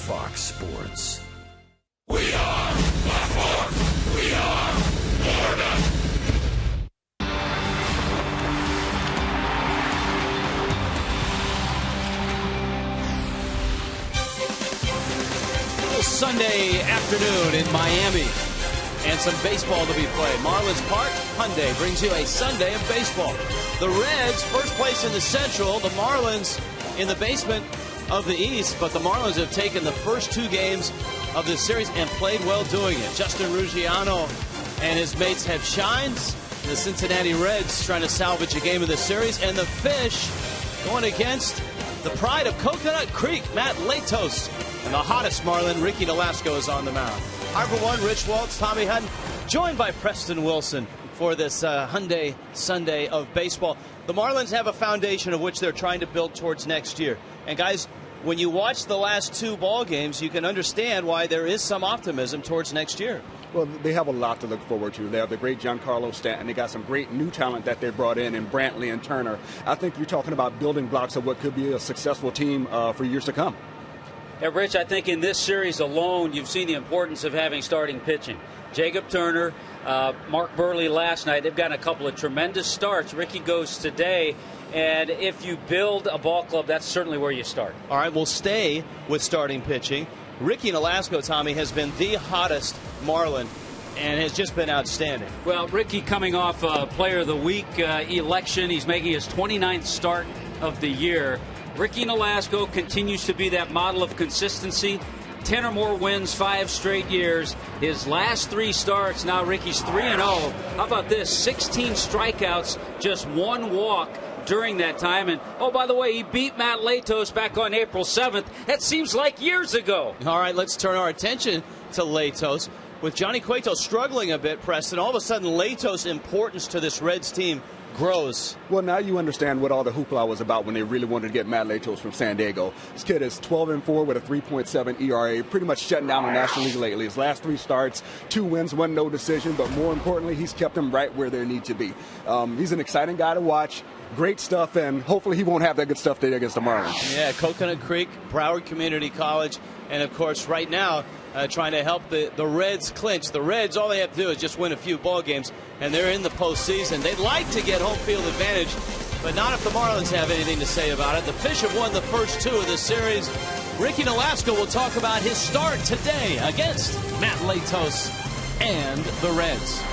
Fox Sports. We are the Fourth. We are Florida. Sunday afternoon in Miami, and some baseball to be played. Marlins Park Hyundai brings you a Sunday of baseball. The Reds first place in the Central, the Marlins in the basement of the East, but the Marlins have taken the first two games of this series and played well doing it. Justin Ruggiano and his mates have shined. The Cincinnati Reds trying to salvage a game of this series, and the Fish going against the pride of Coconut Creek, Matt Latos. And the hottest Marlin, Ricky Nolasco, is on the mound. Hi, for one, Rich Waltz, Tommy Hutton, joined by Preston Wilson for this Hyundai Sunday of baseball. The Marlins have a foundation of which they're trying to build towards next year. And guys, when you watch the last two ball games, you can understand why there is some optimism towards next year. Well, they have a lot to look forward to. They have the great Giancarlo Stanton. They got some great new talent that they brought in Brantley and Turner. I think you're talking about building blocks of what could be a successful team for years to come. Yeah, Rich, I think in this series alone, you've seen the importance of having starting pitching. Jacob Turner, Mark Burley last night, they've gotten a couple of tremendous starts. Ricky goes today. And if you build a ball club, that's certainly where you start. All right, we'll stay with starting pitching. Ricky Nolasco, Tommy, has been the hottest Marlin and has just been outstanding. Well, Ricky coming off a Player of the Week election. He's making his 29th start of the year. Ricky Nolasco continues to be that model of consistency. 10 or more wins, 5 straight years. His last 3 starts, now Ricky's 3-0. How about this? 16 strikeouts, just 1 walk during that time. And, oh, by the way, he beat Matt Latos back on April 7th. That seems like years ago. All right, let's turn our attention to Latos. With Johnny Cueto struggling a bit, Preston, all of a sudden Latos' importance to this Reds team grows. Well, now you understand what all the hoopla was about when they really wanted to get Matt Latos from San Diego. This kid is 12-4 with a 3.7 ERA, pretty much shutting down the National League lately. His last 3 starts, 2 wins, 1 no decision, but more importantly, he's kept them right where they need to be. He's an exciting guy to watch. Great stuff, and hopefully he won't have that good stuff today against the Marlins. Yeah, Coconut Creek, Broward Community College, and of course right now trying to help the Reds clinch. The Reds, all they have to do is just win a few ball games, and they're in the postseason. They'd like to get home field advantage, but not if the Marlins have anything to say about it. The Fish have won the first 2 of this series. Ricky Nolasco will talk about his start today against Matt Latos and the Reds.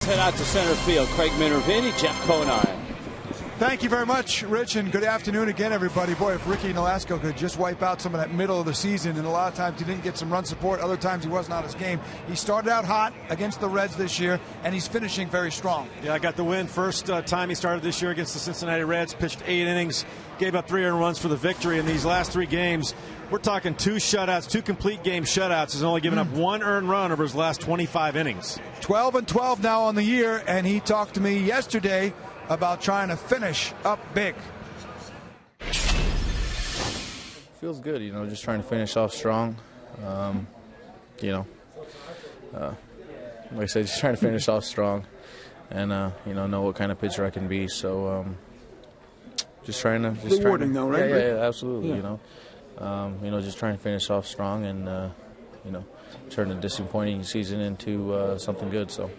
Head out to center field. Craig Minervini, Jeff Conine. Thank you very much, Rich, and good afternoon again, everybody. Boy, if Ricky Nolasco could just wipe out some of that middle of the season, and a lot of times he didn't get some run support, other times he wasn't on his game. He started out hot against the Reds this year, and he's finishing very strong. Yeah, I got the win. First time he started this year against the Cincinnati Reds, pitched 8 innings, gave up 3 earned runs for the victory. In these last 3 games, we're talking 2 shutouts, 2 complete game shutouts. He's only given up 1 earned run over his last 25 innings. 12-12 now on the year, and he talked to me yesterday about trying to finish up big. Feels good, just trying to finish off strong. Like I said, just trying to finish off strong and, know what kind of pitcher I can be. So just trying to. Rewarding though, right? Yeah, absolutely, yeah. Just trying to finish off strong and, turn a disappointing season into something good. So.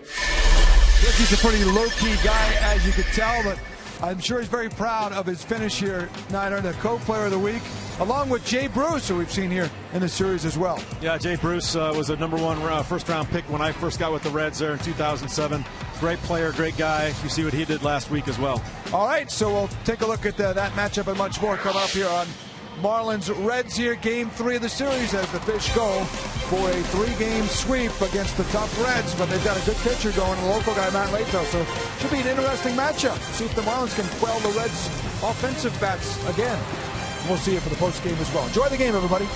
Ricky's a pretty low-key guy, as you could tell, but I'm sure he's very proud of his finish here, Niner, the co-player of the week, along with Jay Bruce, who we've seen here in the series as well. Yeah, Jay Bruce was a #1 first-round pick when I first got with the Reds there in 2007. Great player, great guy. You see what he did last week as well. All right, so we'll take a look at that matchup and much more coming up here on Marlins Reds here, Game 3 of the series as the Fish go for a 3-game sweep against the tough Reds, but they've got a good pitcher going, a local guy, Matt Lato, so should be an interesting matchup. See if the Marlins can quell the Reds' offensive bats again. We'll see it for the post game as well. Enjoy the game, everybody.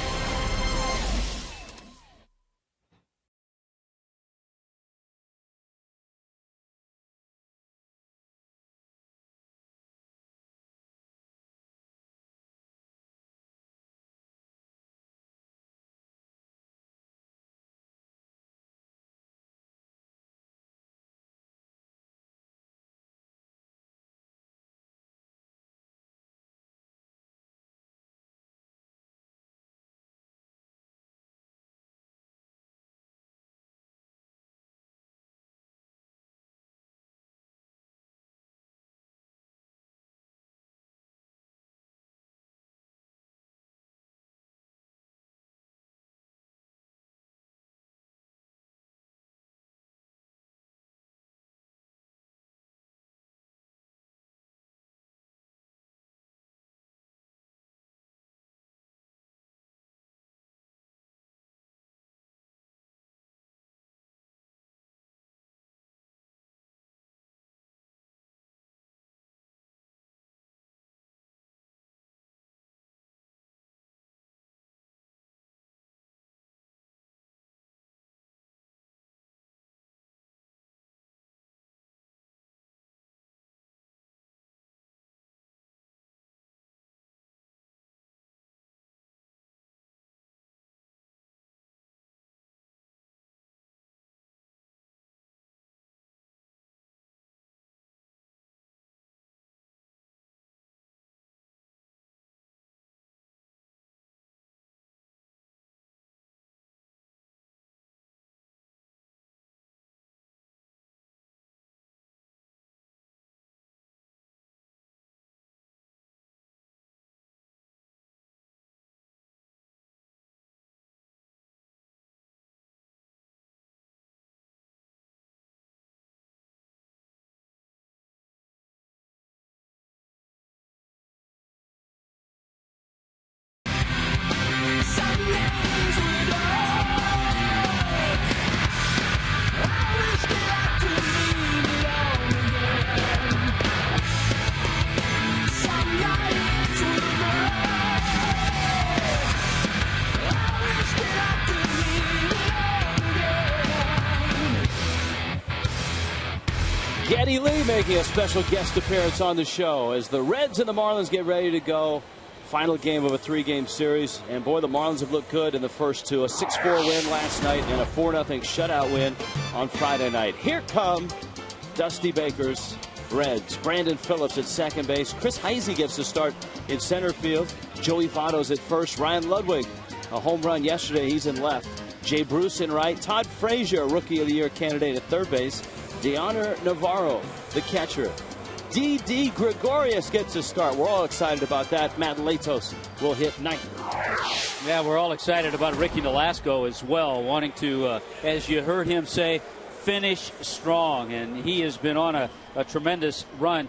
Geddy Lee making a special guest appearance on the show as the Reds and the Marlins get ready to go. Final game of a 3-game series. And boy, the Marlins have looked good in the first 2. A 6-4 win last night and a 4-0 shutout win on Friday night. Here come Dusty Baker's Reds. Brandon Phillips at second base. Chris Heisey gets to start in center field. Joey Votto's at first. Ryan Ludwig, a home run yesterday. He's in left. Jay Bruce in right. Todd Frazier, Rookie of the Year candidate at third base. Deoner Navarro, the catcher. D.D. Gregorius gets to start. We're all excited about that. Matt Latos will hit ninth. Yeah, we're all excited about Ricky Nolasco as well, wanting to, as you heard him say, finish strong, and he has been on a tremendous run.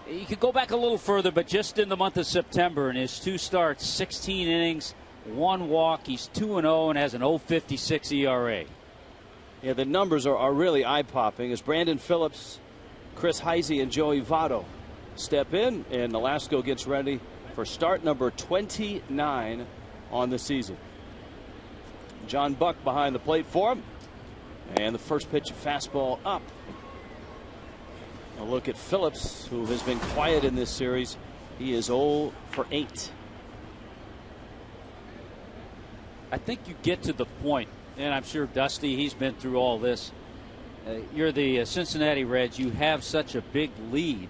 You could go back a little further, but just in the month of September, in his 2 starts, 16 innings, 1 walk, he's 2-0 and has an 0.56 ERA. Yeah, the numbers are really eye-popping as Brandon Phillips, Chris Heisey, and Joey Votto step in, and Nolasco gets ready for start number 29 on the season. John Buck behind the plate for him, and the first pitch, fastball up. A look at Phillips, who has been quiet in this series. He is 0 for 8. I think you get to the point, and I'm sure Dusty, he's been through all this. You're the Cincinnati Reds. You have such a big lead,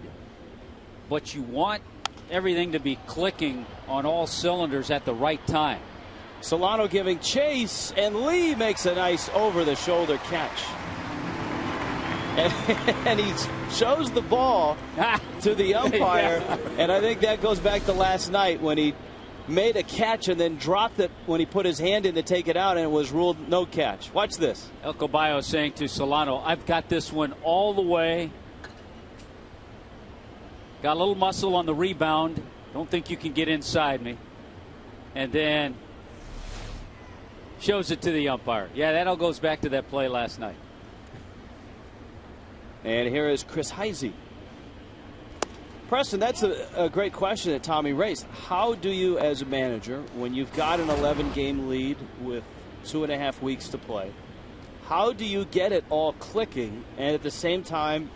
but you want everything to be clicking on all cylinders at the right time. Solano giving chase, and Lee makes a nice over-the-shoulder catch. And he shows the ball to the umpire, yeah. And I think that goes back to last night when he made a catch and then dropped it when he put his hand in to take it out, and it was ruled no catch. Watch this. El Caballo saying to Solano, I've got this one all the way. Got a little muscle on the rebound. Don't think you can get inside me. And then shows it to the umpire. Yeah, that all goes back to that play last night. And here is Chris Heisey. Preston, that's a great question that Tommy raised. How do you, as a manager, when you've got an 11-game lead with 2.5 weeks to play, how do you get it all clicking and at the same time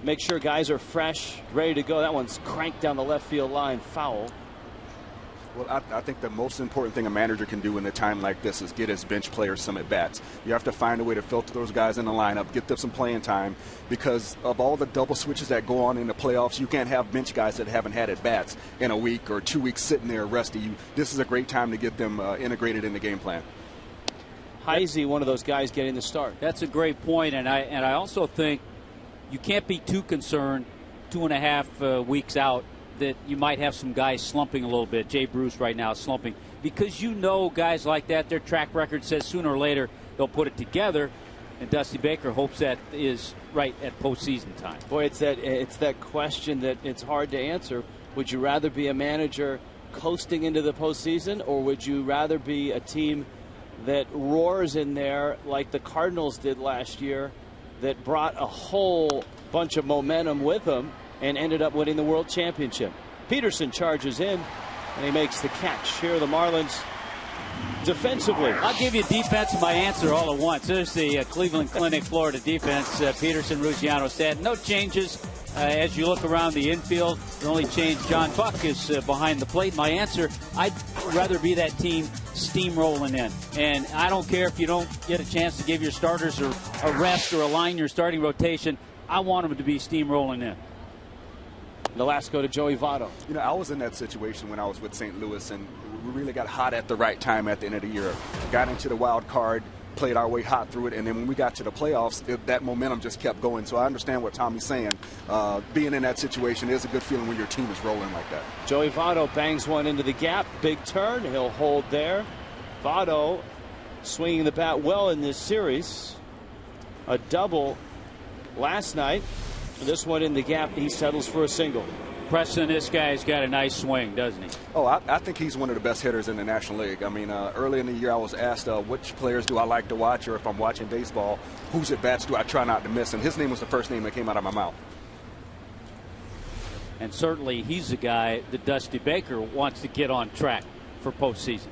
make sure guys are fresh, ready to go? That one's cranked down the left field line, foul. Well, I think the most important thing a manager can do in a time like this is get his bench players some at-bats. You have to find a way to filter those guys in the lineup, get them some playing time, because of all the double switches that go on in the playoffs, you can't have bench guys that haven't had at-bats in a week or 2 weeks sitting there resting. This is a great time to get them integrated in the game plan. Heisey, one of those guys getting the start. That's a great point, and I also think you can't be too concerned 2.5 weeks out that you might have some guys slumping a little bit. Jay Bruce right now slumping, because you know guys like that, their track record says sooner or later they'll put it together, and Dusty Baker hopes that is right at postseason time. Boy, it's that question that it's hard to answer. Would you rather be a manager coasting into the postseason, or would you rather be a team that roars in there like the Cardinals did last year, that brought a whole bunch of momentum with them and ended up winning the World Championship? Peterson charges in, and he makes the catch. Here are the Marlins defensively. I'll give you defense and my answer all at once. There's the Cleveland Clinic Florida defense. Peterson, Ruggiano, Stanton. No changes as you look around the infield. The only change, John Buck is behind the plate. My answer, I'd rather be that team steamrolling in. And I don't care if you don't get a chance to give your starters a rest or align your starting rotation. I want them to be steamrolling in. Nolasco to Joey Votto. You know, I was in that situation when I was with St. Louis, and we really got hot at the right time at the end of the year. Got into the wild card, played our way hot through it, and then when we got to the playoffs, that momentum just kept going. So I understand what Tommy's saying. Being in that situation is a good feeling when your team is rolling like that. Joey Votto bangs one into the gap. Big turn. He'll hold there. Votto swinging the bat well in this series. A double last night. This one in the gap, he settles for a single. Preston, this guy's got a nice swing, doesn't he? Oh, I think he's one of the best hitters in the National League. I mean, early in the year I was asked which players do I like to watch, or if I'm watching baseball, whose at-bats do I try not to miss, and his name was the first name that came out of my mouth. And certainly he's a guy that Dusty Baker wants to get on track for postseason.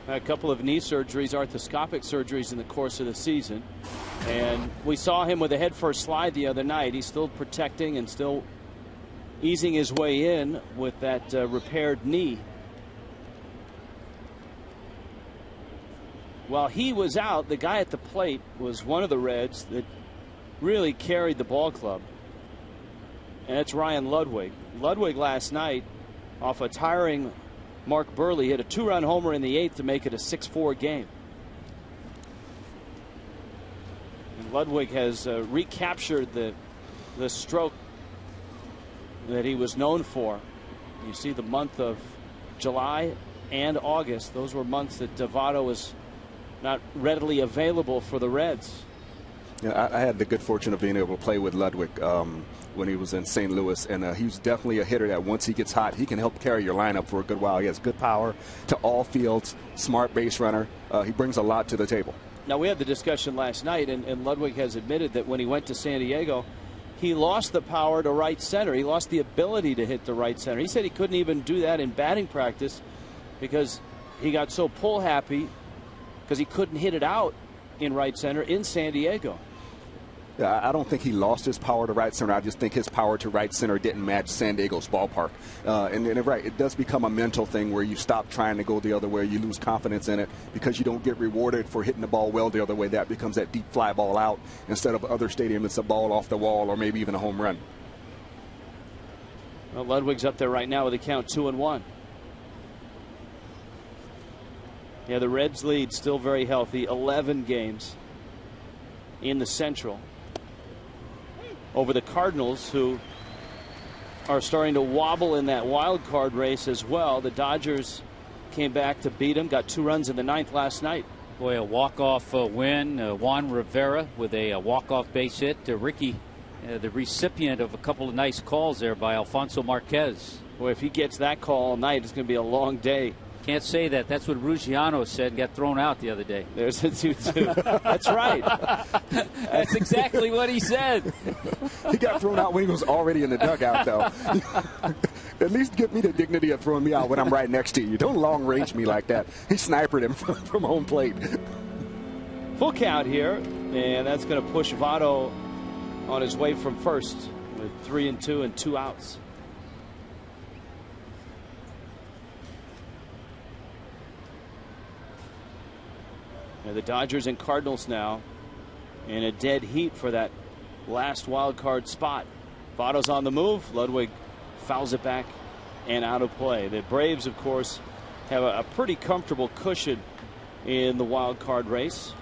A couple of knee surgeries, arthroscopic surgeries in the course of the season. And we saw him with a head-first slide the other night. He's still protecting and still easing his way in with that repaired knee. While he was out, the guy at the plate was one of the Reds that really carried the ball club. And it's Ryan Ludwig. Ludwig last night, off a tiring Mark Burley, hit a 2-run homer in the 8th to make it a 6-4 game. And Ludwig has recaptured the stroke that he was known for. You see the month of July and August. Those were months that Votto was not readily available for the Reds. Yeah, I had the good fortune of being able to play with Ludwig when he was in St. Louis, and he was definitely a hitter that once he gets hot, he can help carry your lineup for a good while. He has good power to all fields, smart base runner. He brings a lot to the table. Now, we had the discussion last night, and Ludwig has admitted that when he went to San Diego, he lost the power to right center. He lost the ability to hit the right center. He said he couldn't even do that in batting practice because he got so pull happy because he couldn't hit it out in right center in San Diego. Yeah, I don't think he lost his power to right center. I just think his power to right center didn't match San Diego's ballpark. And right, it does become a mental thing where you stop trying to go the other way. You lose confidence in it because you don't get rewarded for hitting the ball well the other way. That becomes that deep fly ball out instead of other stadium. It's a ball off the wall or maybe even a home run. Well, Ludwig's up there right now with a count 2-1. Yeah, the Reds lead still very healthy. 11 games in the Central over the Cardinals, who are starting to wobble in that wild card race as well. The Dodgers came back to beat them, got 2 runs in the 9th last night. Boy, a walk-off win. Juan Rivera with a walk-off base hit. Ricky, the recipient of a couple of nice calls there by Alfonso Marquez. Boy, if he gets that call all night, it's going to be a long day. Can't say that. That's what Ruggiano said and got thrown out the other day. There's a 2-2. That's right. That's exactly what he said. He got thrown out when he was already in the dugout, though. At least give me the dignity of throwing me out when I'm right next to you. Don't long range me like that. He snipered him from home plate. Full count here, and that's going to push Votto on his way from first with 3-2 and 2 outs. And the Dodgers and Cardinals now in a dead heat for that last wild card spot. Votto's on the move. Ludwig fouls it back and out of play. The Braves, of course, have a pretty comfortable cushion in the wild card race.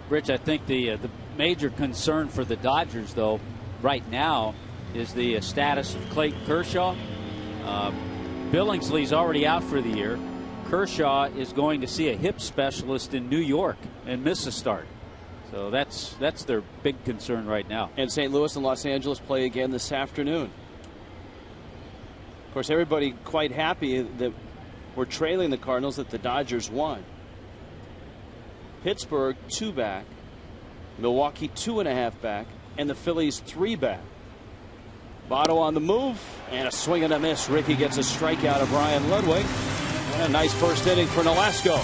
Rich, I think the major concern for the Dodgers, though, right now is the status of Clayton Kershaw. Billingsley's already out for the year. Kershaw is going to see a hip specialist in New York and miss a start. So that's their big concern right now. And St. Louis and Los Angeles play again this afternoon. Of course, everybody quite happy that we're trailing the Cardinals, that the Dodgers won. Pittsburgh 2 back, Milwaukee 2.5 back, and the Phillies 3 back. Votto on the move, and a swing and a miss. Ricky gets a strikeout of Brian Ludwig. And a nice first inning for Nolasco.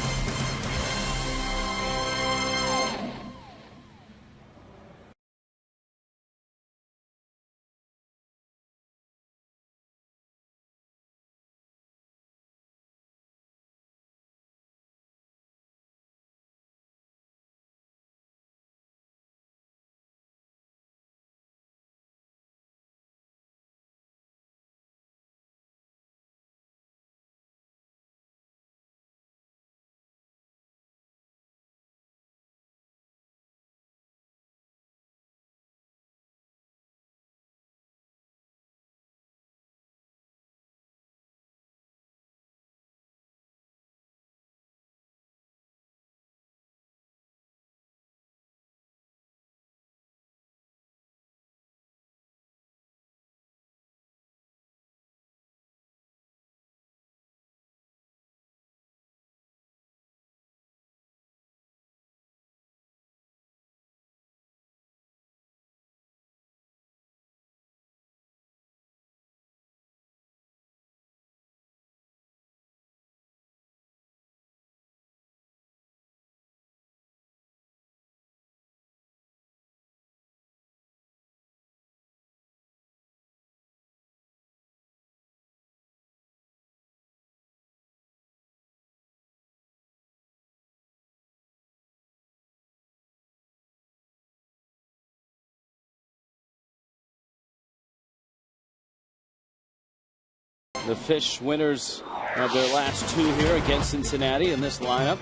The Fish winners of their last 2 here against Cincinnati in this lineup.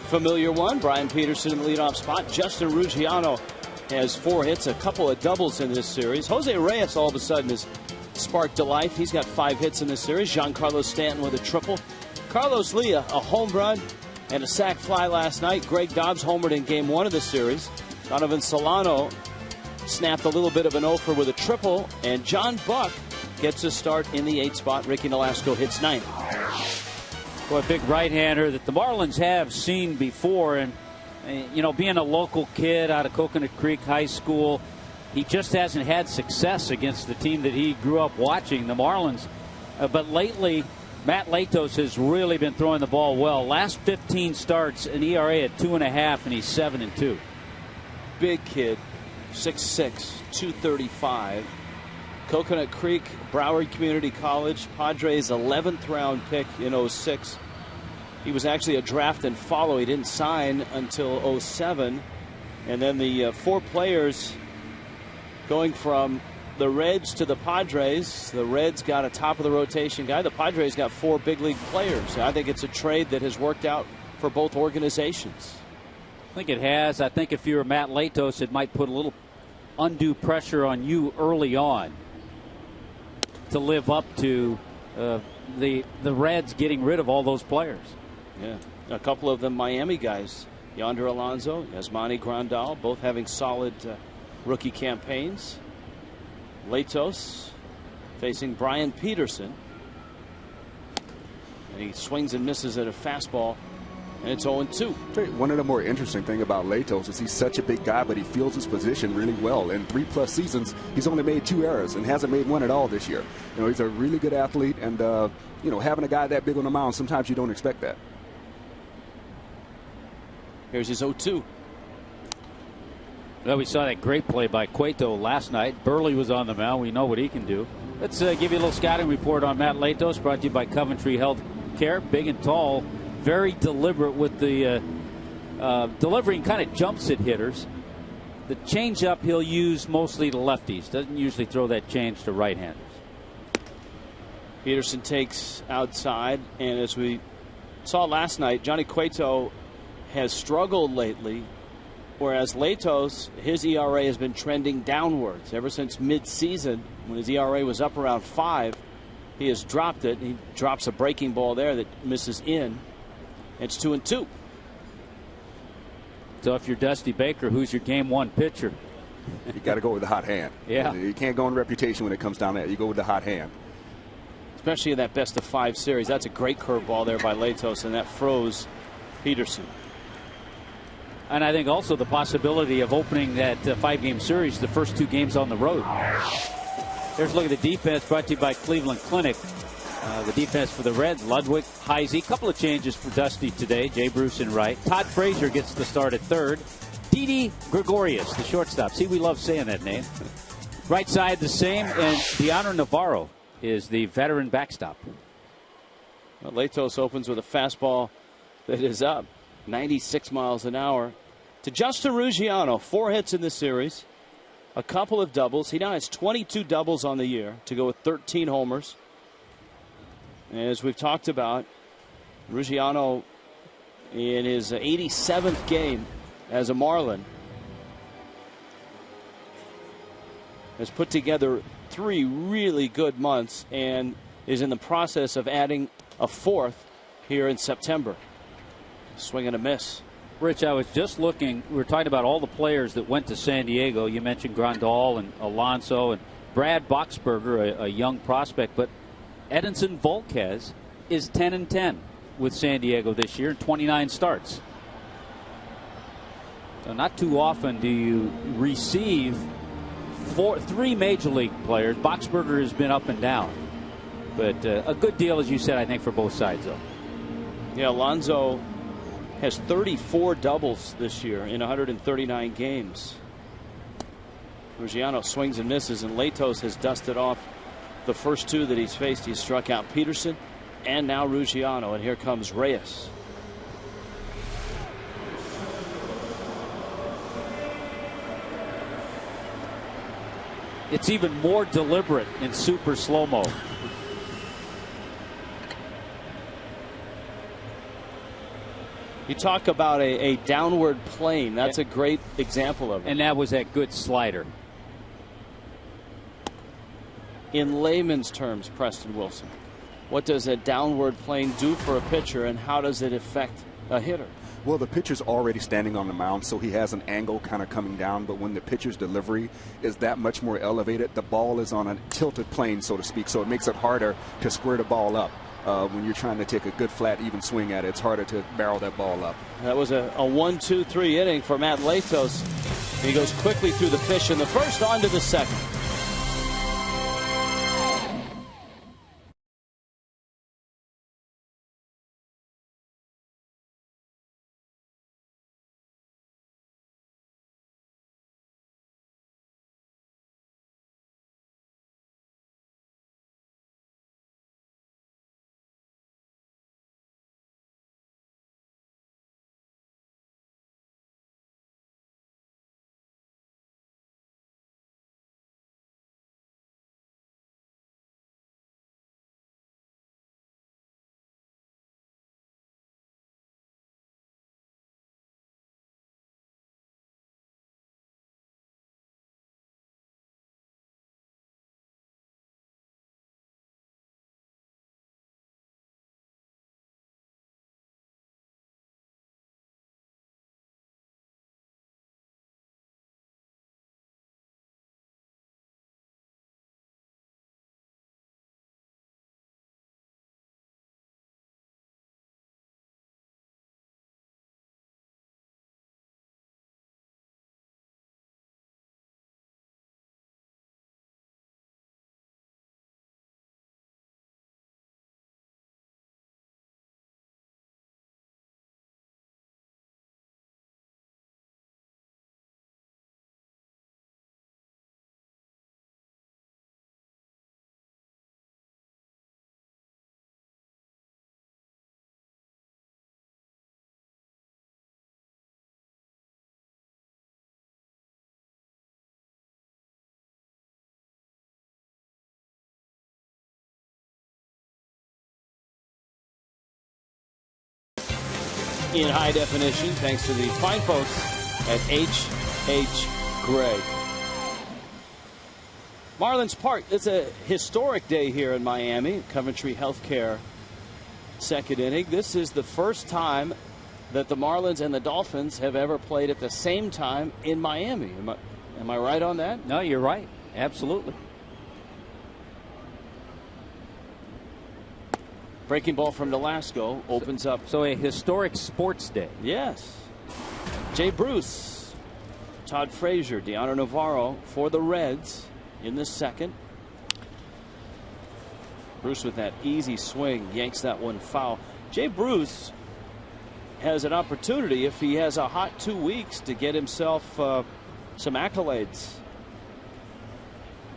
Familiar one, Brian Peterson in the leadoff spot. Justin Ruggiano has 4 hits, a couple of doubles in this series. Jose Reyes all of a sudden has sparked to life. He's got 5 hits in this series. Giancarlo Stanton with a triple. Carlos Lia, a home run and a sac fly last night. Greg Dobbs homered in game 1 of the series. Donovan Solano snapped a little bit of an offer with a triple, and John Buck gets a start in the 8th spot. Ricky Nolasco hits 9th. Boy, a big right-hander that the Marlins have seen before, and you know, being a local kid out of Coconut Creek High School, he just hasn't had success against the team that he grew up watching, the Marlins. But lately, Matt Latos has really been throwing the ball well. Last 15 starts, an ERA at 2.5, and he's 7-2. Big kid, 6'6", 235. Coconut Creek, Broward Community College, Padres 11th round pick in 06. He was actually a draft and follow. He didn't sign until 07. And then the 4 players going from the Reds to the Padres. The Reds got a top of the rotation guy. The Padres got 4 big league players. I think it's a trade that has worked out for both organizations. I think it has. I think if you were Matt Latos, it might put a little undue pressure on you early on to live up to the Reds getting rid of all those players. Yeah, a couple of them Miami guys, Yonder Alonso, Yasmani Grandal, both having solid rookie campaigns. Latos facing Brian Peterson, and he swings and misses at a fastball, and it's 0-2. One of the more interesting thing about Latos is he's such a big guy, but he feels his position really well. In 3+ seasons, he's only made 2 errors and hasn't made one at all this year. You know, he's a really good athlete, and you know, having a guy that big on the mound, sometimes you don't expect that. Here's his 0-2. Well, we saw that great play by Cueto last night. Burley was on the mound. We know what he can do. Let's give you a little scouting report on Matt Latos, brought to you by Coventry Health Care. Big and tall, very deliberate with the delivering, kind of jumps at hitters. The changeup he'll use mostly to lefties. Doesn't usually throw that change to right-handers. Peterson takes outside, and as we saw last night, Johnny Cueto has struggled lately, whereas Latos, his ERA has been trending downwards ever since mid-season. When his ERA was up around 5, he has dropped it. He drops a breaking ball there that misses in. It's 2-2. So if you're Dusty Baker, who's your game 1 pitcher? You got to go with the hot hand. Yeah. You can't go on reputation when it comes down to that. You go with the hot hand. Especially in that best-of-5 series. That's a great curveball there by Latos, and that froze Peterson. And I think also the possibility of opening that 5-game series, the first 2 games on the road. There's a look at the defense, brought to you by Cleveland Clinic. The defense for the Reds, Ludwig, Heisey. Couple of changes for Dusty today. Jay Bruce in right. Todd Frazier gets the start at 3rd. Didi Gregorius, the shortstop. See, we love saying that name. Right side the same, and Deanna Navarro is the veteran backstop. Well, Latos opens with a fastball that is up 96 miles an hour to Justin Ruggiano. 4 hits in this series, a couple of doubles. He now has 22 doubles on the year to go with 13 homers. As we've talked about, Ruggiano in his 87th game as a Marlin has put together 3 really good months and is in the process of adding a 4th here in September. Swing and a miss. Rich, I was just looking. We were talking about all the players that went to San Diego. You mentioned Grandal and Alonso and Brad Boxberger, a young prospect. But Edinson Volquez is 10-10 with San Diego this year, 29 starts. So not too often do you receive 3 major league players. Boxberger has been up and down. But a good deal, as you said, I think, for both sides, though. Yeah, Alonso has 34 doubles this year in 139 games. Ruggiano swings and misses, and Latos has dusted off the first 2 that he's faced. He's struck out Peterson and now Ruggiano, and here comes Reyes. It's even more deliberate in super slow-mo. You talk about a downward plane. That's a great example of it. And that was that good slider. In layman's terms, Preston Wilson, what does a downward plane do for a pitcher, and how does it affect a hitter? Well, the pitcher's already standing on the mound, so he has an angle kind of coming down, but when the pitcher's delivery is that much more elevated, the ball is on a tilted plane, so to speak, so it makes it harder to square the ball up. When you're trying to take a good, flat, even swing at it, it's harder to barrel that ball up. That was a 1-2-3 inning for Matt Latos. He goes quickly through the pitch in the first, on to the second. In high definition, thanks to the fine folks at H.H. Gray. Marlins Park, it's a historic day here in Miami. Coventry Healthcare second inning. This is the first time that the Marlins and the Dolphins have ever played at the same time in Miami. Am I right on that? No, you're right. Absolutely. Breaking ball from Nolasco opens up. So a historic sports day. Yes. Jay Bruce, Todd Frazier, Deanna Navarro for the Reds in the second. Bruce with that easy swing yanks that one foul. Jay Bruce has an opportunity, if he has a hot 2 weeks, to get himself some accolades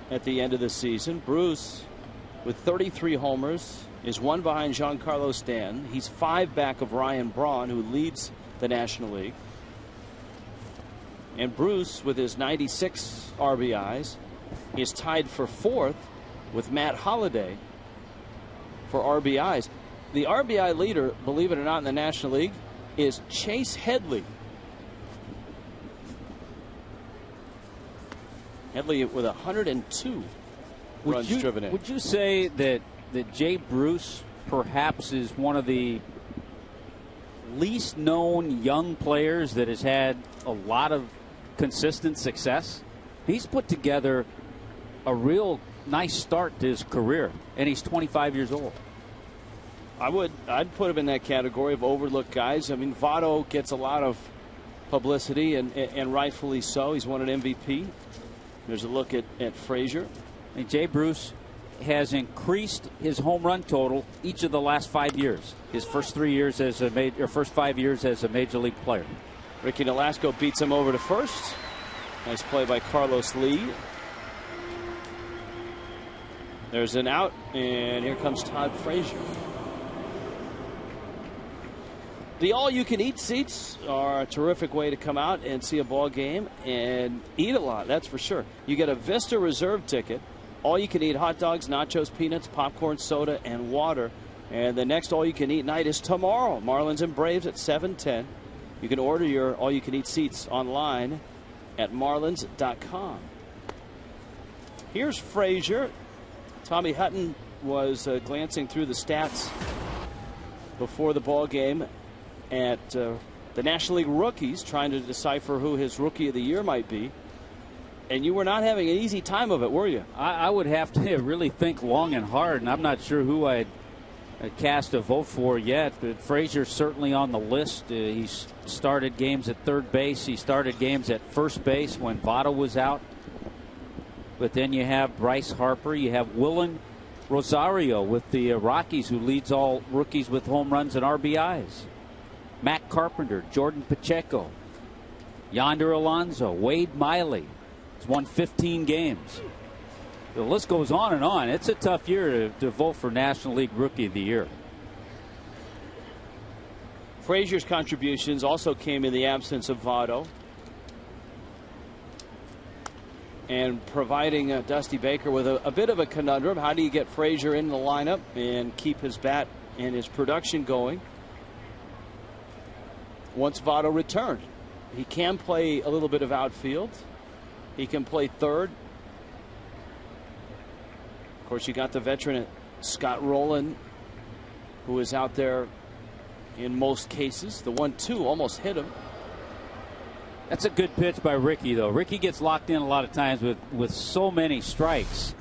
at the end of the season. Bruce with 33 homers is one behind Giancarlo Stanton. He's 5 back of Ryan Braun, who leads the National League. And Bruce, with his 96 RBIs, is tied for 4th with Matt Holliday for RBIs. The RBI leader, believe it or not, in the National League is Chase Headley. Headley with 102 runs driven in. Would you say that Jay Bruce perhaps is one of the least known young players that has had a lot of consistent success? He's put together a real nice start to his career, and he's 25 years old. I'd put him in that category of overlooked guys. I mean, Votto gets a lot of publicity, and rightfully so. He's won an MVP. There's a look at Frazier. And Jay Bruce has increased his home run total each of the last 5 years. His first 3 years as first 5 years as a major league player. Ricky Nolasco beats him over to first. Nice play by Carlos Lee. There's an out, and here comes Todd Frazier. The all-you-can-eat seats are a terrific way to come out and see a ball game and eat a lot, that's for sure. You get a Vista Reserve ticket. All-you-can-eat hot dogs, nachos, peanuts, popcorn, soda, and water. And the next all-you-can-eat night is tomorrow. Marlins and Braves at 7:10. You can order your all-you-can-eat seats online at marlins.com. Here's Frazier. Tommy Hutton was glancing through the stats before the ball game at the National League rookies, trying to decipher who his Rookie of the Year might be. And you were not having an easy time of it, were you? I would have to really think long and hard, and I'm not sure who I'd cast a vote for yet. But Frazier's certainly on the list. He started games at third base. He started games at first base when Votto was out. But then you have Bryce Harper. You have Willen Rosario with the Rockies, who leads all rookies with home runs and RBIs. Matt Carpenter, Jordan Pacheco, Yonder Alonso, Wade Miley. He's won 15 games. The list goes on and on. It's a tough year to vote for National League Rookie of the Year. Frazier's contributions also came in the absence of Votto, and providing Dusty Baker with a bit of a conundrum. How do you get Frazier in the lineup and keep his bat and his production going once Votto returned? He can play a little bit of outfield. He can play third. Of course, you got the veteran Scott Rowland, who is out there in most cases. The 1-2 almost hit him. That's a good pitch by Ricky, though. Ricky gets locked in a lot of times with so many strikes.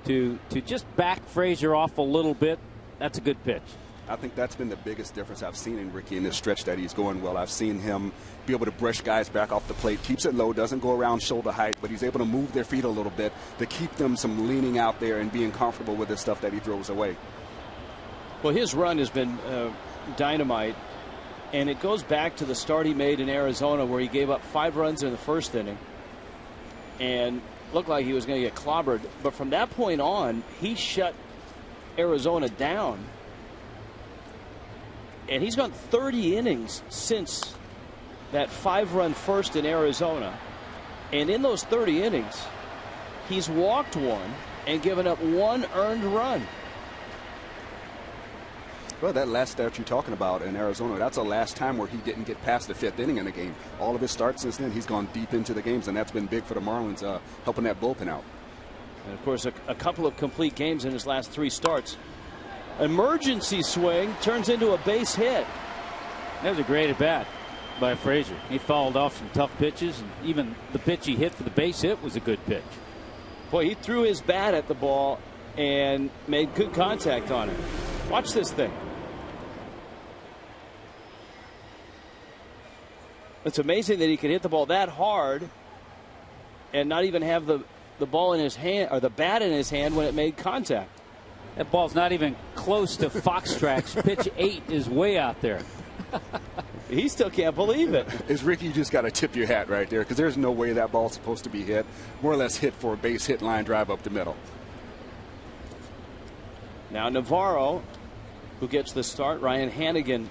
To just back Frazier off a little bit, that's a good pitch. I think that's been the biggest difference I've seen in Ricky in this stretch that he's going well. I've seen him be able to brush guys back off the plate, keeps it low, doesn't go around shoulder height, but he's able to move their feet a little bit to keep them some leaning out there and being comfortable with the stuff that he throws away. Well, his run has been dynamite, and it goes back to the start he made in Arizona, where he gave up 5 runs in the first inning and looked like he was going to get clobbered. But from that point on, he shut Arizona down. And he's gone 30 innings since that 5-run first in Arizona. And in those 30 innings, he's walked 1 and given up 1 earned run. Well, that last start you're talking about in Arizona, that's the last time where he didn't get past the 5th inning in the game. All of his starts since then, he's gone deep into the games, and that's been big for the Marlins, helping that bullpen out. And, of course, a couple of complete games in his last 3 starts. Emergency swing turns into a base hit. That was a great at bat by Frazier. He fouled off some tough pitches, and even the pitch he hit for the base hit was a good pitch. Boy, he threw his bat at the ball and made good contact on it. Watch this thing. It's amazing that he can hit the ball that hard and not even have the ball in his hand, or the bat in his hand, when it made contact. That ball's not even close to Fox Tracks. Pitch 8 is way out there. He still can't believe it. It's Ricky, you just got to tip your hat right there, because there's no way that ball's supposed to be hit. More or less hit for a base hit line drive up the middle. Now Navarro, who gets the start. Ryan Hannigan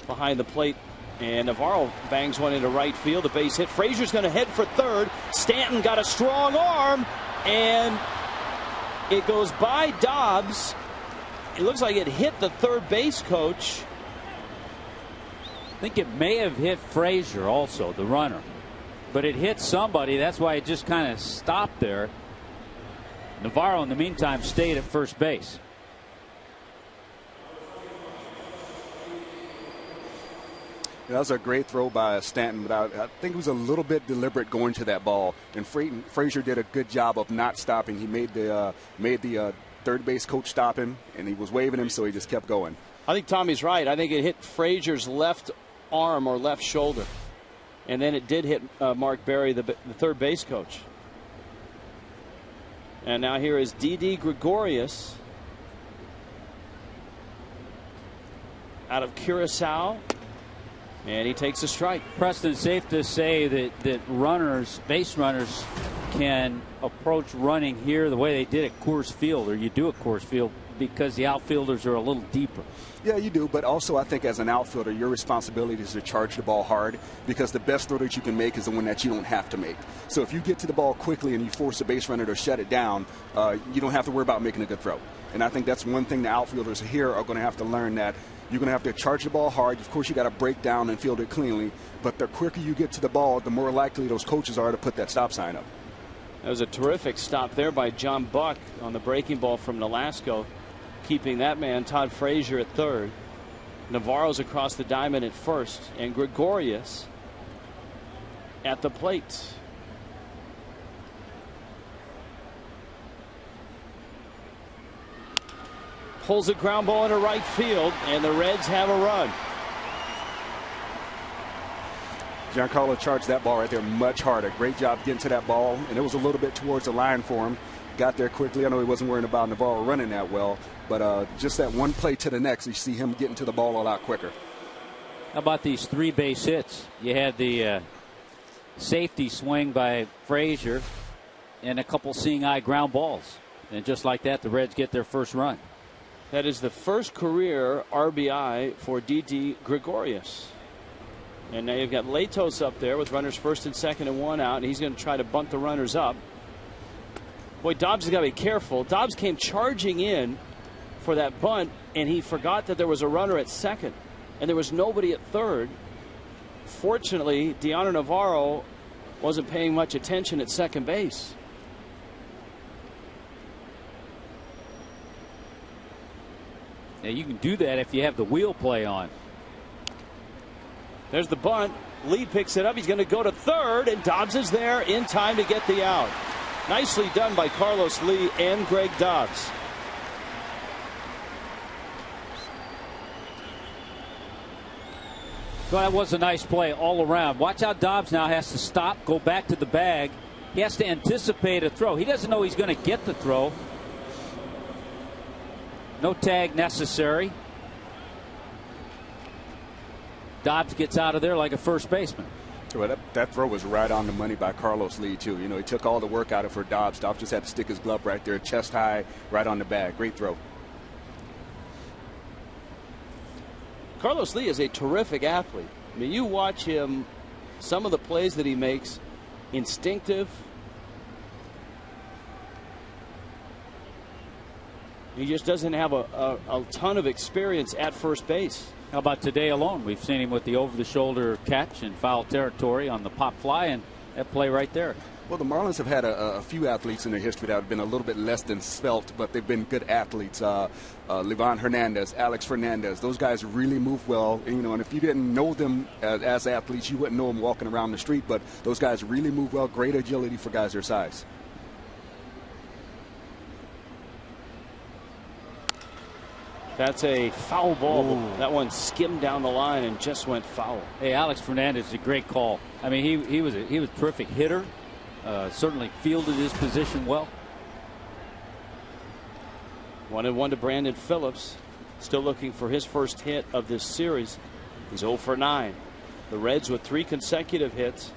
behind the plate. And Navarro bangs one into right field. The base hit. Frazier's going to head for third. Stanton got a strong arm, and it goes by Dobbs. It looks like it hit the third base coach. I think it may have hit Frazier also, the runner. But it hit somebody. That's why it just kind of stopped there. Navarro, in the meantime, stayed at first base. That was a great throw by Stanton, but I think it was a little bit deliberate going to that ball. And Frazier did a good job of not stopping. He made the third base coach stop him, and he was waving him, so he just kept going. I think Tommy's right. I think it hit Frazier's left arm or left shoulder, and then it did hit Mark Berry, the third base coach. And now here is Didi Gregorius out of Curacao. And he takes a strike. Preston, safe to say that base runners can approach running here the way they did at Coors Field, or you do at Coors Field, because the outfielders are a little deeper. Yeah, you do, but also I think as an outfielder, your responsibility is to charge the ball hard, because the best throw that you can make is the one that you don't have to make. So if you get to the ball quickly and you force a base runner to shut it down, you don't have to worry about making a good throw. And I think that's one thing the outfielders here are going to have to learn, that you're going to have to charge the ball hard. Of course, you got to break down and field it cleanly, but the quicker you get to the ball, the more likely those coaches are to put that stop sign up. That was a terrific stop there by John Buck on the breaking ball from Nolasco, keeping that man, Todd Frazier, at third. Navarro's across the diamond at first, and Gregorius at the plate. Pulls a ground ball into right field, and the Reds have a run. Giancarlo charged that ball right there much harder. Great job getting to that ball, and it was a little bit towards the line for him. Got there quickly. I know he wasn't worrying about Navarro running that well, but just that one play to the next, you see him getting to the ball a lot quicker. How about these 3 base hits? You had the safety swing by Frazier and a couple seeing eye ground balls. And just like that, the Reds get their first run. That is the first career RBI for Didi Gregorius. And now you've got Latos up there with runners first and second and 1 out, and he's going to try to bunt the runners up. Boy, Dobbs has got to be careful. Dobbs came charging in for that bunt, and he forgot that there was a runner at second, and there was nobody at third. Fortunately, Deanna Navarro wasn't paying much attention at second base. Now you can do that if you have the wheel play on. There's the bunt. Lee picks it up. He's going to go to third, and Dobbs is there in time to get the out. Nicely done by Carlos Lee and Greg Dobbs. Well, that was a nice play all around. Watch how Dobbs now has to stop, go back to the bag. He has to anticipate a throw. He doesn't know he's going to get the throw. No tag necessary. Dobbs gets out of there like a first baseman. Well, that throw was right on the money by Carlos Lee, too. You know, he took all the work out of it for Dobbs. Dobbs just had to stick his glove right there, chest high, right on the bag. Great throw. Carlos Lee is a terrific athlete. I mean, you watch him, some of the plays that he makes, instinctive. He just doesn't have a ton of experience at first base. How about today alone? We've seen him with the over-the-shoulder catch in foul territory on the pop fly, and that play right there. Well, the Marlins have had a few athletes in their history that have been a little bit less than svelte, but they've been good athletes. Livan Hernandez, Alex Fernandez, those guys really move well. And, you know, and if you didn't know them as athletes, you wouldn't know them walking around the street. But those guys really move well. Great agility for guys their size. That's a foul ball. That one skimmed down the line and just went foul. Hey, Alex Fernandez is a great call. I mean, he was a terrific hitter. Certainly fielded his position well. 1-1 to Brandon Phillips. Still looking for his first hit of this series. He's 0 for 9. The Reds with 3 consecutive hits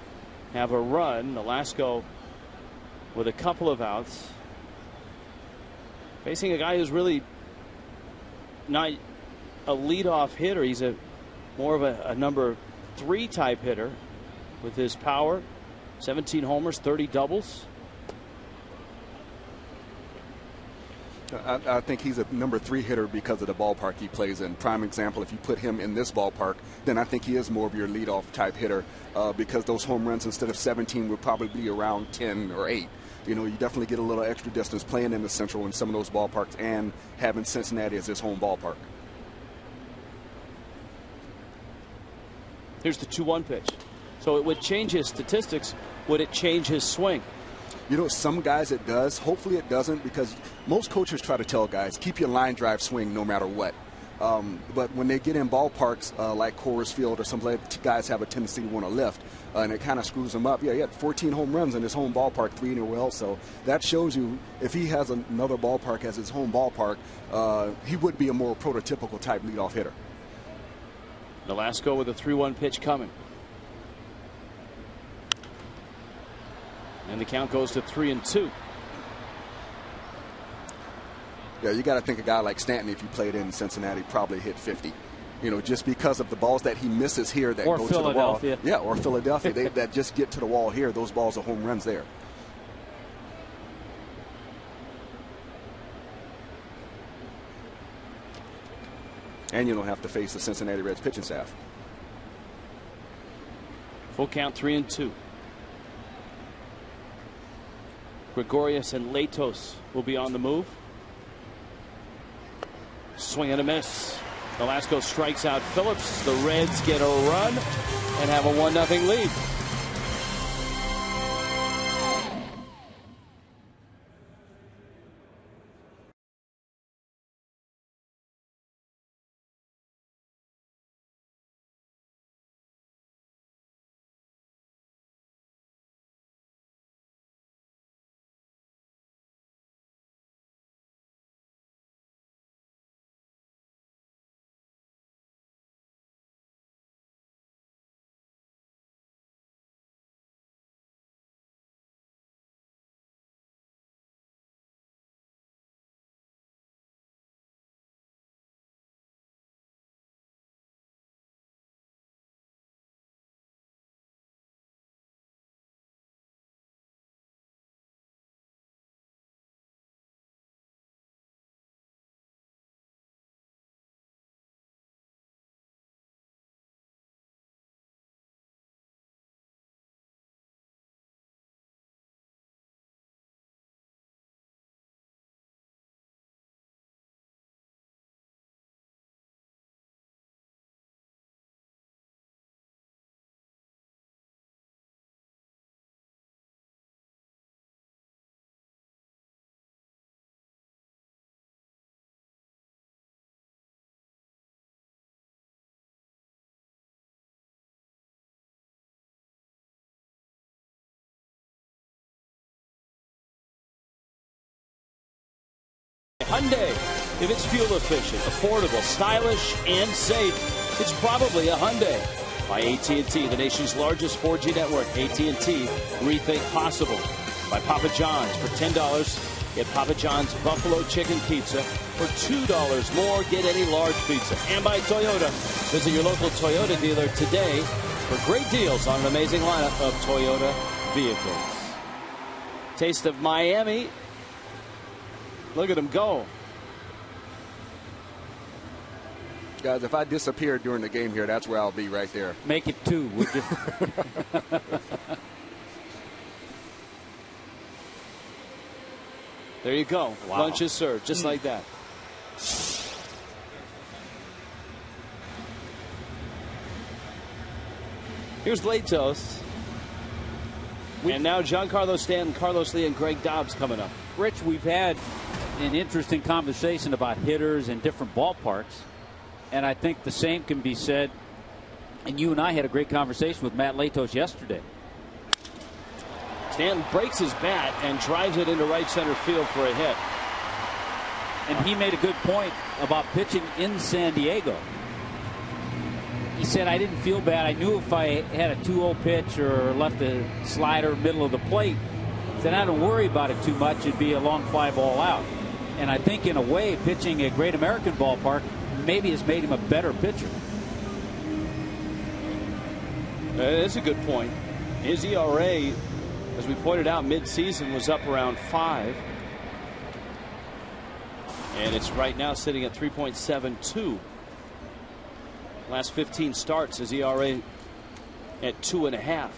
have a run. Nolasco with a couple of outs. Facing a guy who's really not a leadoff hitter. He's more of a number 3 type hitter with his power. 17 homers, 30 doubles. I think he's a number 3 hitter because of the ballpark he plays in. Prime example, if you put him in this ballpark, then I think he is more of your leadoff type hitter because those home runs instead of 17 would probably be around 10 or 8. You know, you definitely get a little extra distance playing in the Central in some of those ballparks and having Cincinnati as his home ballpark. Here's the 2-1 pitch. So it would change his statistics. Would it change his swing? You know, some guys it does. Hopefully it doesn't, because most coaches try to tell guys, keep your line drive swing no matter what. But when they get in ballparks like Coors Field or someplace, guys have a tendency to want to lift, and it kind of screws them up. Yeah, he had 14 home runs in his home ballpark, 3 anywhere else. So that shows you if he has another ballpark as his home ballpark, he would be a more prototypical type leadoff hitter. Nolasco with a 3-1 pitch coming. And the count goes to 3-2. Yeah, you got to think a guy like Stanton, if you played in Cincinnati, probably hit 50. You know, just because of the balls that he misses here that go to the wall. Yeah, or Philadelphia. That just get to the wall here. Those balls are home runs there. And you don't have to face the Cincinnati Reds pitching staff. Full count, 3-2. Gregorius and Latos will be on the move. Swing and a miss. Velasco strikes out Phillips. The Reds get a run and have a 1-0 lead. Hyundai. If it's fuel efficient, affordable, stylish, and safe, it's probably a Hyundai. By AT&T, the nation's largest 4G network. AT&T, rethink possible. By Papa John's, for $10, get Papa John's Buffalo Chicken Pizza. For $2 more, get any large pizza. And by Toyota, visit your local Toyota dealer today for great deals on an amazing lineup of Toyota vehicles. Taste of Miami. Look at him go. Guys, if I disappear during the game here, that's where I'll be right there. Make it 2, would you? There you go. Wow. Lunch is served, just like that. Here's Latos. And now Giancarlo Stanton, Carlos Lee, and Greg Dobbs coming up. Rich, we've had an interesting conversation about hitters in different ballparks. And I think the same can be said. And you and I had a great conversation with Matt Latos yesterday. Stanton breaks his bat and drives it into right center field for a hit. And he made a good point about pitching in San Diego. He said, I didn't feel bad. I knew if I had a 2-0 pitch or left a slider middle of the plate, then I don't worry about it too much. It'd be a long fly ball out. And I think in a way, pitching at Great American Ballpark maybe has made him a better pitcher. That's a good point. His ERA, as we pointed out, mid-season was up around 5. And it's right now sitting at 3.72. Last 15 starts, his ERA at 2.5.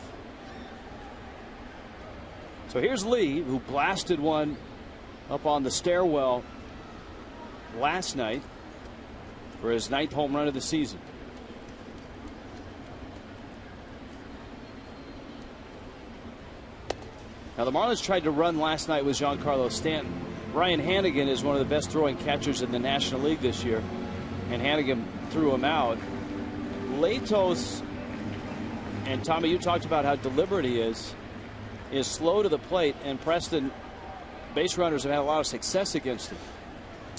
So here's Lee, who blasted one up on the stairwell last night for his 9th home run of the season. Now the Marlins tried to run last night with Giancarlo Stanton. Ryan Hannigan is one of the best throwing catchers in the National League this year, and Hannigan threw him out. Latos, and Tommy, you talked about how deliberate he is slow to the plate, and Preston, base runners have had a lot of success against him.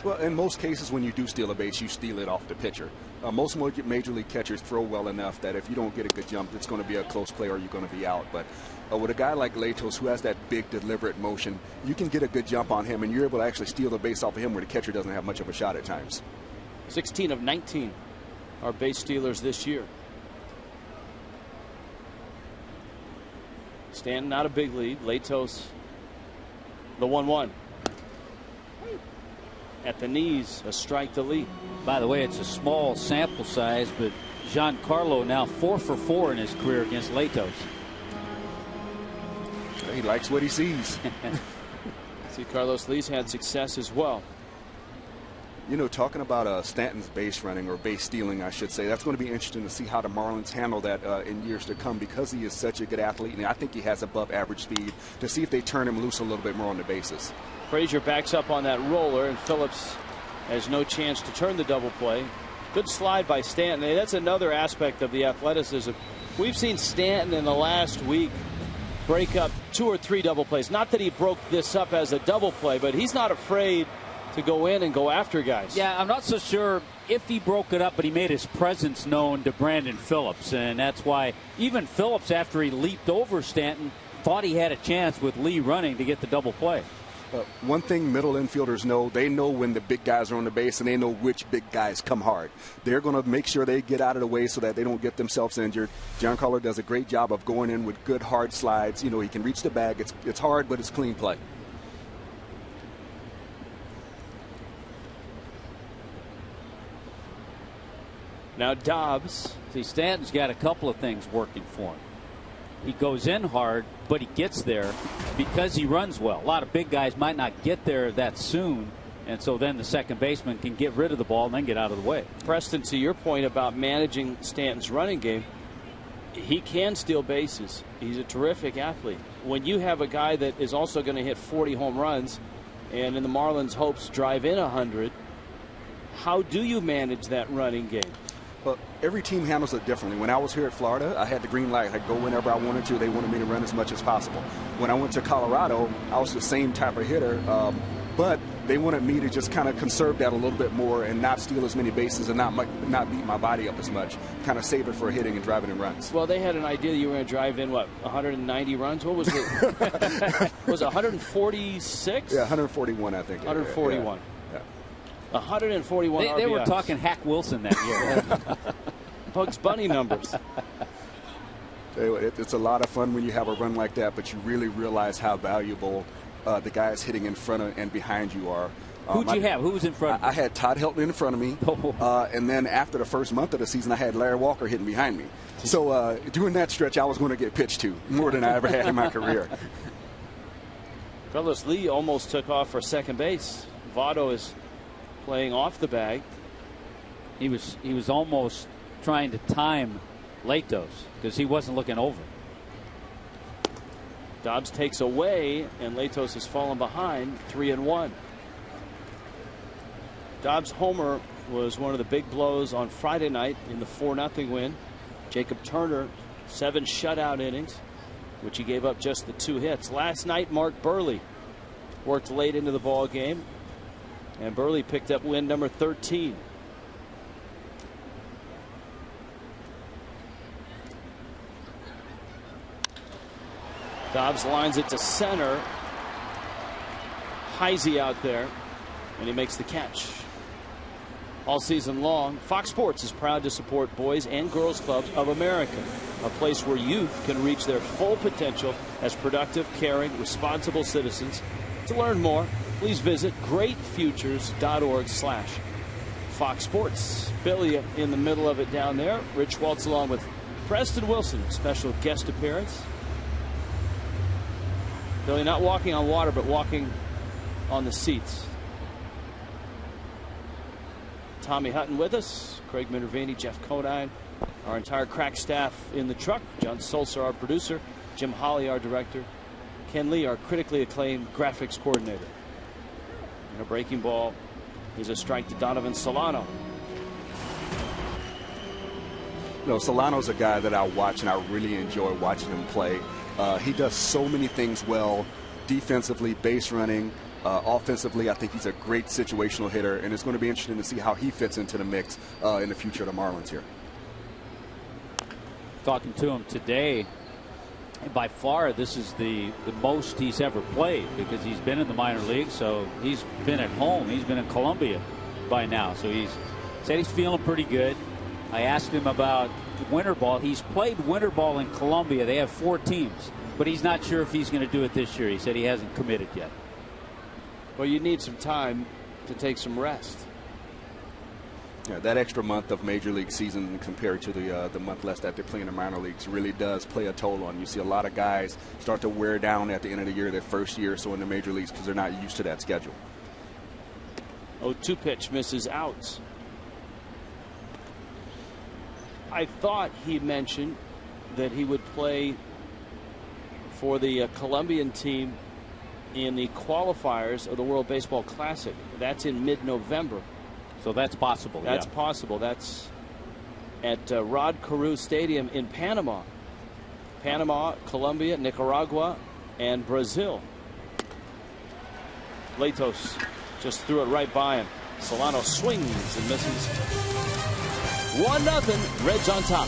Well, in most cases, when you do steal a base, you steal it off the pitcher. Most major league catchers throw well enough that if you don't get a good jump, it's going to be a close play or you're going to be out. But with a guy like Latos, who has that big, deliberate motion, you can get a good jump on him, and you're able to actually steal the base off of him where the catcher doesn't have much of a shot at times. 16 of 19 are base stealers this year. Stanton not a big lead. Latos the 1-1. At the knees, a strike to Lee. By the way, it's a small sample size, but Giancarlo now 4 for 4 in his career against Latos. He likes what he sees. See, Carlos Lee's had success as well. You know, talking about Stanton's base running, or base stealing, I should say, that's going to be interesting to see how the Marlins handle that in years to come, because he is such a good athlete, and I think he has above average speed, to see if they turn him loose a little bit more on the bases. Frazier backs up on that roller, and Phillips has no chance to turn the double play. Good slide by Stanton. That's another aspect of the athleticism. We've seen Stanton in the last week break up 2 or 3 double plays. Not that he broke this up as a double play, but he's not afraid to go in and go after guys. Yeah, I'm not so sure if he broke it up, but he made his presence known to Brandon Phillips, and that's why even Phillips, after he leaped over Stanton, thought he had a chance with Lee running to get the double play. One thing middle infielders know, they know when the big guys are on the base, and they know which big guys come hard. They're going to make sure they get out of the way so that they don't get themselves injured. Giancarlo does a great job of going in with good hard slides. You know, he can reach the bag. It's hard, but it's clean play. Now Dobbs. See, Stanton's got a couple of things working for him. He goes in hard, but he gets there because he runs well. A lot of big guys might not get there that soon, and so then the second baseman can get rid of the ball and then get out of the way. Preston, to your point about managing Stanton's running game, he can steal bases. He's a terrific athlete. When you have a guy that is also going to hit 40 home runs, and in the Marlins' hopes drive in 100, how do you manage that running game? Well, every team handles it differently. When I was here at Florida, I had the green light. I could go whenever I wanted to. They wanted me to run as much as possible. When I went to Colorado, I was the same type of hitter, but they wanted me to just kind of conserve that a little bit more and not steal as many bases and not beat my body up as much. Kind of save it for hitting and driving in runs. Well, they had an idea that you were going to drive in, what, 190 runs? What was it? Was it 146? Yeah, 141, I think. 141. 141 RBIs. They were talking Hack Wilson that year. Bugs Bunny numbers. It's a lot of fun when you have a run like that, but you really realize how valuable the guys hitting in front of and behind you are. Who'd you have? Who was in front of you? I had Todd Helton in front of me. And then after the first month of the season, I had Larry Walker hitting behind me. So during that stretch, I was going to get pitched to more than I ever had in my career. Carlos Lee almost took off for second base. Votto is playing off the bag. He was almost trying to time Latos because he wasn't looking over. Dobbs takes away, and Latos has fallen behind 3-1. Dobbs' homer was one of the big blows on Friday night in the 4-0 win. Jacob Turner, 7 shutout innings, which he gave up just the 2 hits. Last night, Mark Burley worked late into the ball game, and Burley picked up win number 13. Dobbs lines it to center. Heisey out there, and he makes the catch. All season long, Fox Sports is proud to support Boys and Girls Clubs of America, a place where youth can reach their full potential as productive, caring, responsible citizens. To learn more, please visit greatfutures.org/Fox Sports. Billy in the middle of it down there. Rich Waltz along with Preston Wilson, special guest appearance. Billy not walking on water, but walking on the seats. Tommy Hutton with us, Craig Minervini, Jeff Conine, our entire crack staff in the truck. John Sulzer, our producer. Jim Holly, our director. Ken Lee, our critically acclaimed graphics coordinator. And a breaking ball is a strike to Donovan Solano. You know, Solano's a guy that I watch and I really enjoy watching him play. He does so many things well, defensively, base running, offensively. I think he's a great situational hitter, and it's going to be interesting to see how he fits into the mix in the future of the Marlins here. Talking to him today, by far this is the most he's ever played because he's been in the minor leagues, so he's been at home. He's been in Columbia by now, so he's said he's feeling pretty good. I asked him about winter ball. He's played winter ball in Columbia. They have 4 teams, but he's not sure if he's going to do it this year. He said he hasn't committed yet. Well, you need some time to take some rest. Yeah, that extra month of major league season compared to the month less that they play in the minor leagues really does play a toll on you. See a lot of guys start to wear down at the end of the year, their first year or so in the major leagues, because they're not used to that schedule. 0-2 pitch misses out. I thought he mentioned that he would play for the Colombian team in the qualifiers of the World Baseball Classic. That's in mid-November. So that's possible. That's possible. That's at Rod Carew Stadium in Panama. Panama, Colombia, Nicaragua, and Brazil. Latos just threw it right by him. Solano swings and misses. 1-0. Reds on top.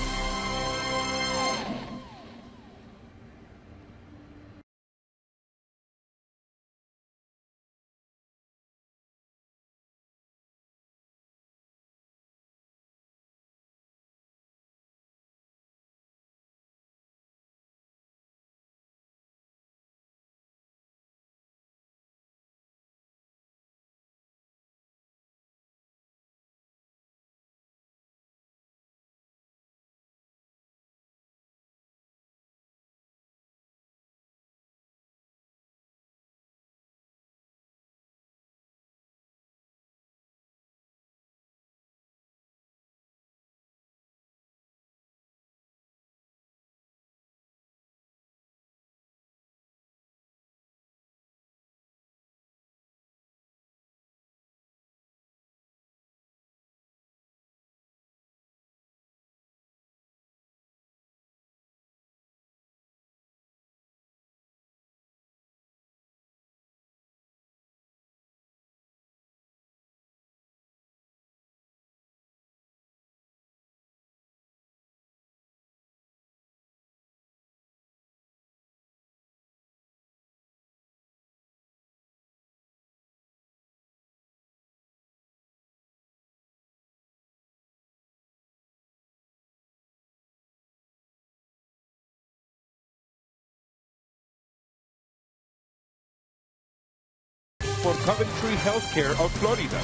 For Coventry Healthcare of Florida.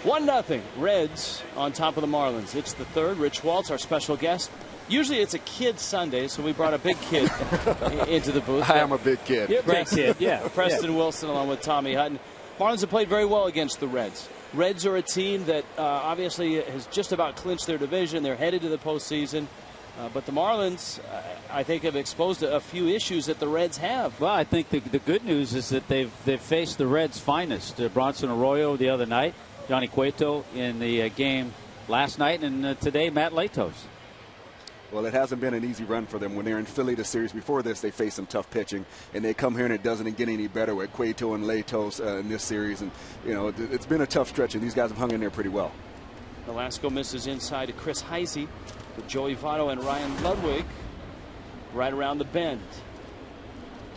One nothing. Reds on top of the Marlins. It's the third. Rich Waltz, our special guest. Usually it's a kid Sunday, so we brought a big kid into the booth. I am a big kid. Yeah, big kid, yeah. Preston Wilson along with Tommy Hutton. Marlins have played very well against the Reds. Reds are a team that obviously has just about clinched their division. They're headed to the postseason. But the Marlins, I think, have exposed a few issues that the Reds have. Well, I think the good news is that they've faced the Reds' finest. Bronson Arroyo the other night, Johnny Cueto in the game last night, and today Matt Latos. Well, it hasn't been an easy run for them. When they're in Philly, the series before this, they faced some tough pitching, and they come here and it doesn't get any better with Cueto and Latos in this series. And it's been a tough stretch, and these guys have hung in there pretty well. Velasco misses inside to Chris Heisey. With Joey Votto and Ryan Ludwig right around the bend.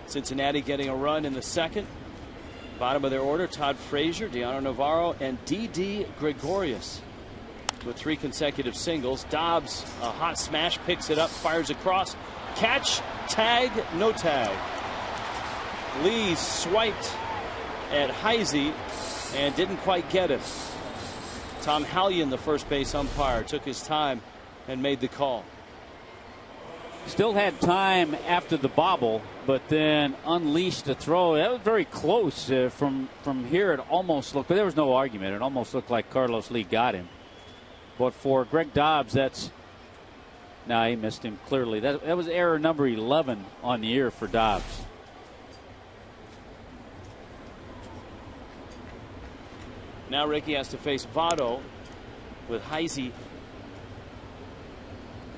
Cincinnati getting a run in the second. Bottom of their order, Todd Frazier, Deano Navarro, and D.D. Gregorius with 3 consecutive singles. Dobbs, a hot smash, picks it up, fires across. Catch, tag, no tag. Lee swiped at Heisey and didn't quite get him. Tom Hallion, the first base umpire, took his time and made the call. Still had time after the bobble, but then unleashed a throw. That was very close. From here, it almost looked, but there was no argument. It almost looked like Carlos Lee got him. But for Greg Dobbs, he missed him clearly. That was error number 11 on the year for Dobbs. Now Ricky has to face Votto with Heisey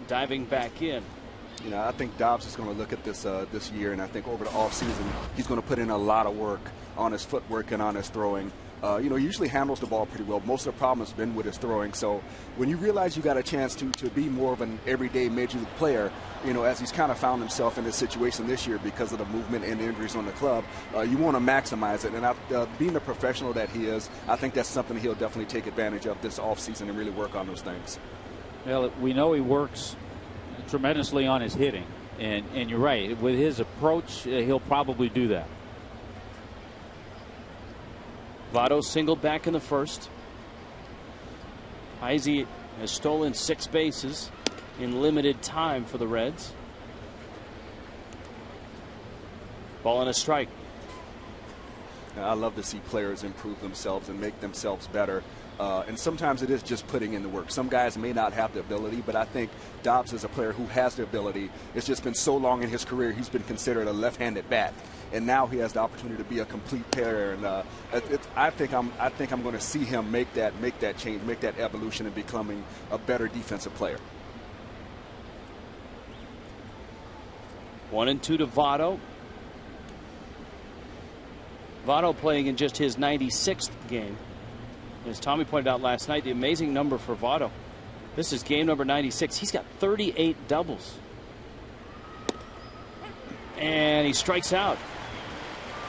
diving back in. I think Dobbs is going to look at this this year, and I think over the offseason he's going to put in a lot of work on his footwork and on his throwing. He usually handles the ball pretty well. Most of the problem has been with his throwing. So when you realize you got a chance to be more of an everyday major league player, as he's kind of found himself in this situation this year because of the movement and injuries on the club, you want to maximize it. And being the professional that he is, I think that's something he'll definitely take advantage of this offseason and really work on those things. Well, we know he works tremendously on his hitting, and you're right. With his approach, he'll probably do that. Votto singled back in the first. Heisey has stolen 6 bases in limited time for the Reds. Ball and a strike. I love to see players improve themselves and make themselves better. And sometimes it is just putting in the work. Some guys may not have the ability, but I think Dobbs is a player who has the ability. It's just been so long in his career, he's been considered a left-handed bat. And now he has the opportunity to be a complete player. And I think I'm going to see him make that change, make that evolution, and becoming a better defensive player. 1-2 to Votto. Votto playing in just his 96th game. As Tommy pointed out last night, the amazing number for Votto. This is game number 96. He's got 38 doubles. And he strikes out.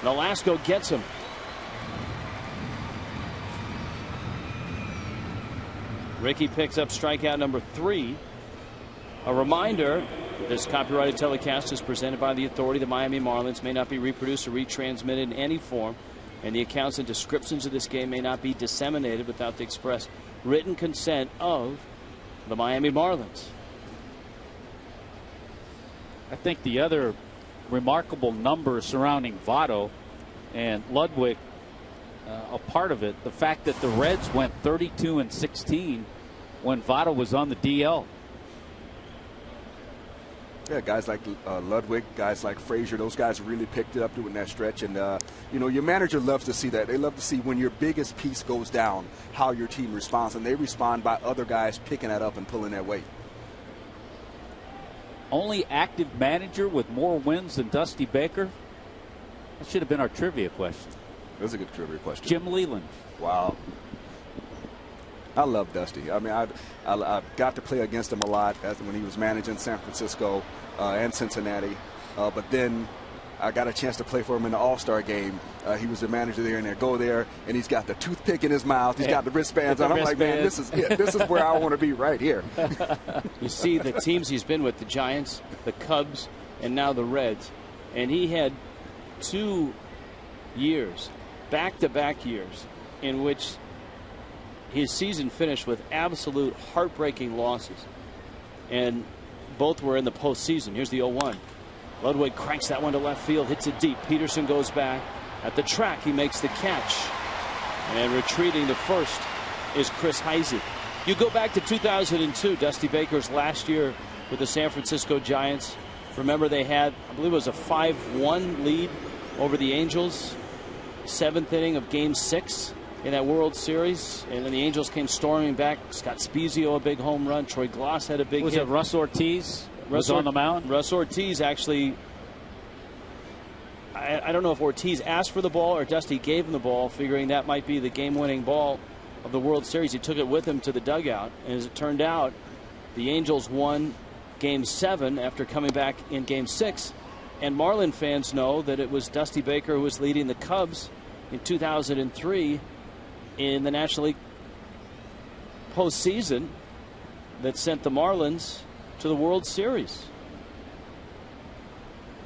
Nolasco gets him. Ricky picks up strikeout number 3. A reminder, this copyrighted telecast is presented by the authority. The Miami Marlins may not be reproduced or retransmitted in any form, and the accounts and descriptions of this game may not be disseminated without the express written consent of the Miami Marlins. I think the other remarkable number surrounding Votto and Ludwig, a part of it, the fact that the Reds went 32-16 when Votto was on the DL. Yeah, guys like Ludwig, guys like Frazier, those guys really picked it up doing that stretch. And, your manager loves to see that. They love to see when your biggest piece goes down, how your team responds. And they respond by other guys picking that up and pulling that weight. Only active manager with more wins than Dusty Baker? That should have been our trivia question. That's a good trivia question. Jim Leland. Wow. I love Dusty. I mean, I got to play against him a lot when he was managing San Francisco and Cincinnati. But then I got a chance to play for him in the All-Star game. He was the manager there, and they go there, and he's got the toothpick in his mouth. He's got the wristbands on. I'm like, man, this is where I want to be right here. You see the teams he's been with, the Giants, the Cubs, and now the Reds. And he had 2 years, back-to-back years, in which his season finished with absolute heartbreaking losses. And both were in the postseason. Here's the 0-1. Ludwig cranks that one to left field, hits it deep. Peterson goes back. At the track, he makes the catch. And retreating to first is Chris Heisey. You go back to 2002, Dusty Baker's last year with the San Francisco Giants. Remember, they had, I believe it was a 5-1 lead over the Angels. 7th inning of Game 6 in that World Series, and then the Angels came storming back. Scott Spezio a big home run. Troy Glass had a big hit. Was it Russ Ortiz was on the mound? Russ Ortiz actually, I don't know if Ortiz asked for the ball or Dusty gave him the ball, figuring that might be the game-winning ball of the World Series. He took it with him to the dugout, and as it turned out, the Angels won Game 7 after coming back in Game 6, and Marlin fans know that it was Dusty Baker who was leading the Cubs in 2003 in the National League postseason that sent the Marlins to the World Series.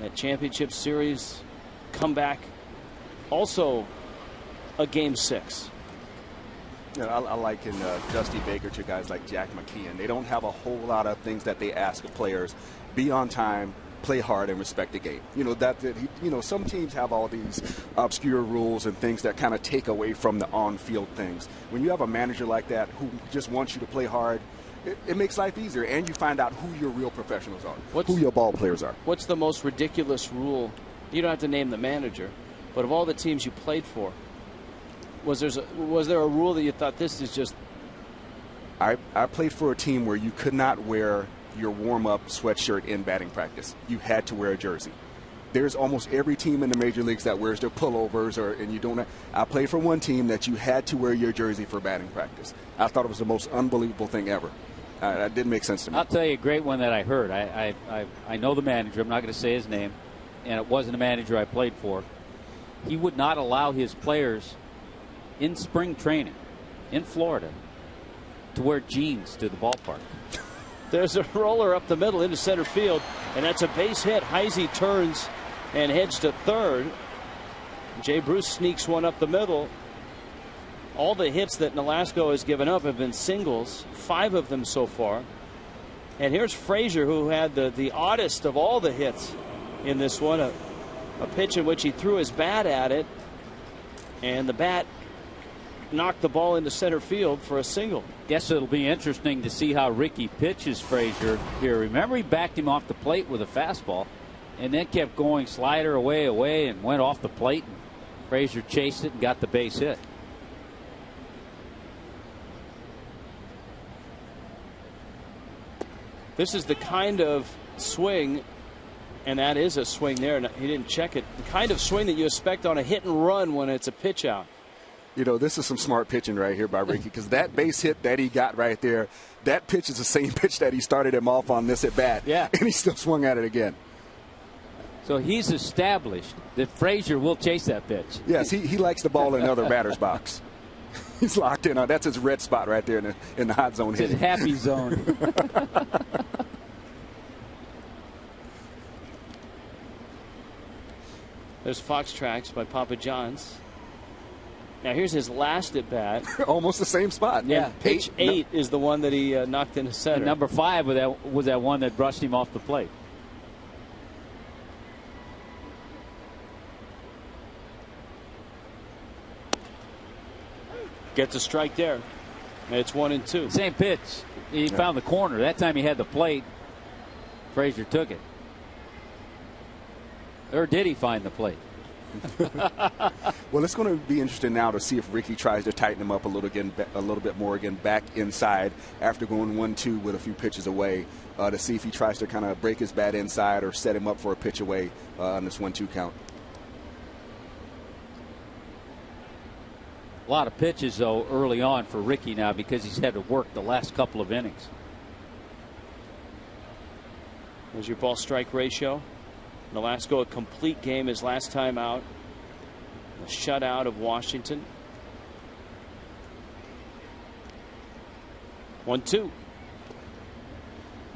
That championship series comeback, also a Game 6. I liken Dusty Baker to guys like Jack McKeon. They don't have a whole lot of things that they ask of players. Be on time, play hard, and respect the game. Some teams have all these obscure rules and things that kind of take away from the on-field things. When you have a manager like that who just wants you to play hard, it makes life easier, and you find out who your real professionals are, who your ball players are. What's the most ridiculous rule? You don't have to name the manager, but of all the teams you played for, was there a rule that you thought this is just? I played for a team where you could not wear your warm-up sweatshirt in batting practice. You had to wear a jersey. There's almost every team in the major leagues that wears their pullovers, and you don't. I played for one team that you had to wear your jersey for batting practice. I thought it was the most unbelievable thing ever. That didn't make sense to me. I'll tell you a great one that I heard. I know the manager. I'm not going to say his name, and it wasn't a manager I played for. He would not allow his players in spring training in Florida to wear jeans to the ballpark. There's a roller up the middle into center field, and that's a base hit. Heisey turns and heads to third. Jay Bruce sneaks one up the middle. All the hits that Nolasco has given up have been singles, 5 of them so far. And here's Frazier, who had the oddest of all the hits in this one. A a pitch in which he threw his bat at it, and the bat knocked the ball into center field for a single. Guess it'll be interesting to see how Ricky pitches Frazier here. Remember, he backed him off the plate with a fastball and then kept going slider away, and went off the plate. And Frazier chased it and got the base hit. This is the kind of swing, and that is a swing there, and he didn't check it, the kind of swing that you expect on a hit and run when it's a pitch out. You know, this is some smart pitching right here by Ricky, because that base hit that he got right there, that pitch is the same pitch that he started him off on this at bat. Yeah. And he still swung at it again. So he's established that Frazier will chase that pitch. Yes, he likes the ball in another batter's box. He's locked in on. That's his red spot right there in the hot zone. It's his happy zone. There's Fox Tracks by Papa John's. Now here's his last at bat. Almost the same spot. Yeah. Pitch 8 is the one that he knocked into center. And number 5 was that one that brushed him off the plate. Gets a strike there. And it's 1-2. Same pitch. He found the corner. That time he had the plate. Frazier took it. Or did he find the plate? Well, it's going to be interesting now to see if Ricky tries to tighten him up a little bit more again, back inside after going 1-2 with a few pitches away, to see if he tries to kind of break his bat inside or set him up for a pitch away on this 1-2 count. A lot of pitches, though, early on for Ricky now because he's had to work the last couple of innings. There's your ball strike ratio. Nolasco, a complete game his last time out. A shutout of Washington. 1-2.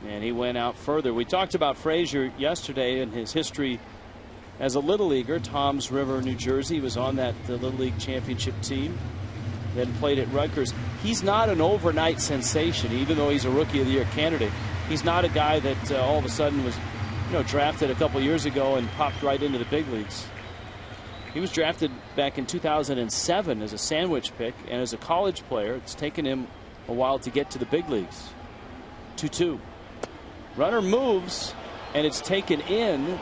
And he went out further. We talked about Frazier yesterday and his history as a Little Leaguer. Toms River, New Jersey. He was on that Little League championship team. Then played at Rutgers. He's not an overnight sensation, even though he's a Rookie of the Year candidate. He's not a guy that all of a sudden was drafted a couple years ago and popped right into the big leagues. He was drafted back in 2007 as a sandwich pick, and as a college player, it's taken him a while to get to the big leagues. 2-2. Runner moves, and it's taken in.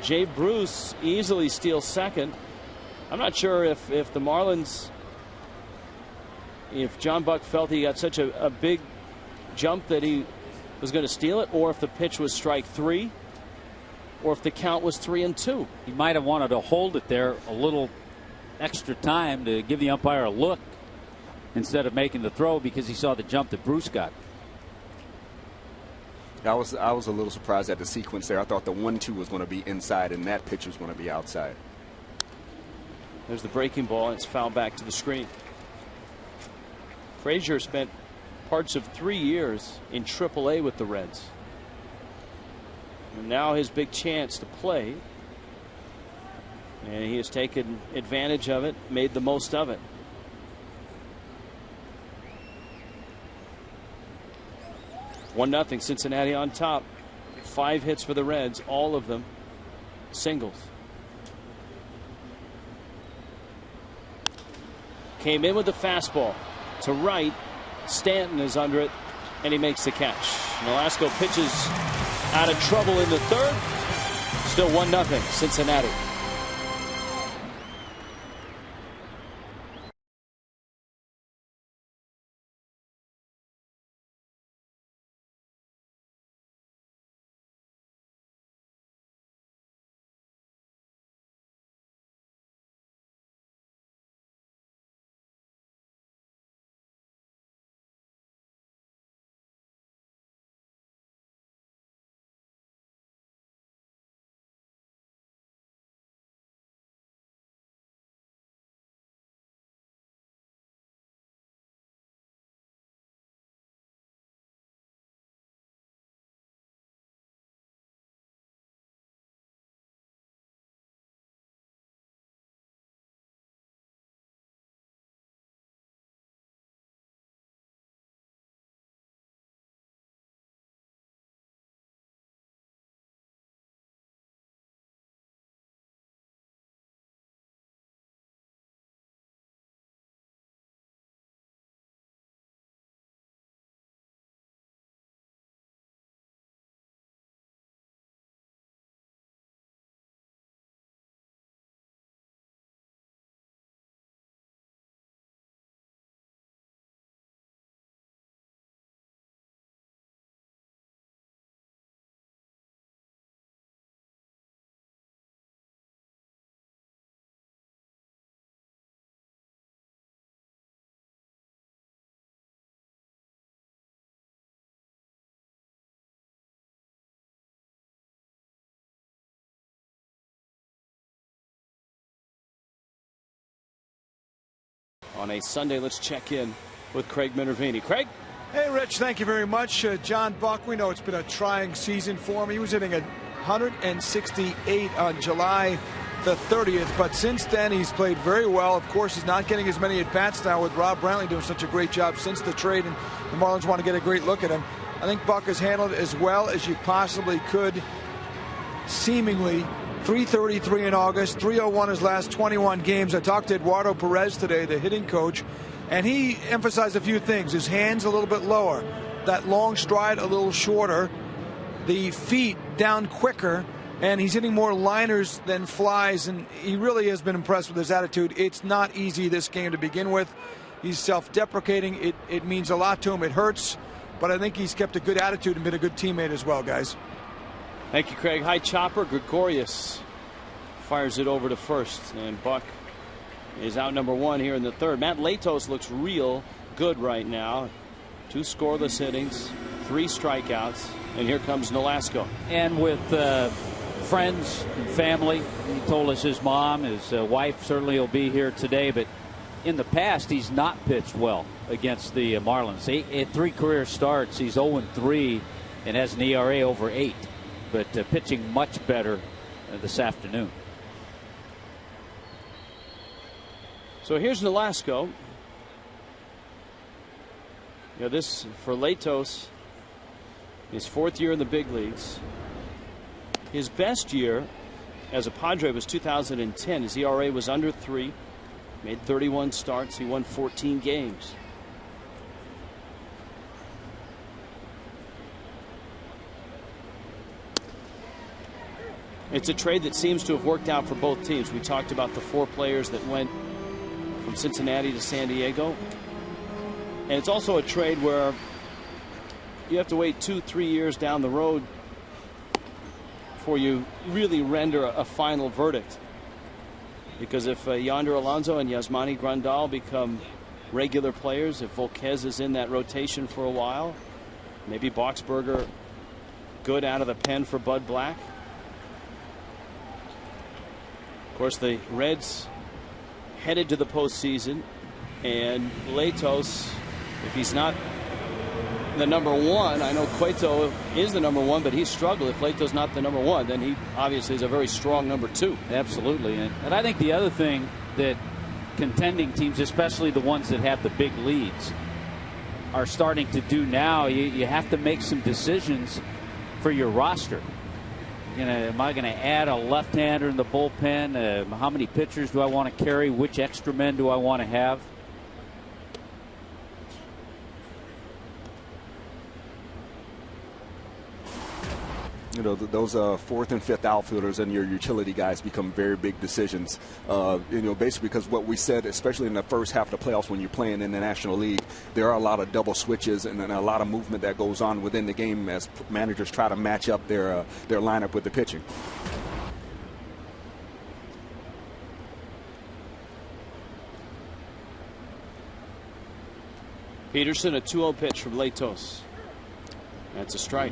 Jay Bruce easily steals second. I'm not sure if the Marlins, if John Buck felt he got such a big jump that he was going to steal it, or if the pitch was strike 3, or if the count was 3-2. He might have wanted to hold it there a little extra time to give the umpire a look instead of making the throw because he saw the jump that Bruce got. I was a little surprised at the sequence there. I thought the 1-2 was going to be inside and that pitch was going to be outside. There's the breaking ball, and it's fouled back to the screen. Frazier spent parts of 3 years in AAA with the Reds. And now his big chance to play. And he has taken advantage of it, made the most of it. One nothing, Cincinnati on top. 5 hits for the Reds, all of them singles. Came in with the fastball to right. Stanton is under it, and he makes the catch. Nolasco pitches out of trouble in the third. Still 1-0 Cincinnati. on a Sunday. Let's check in with Craig Minervini. Craig? Hey, Rich, thank you very much. John Buck, we know it's been a trying season for him. He was hitting 168 on July the 30th, but since then he's played very well. Of course, he's not getting as many at-bats now with Rob Brantley doing such a great job since the trade, and the Marlins want to get a great look at him. I think Buck has handled it as well as you possibly could, seemingly. 333 in August, 301 his last 21 games. I talked to Eduardo Perez today, the hitting coach, and he emphasized a few things. His hands a little bit lower, that long stride a little shorter, the feet down quicker, and he's hitting more liners than flies, and he really has been impressed with his attitude. It's not easy this game to begin with. He's self-deprecating. It means a lot to him. It hurts, but I think he's kept a good attitude and been a good teammate as well, guys. Thank you, Craig. High chopper. Gregorius fires it over to first, and Buck is out number one here in the third. Matt Latos looks real good right now. 2 scoreless innings, 3 strikeouts, and here comes Nolasco. And with friends and family, he told us his mom, his wife certainly will be here today, but in the past he's not pitched well against the Marlins. 3 career starts, he's 0-3 and has an ERA over 8. But pitching much better this afternoon. So here's Nolasco. You know, this for Latos, his 4th year in the big leagues. His best year as a Padre was 2010. His ERA was under 3. Made 31 starts. He won 14 games. It's a trade that seems to have worked out for both teams. We talked about the 4 players that went from Cincinnati to San Diego. And it's also a trade where you have to wait 2-3 years down the road before you really render a final verdict. Because if Yonder Alonso and Yasmani Grandal become regular players, if Volquez is in that rotation for a while, maybe Boxberger good out of the pen for Bud Black. Of course, the Reds headed to the postseason, and Latos, if he's not the number 1, I know Cueto is the number 1, but he's struggled. If Lato's not the number 1, then he obviously is a very strong number 2. Absolutely. And I think the other thing that contending teams, especially the ones that have the big leads, are starting to do now, you have to make some decisions for your roster. Am I going to add a left-hander in the bullpen? How many pitchers do I want to carry? Which extra men do I want to have? You know, those 4th and 5th outfielders and your utility guys become very big decisions. You know, basically because what we said, especially in the first half of the playoffs when you're playing in the National League, there are a lot of double switches and a lot of movement that goes on within the game as managers try to match up their lineup with the pitching. Peterson, a 2-0 pitch from Latos. That's a strike.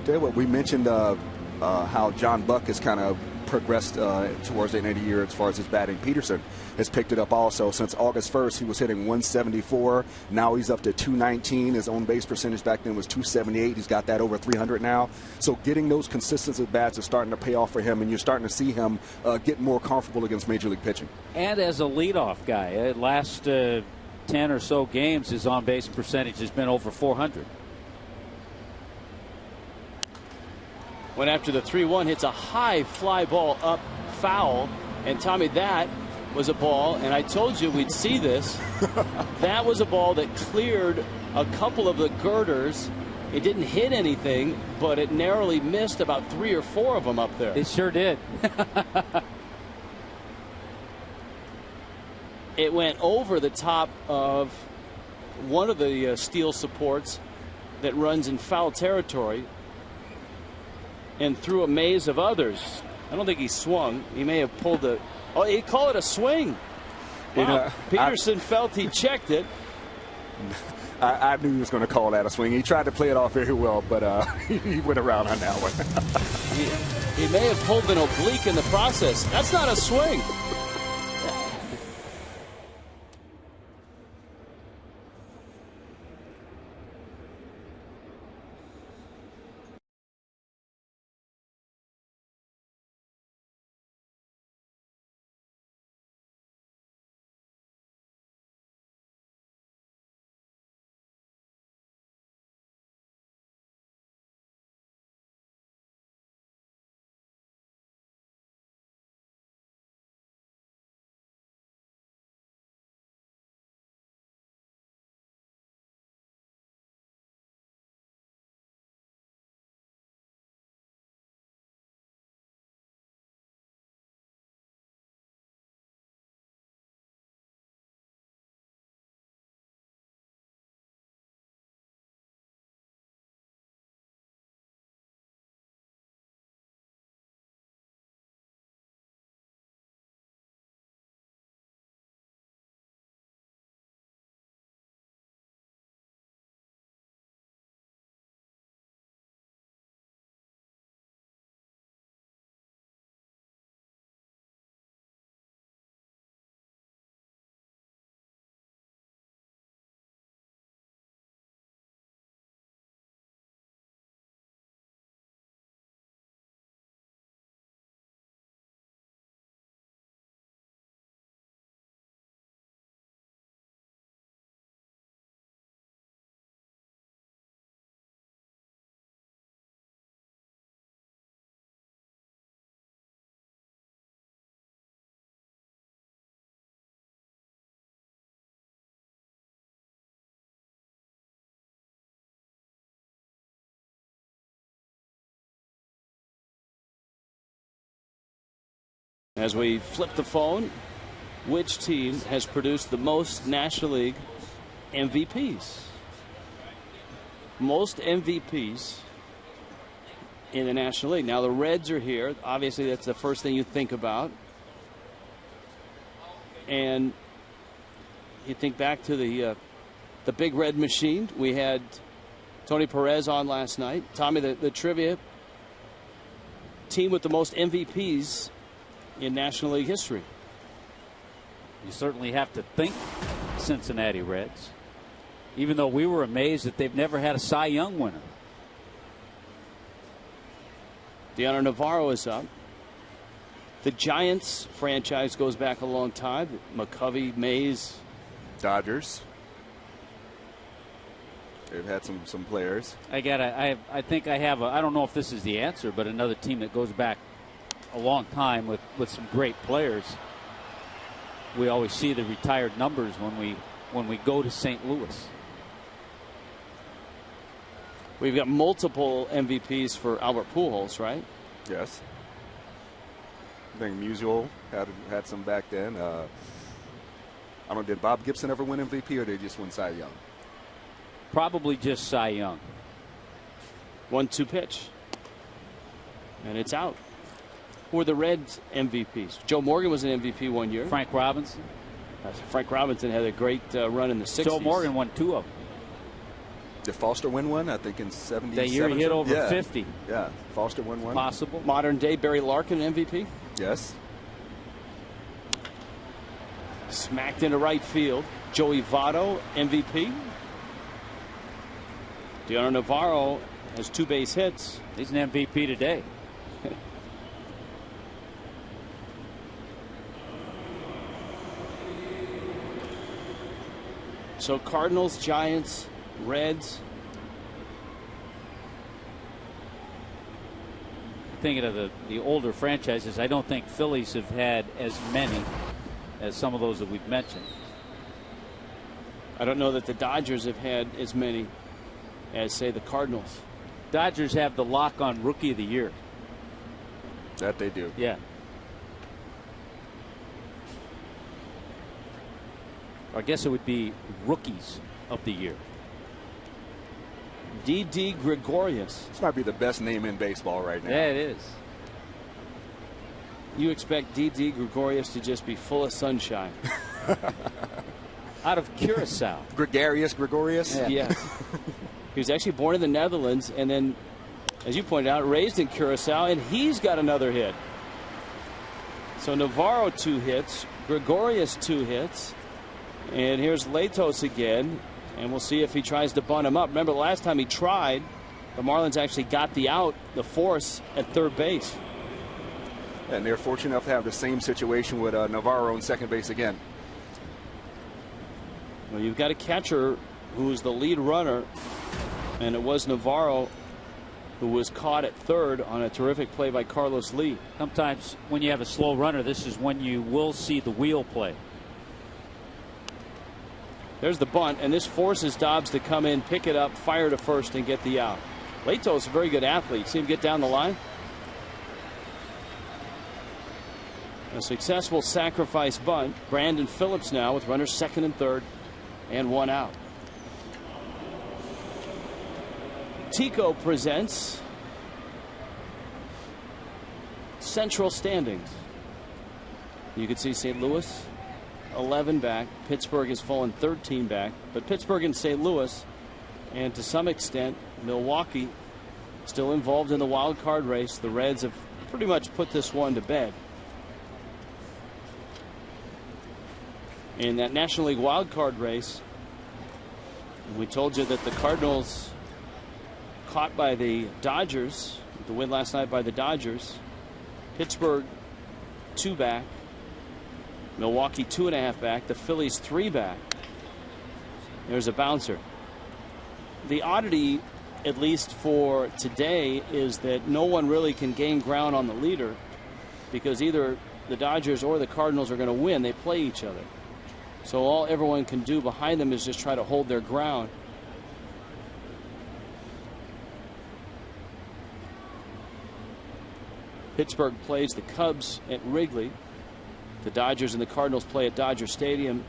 Tell you what, we mentioned how John Buck has kind of progressed towards the end of the year as far as his batting. Peterson has picked it up also. Since August 1st, he was hitting 174. Now he's up to 219. His own base percentage back then was 278. He's got that over 300 now. So getting those consistent at-bats is starting to pay off for him, and you're starting to see him get more comfortable against Major League pitching. And as a leadoff guy, last 10 or so games, his on-base percentage has been over 400. Went after the 3-1, hits a high fly ball up foul, and Tommy, that was a ball, and I told you we'd see this. That was a ball that cleared a couple of the girders. It didn't hit anything, but it narrowly missed about 3 or 4 of them up there. It sure did. It went over the top of one of the steel supports that runs in foul territory and through a maze of others. I don't think he swung. He may have pulled the. Oh, he'd call it a swing. Wow. You know, Peterson felt he checked it. I knew he was going to call that a swing. He tried to play it off very well, but he went around on that one. he may have pulled an oblique in the process. That's not a swing. As we flip the phone, which team has produced the most National League MVPs? Most MVPs in the National League. Now the Reds are here. Obviously, that's the first thing you think about. And you think back to the Big Red Machine. We had Tony Perez on last night. Tommy, the trivia team with the most MVPs in National League history. You certainly have to think Cincinnati Reds, even though we were amazed that they've never had a Cy Young winner. Deanna Navarro is up. The Giants franchise goes back a long time. McCovey, Mays. Dodgers. They've had some players. I think I have I don't know if this is the answer, but another team that goes back a long time with some great players. We always see the retired numbers when we go to St. Louis. We've got multiple MVPs for Albert Pujols, right? Yes. I think Musial had some back then. I don't know, did Bob Gibson ever win MVP, or did he just win Cy Young? Probably just Cy Young. 1-2 pitch. And it's out. Who were the Reds MVPs? Joe Morgan was an MVP one year. Frank Robinson. Frank Robinson had a great run in the 60s. Joe Morgan won 2 of them. Did Foster win one? I think in 77. That year he hit over 50. Yeah, Foster won one. Possible. Modern day Barry Larkin MVP. Yes. Smacked into right field. Joey Votto MVP. Deanna Navarro has 2 base hits. He's an MVP today. So Cardinals, Giants, Reds. Thinking of the older franchises, I don't think Phillies have had as many as some of those that we've mentioned. I don't know that the Dodgers have had as many as, say, the Cardinals. Dodgers have the lock on Rookie of the Year. That they do. Yeah. I guess it would be Rookies of the Year. D.D. Gregorius. This might be the best name in baseball right now. Yeah, it is. You expect D.D. Gregorius to just be full of sunshine. Out of Curacao. Gregorius. Yeah. Yes. He was actually born in the Netherlands and then, as you pointed out, raised in Curacao, and he's got another hit. So Navarro 2 hits, Gregorius 2 hits, and here's Latos again, and we'll see if he tries to bunt him up. Remember, the last time he tried, the Marlins actually got the out, the force, at third base. And they're fortunate enough to have the same situation with Navarro on second base again. Well, you've got a catcher who's the lead runner, and it was Navarro who was caught at third on a terrific play by Carlos Lee. Sometimes when you have a slow runner, this is when you will see the wheel play. There's the bunt, and this forces Dobbs to come in, pick it up, fire to first, and get the out. Lato's a very good athlete. See him get down the line? A successful sacrifice bunt. Brandon Phillips now with runners second and third and 1 out. Tico presents Central standings. You can see St. Louis 11 back. Pittsburgh has fallen 13 back. But Pittsburgh and St. Louis, and to some extent Milwaukee, still involved in the wild card race. The Reds have pretty much put this one to bed. In that National League wild card race, we told you that the Cardinals caught by the Dodgers, the win last night by the Dodgers. Pittsburgh 2 back. Milwaukee 2.5 back. The Phillies 3 back. There's a bouncer. The oddity, at least for today, is that no one really can gain ground on the leader because either the Dodgers or the Cardinals are going to win. They play each other. So all everyone can do behind them is just try to hold their ground. Pittsburgh plays the Cubs at Wrigley. The Dodgers and the Cardinals play at Dodger Stadium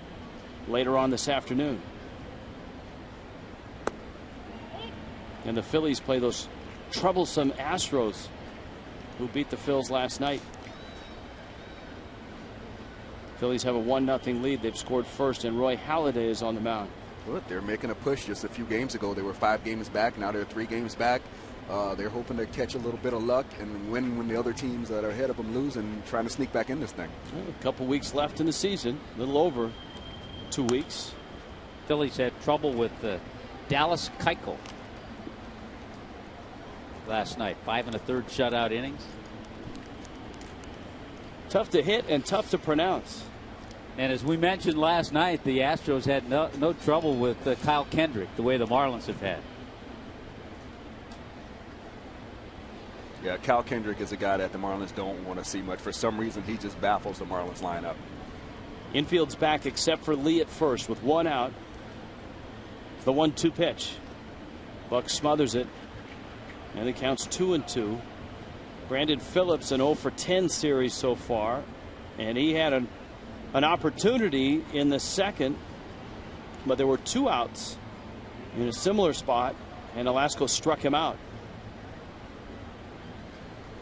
later on this afternoon. And the Phillies play those troublesome Astros who beat the Phils last night. Phillies have a 1-0 lead. They've scored first, and Roy Halladay is on the mound. Look, they're making a push. Just a few games ago, they were 5 games back. Now they're 3 games back. They're hoping to catch a little bit of luck and win when the other teams that are ahead of them lose, and trying to sneak back in this thing. A couple weeks left in the season, a little over 2 weeks. Phillies had trouble with Dallas Keuchel last night. 5 1/3 shutout innings. Tough to hit and tough to pronounce. And as we mentioned last night, the Astros had no trouble with Kyle Kendrick the way the Marlins have had. Yeah, Kyle Kendrick is a guy that the Marlins don't want to see much. For some reason, he just baffles the Marlins lineup. Infield's back except for Lee at first with 1 out. The 1-2 pitch. Buck smothers it, and it counts 2-2. Brandon Phillips an 0 for 10 series so far, and he had an opportunity in the second, but there were 2 outs in a similar spot, and Alasko struck him out.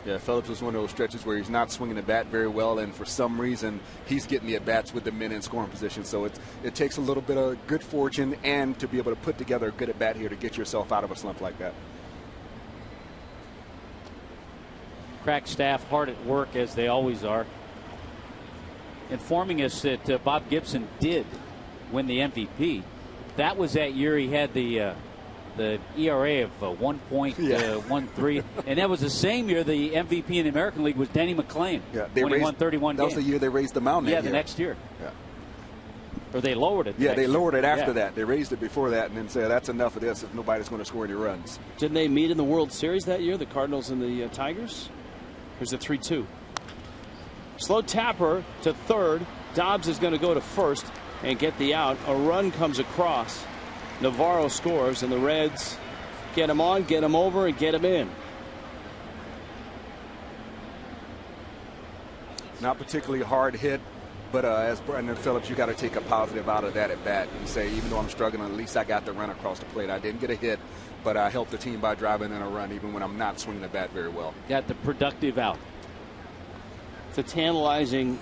Yeah, Phillips was one of those stretches where he's not swinging the bat very well, and for some reason he's getting the at-bats with the men in scoring position. So it takes a little bit of good fortune and to be able to put together a good at-bat here to get yourself out of a slump like that. Crack staff hard at work, as they always are, informing us that Bob Gibson did win the MVP. That was that year he had the ERA of 1.13, and that was the same year the MVP in the American League was Denny McClain. Yeah, when he won 31 that games. was the year they raised the mound. Yeah, the next year. Yeah. Or they lowered it. Yeah, they lowered it after that. They raised it before that and then said that's enough of this if nobody's going to score any runs. Didn't they meet in the World Series that year, the Cardinals and the Tigers? Here's a 3-2. Slow tapper to third. Dobbs is going to go to first and get the out. A run comes across. Navarro scores, and the Reds get him on, get him over, and get him in. Not particularly hard hit, but as Brandon Phillips, you got to take a positive out of that at bat and say, even though I'm struggling, at least I got the run across the plate. I didn't get a hit, but I helped the team by driving in a run, even when I'm not swinging the bat very well. Got the productive out. It's a tantalizing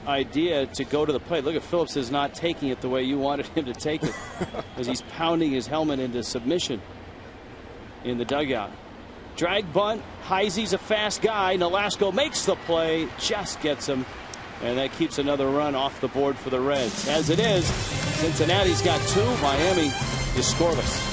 idea to go to the plate. Look at Phillips is not taking it the way you wanted him to take it, as he's pounding his helmet into submission in the dugout. Drag bunt. Heisey's a fast guy. Nolasco makes the play, just gets him, and that keeps another run off the board for the Reds. As it is, Cincinnati's got 2. Miami is scoreless.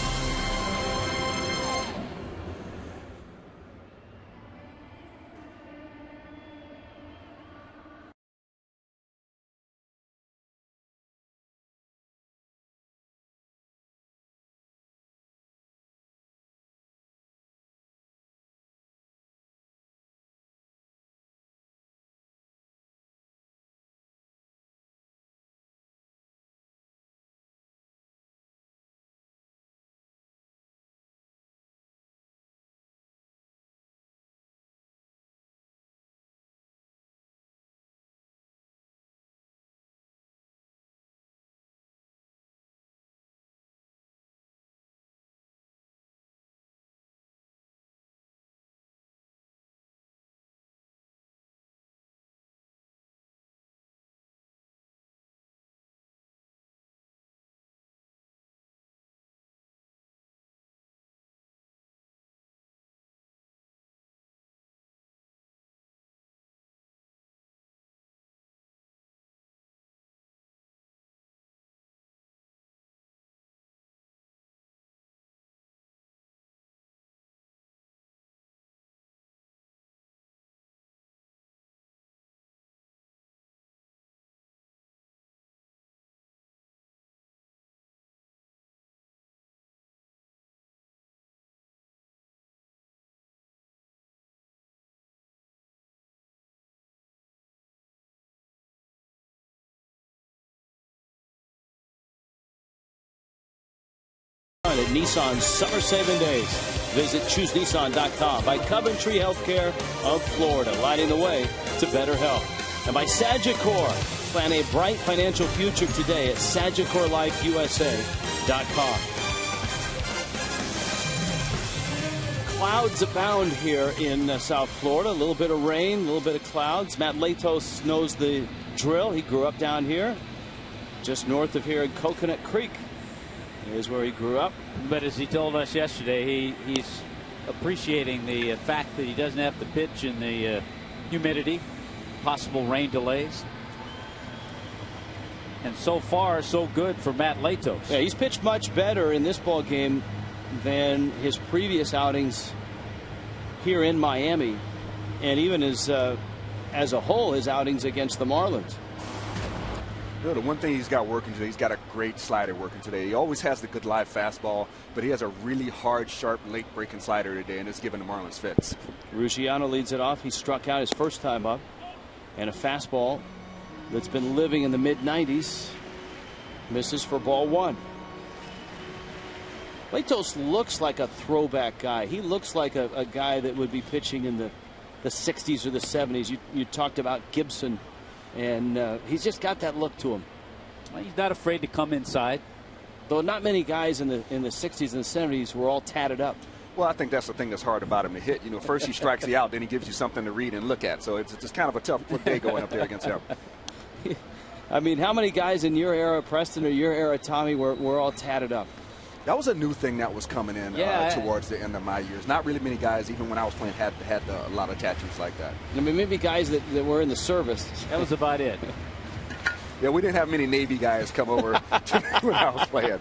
At Nissan's Summer Saving Days. Visit ChooseNissan.com by Coventry Healthcare of Florida, lighting the way to better health. And by Sagicor. Plan a bright financial future today at SagicorLifeUSA.com. Clouds abound here in South Florida. A little bit of rain, a little bit of clouds. Matt Latos knows the drill. He grew up down here, just north of here in Coconut Creek. Here's where he grew up. But as he told us yesterday, he's appreciating the fact that he doesn't have to pitch in the humidity, possible rain delays. And so far, so good for Matt Latos. Yeah, he's pitched much better in this ball game than his previous outings here in Miami, and even as a whole, his outings against the Marlins. You know, the one thing he's got working today, he's got a great slider working today. He always has the good live fastball, but he has a really hard, sharp, late-breaking slider today, and it's giving the Marlins fits. Ruggiano leads it off. He struck out his first time up, and a fastball that's been living in the mid-90s misses for ball one. Latos looks like a throwback guy. He looks like a guy that would be pitching in the 60s or the 70s. You talked about Gibson, and he's just got that look to him. Well, he's not afraid to come inside. Though not many guys in the 60s and 70s were all tatted up. Well, I think that's the thing that's hard about him to hit. You know, first he strikes you out, then he gives you something to read and look at. So it's just kind of a tough day going up there against him. I mean, how many guys in your era, Preston, or your era, Tommy, were all tatted up? That was a new thing that was coming in towards the end of my years. Not really many guys, even when I was playing, had a lot of tattoos like that. I mean, maybe guys that were in the service. That was about it. Yeah, we didn't have many Navy guys come over when I was playing.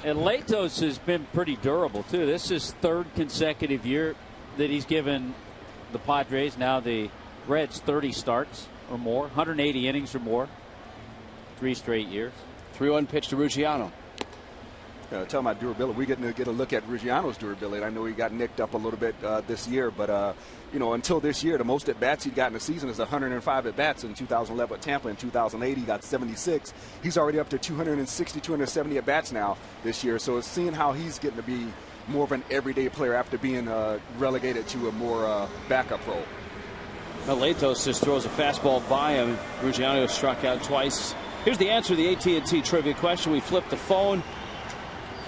And Latos has been pretty durable, too. This is his third consecutive year that he's given the Padres, now the Reds, 30 starts or more, 180 innings or more, 3 straight years. 3-1 pitch to Ruggiano. Talking about durability, we get a look at Ruggiano's durability. I know he got nicked up a little bit this year, but you know, until this year, the most at bats he'd got in the season is 105 at bats in 2011 at Tampa. In 2008, he got 76. He's already up to 260, 270 at bats now this year. So it's seeing how he's getting to be more of an everyday player after being relegated to a more backup role. Well, Latos just throws a fastball by him. Ruggiano struck out twice. Here's the answer to the AT&T trivia question. We flipped the phone.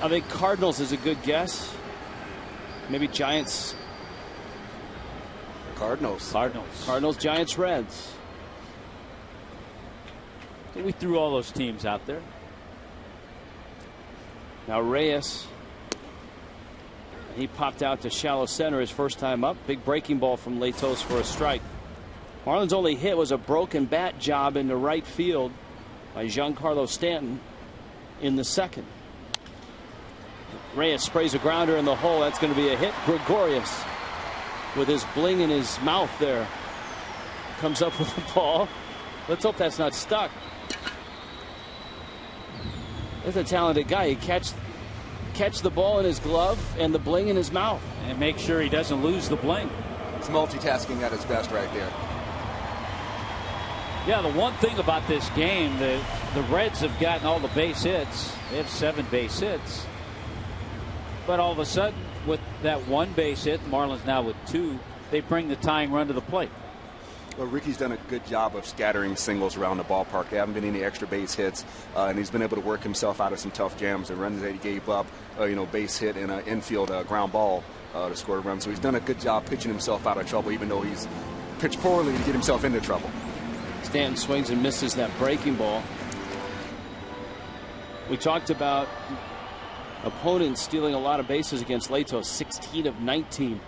I think Cardinals is a good guess. Maybe Giants. Cardinals, Giants, Reds. So we threw all those teams out there. Now Reyes. He popped out to shallow center his first time up. Big breaking ball from Latos for a strike. Marlins' only hit was a broken bat job into right field by Giancarlo Stanton in the second. Reyes sprays a grounder in the hole. That's going to be a hit. Gregorius, with his bling in his mouth there, comes up with the ball. Let's hope that's not stuck. That's a talented guy. He catch the ball in his glove and the bling in his mouth. And make sure he doesn't lose the bling. It's multitasking at its best right there. Yeah, the one thing about this game, the Reds have gotten all the base hits. They have 7 base hits. But all of a sudden, with that 1 base hit, the Marlins now with 2, they bring the tying run to the plate. Well, Ricky's done a good job of scattering singles around the ballpark. There haven't been any extra base hits, and he's been able to work himself out of some tough jams and runs that he gave up, base hit and an infield ground ball to score a run. So he's done a good job pitching himself out of trouble, even though he's pitched poorly to get himself into trouble. Stanton swings and misses that breaking ball. We talked about opponents stealing a lot of bases against Latos, 16 of 19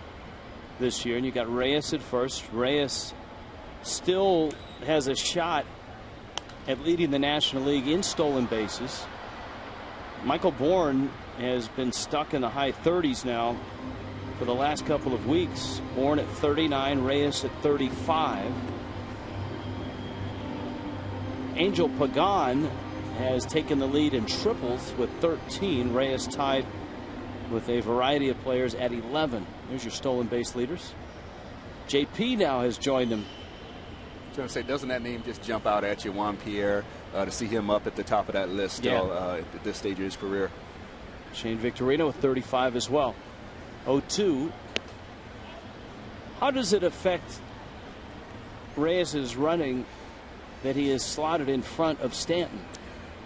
this year. And you got Reyes at first. Reyes still has a shot at leading the National League in stolen bases. Michael Bourne has been stuck in the high 30s now for the last couple of weeks. Bourne at 39, Reyes at 35. Angel Pagan has taken the lead in triples with 13. Reyes tied with a variety of players at 11. There's your stolen base leaders. JP now has joined them. I was going to say, doesn't that name just jump out at you, Juan Pierre, to see him up at the top of that list still at this stage of his career? Shane Victorino with 35 as well. 0-2. How does it affect Reyes is running that he is slotted in front of Stanton?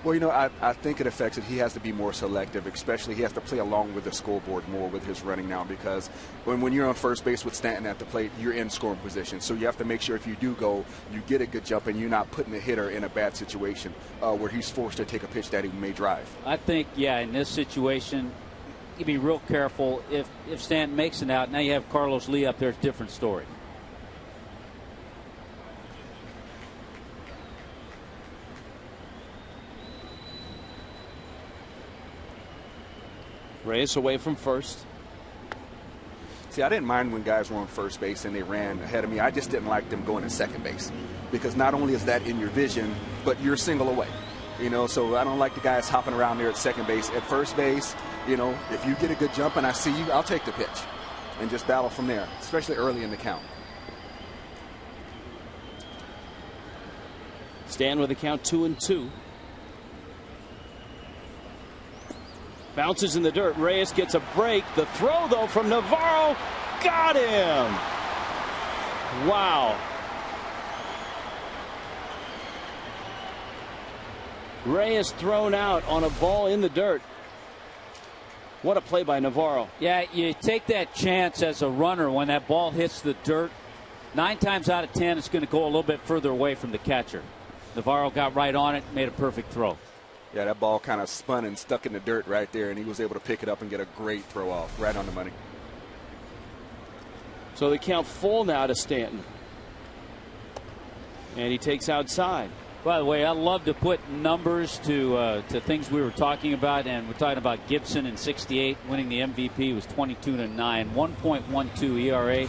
Well, you know, I think it affects it. He has to be more selective, especially he has to play along with the scoreboard more with his running now, because when you're on first base with Stanton at the plate, you're in scoring position. So you have to make sure if you do go, you get a good jump and you're not putting the hitter in a bad situation where he's forced to take a pitch that he may drive. I think, yeah, in this situation, you be real careful. If Stanton makes an out, now you have Carlos Lee up there, it's a different story. Reyes away from first. See, I didn't mind when guys were on first base and they ran ahead of me. I just didn't like them going to second base, because not only is that in your vision, but you're single away. You know, so I don't like the guys hopping around there at second base. At first base, you know, if you get a good jump and I see you, I'll take the pitch and just battle from there, especially early in the count. Stand with a count 2-2. Bounces in the dirt. Reyes gets a break. The throw, though, from Navarro. Got him. Wow. Reyes thrown out on a ball in the dirt. What a play by Navarro. Yeah, you take that chance as a runner when that ball hits the dirt. 9 times out of 10, it's going to go a little bit further away from the catcher. Navarro got right on it, made a perfect throw. Yeah, that ball kind of spun and stuck in the dirt right there, and he was able to pick it up and get a great throw off right on the money. So they count full now to Stanton. And he takes outside. By the way, I love to put numbers to things we were talking about, and we're talking about Gibson in '68 winning the MVP. He was 22-9, 1.12 ERA.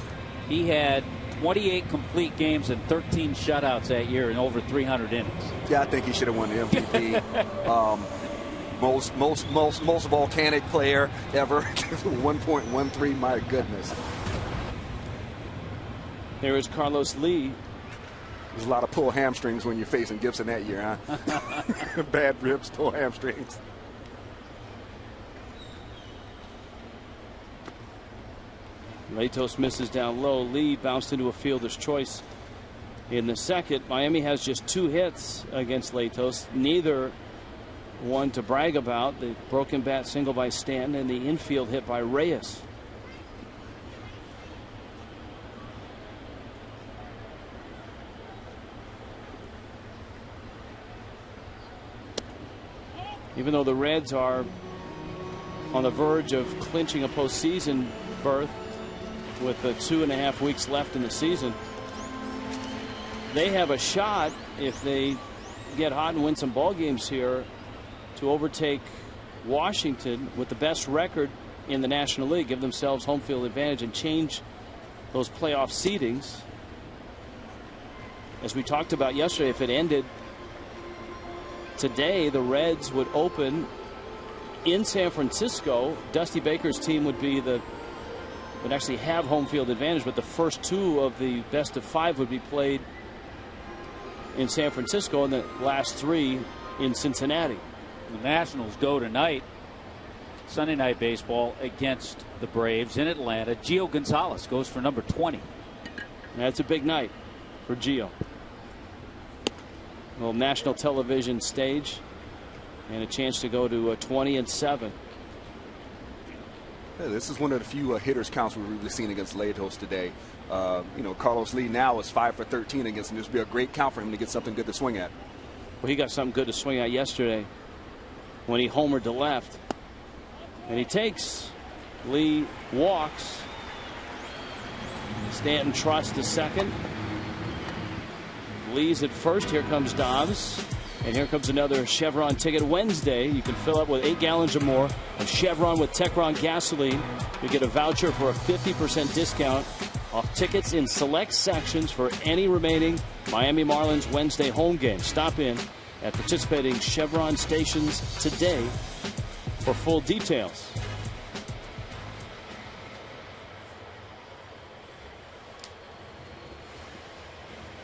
He had 28 complete games and 13 shutouts that year in over 300 innings. Yeah, I think he should have won the MVP. Most volcanic player ever. 1.13, my goodness. There is Carlos Lee. There's a lot of pull hamstrings when you're facing Gibson that year, huh? Bad ribs, pull hamstrings. Latos misses down low. Lee bounced into a fielder's choice in the second. Miami has just 2 hits against Latos. Neither one to brag about. The broken bat single by Stanton and the infield hit by Reyes. Even though the Reds are on the verge of clinching a postseason berth with 2.5 weeks left in the season, they have a shot, if they get hot and win some ball games here, to overtake Washington with the best record in the National League, give themselves home field advantage and change those playoff seedings. As we talked about yesterday, if it ended today, the Reds would open in San Francisco. Dusty Baker's team would actually have home field advantage, but the first 2 of the best of 5 would be played in San Francisco and the last 3 in Cincinnati. The Nationals go tonight, Sunday Night Baseball, against the Braves in Atlanta. Gio Gonzalez goes for number 20. That's a big night for Gio. Well, national television stage and a chance to go to 20-7. Yeah, this is one of the few hitters counts we've really seen against Latos today. You know, Carlos Lee now is 5 for 13 against him. This would be a great count for him to get something good to swing at. Well, he got something good to swing at yesterday when he homered to left. And he takes. Lee walks. Stanton trusts to second. Lee's at first. Here comes Dobbs. And here comes another Chevron ticket Wednesday. You can fill up with 8 gallons or more of Chevron with Techron gasoline. You get a voucher for a 50% discount off tickets in select sections for any remaining Miami Marlins Wednesday home game. Stop in at participating Chevron stations today for full details.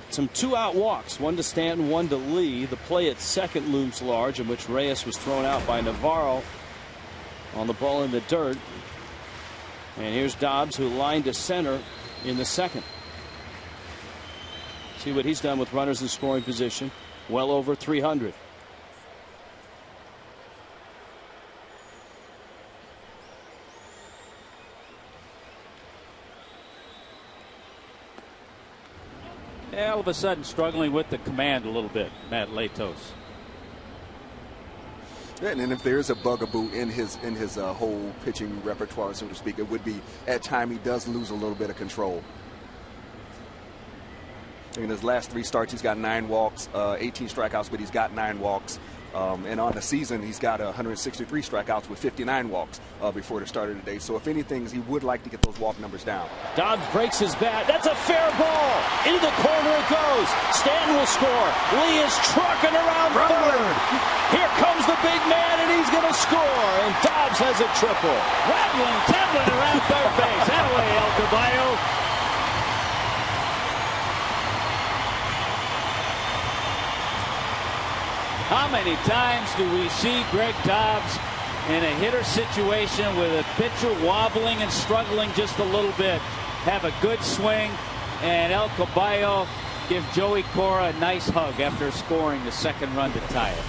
Some 2-out walks, 1 to Stanton, 1 to Lee. The play at second looms large, in which Reyes was thrown out by Navarro on the ball in the dirt. And here's Dobbs, who lined to center in the second. See what he's done with runners in scoring position. Well over 300. All of a sudden struggling with the command a little bit, Matt Latos. And if there's a bugaboo in his whole pitching repertoire, so to speak, it would be at time he does lose a little bit of control. In his last 3 starts, he's got 9 walks, 18 strikeouts, but he's got 9 walks. And on the season, he's got 163 strikeouts with 59 walks before the start of the day. So if anything, he would like to get those walk numbers down. Dobbs breaks his bat. That's a fair ball. Into the corner it goes. Stanton will score. Lee is trucking around third. Here comes the big man, and he's going to score. And Dobbs has a triple. Rattling, tumbling around third base. That way, El Caballo. How many times do we see Greg Dobbs in a hitter situation with a pitcher wobbling and struggling just a little bit have a good swing, and El Caballo give Joey Cora a nice hug after scoring the second run to tie it.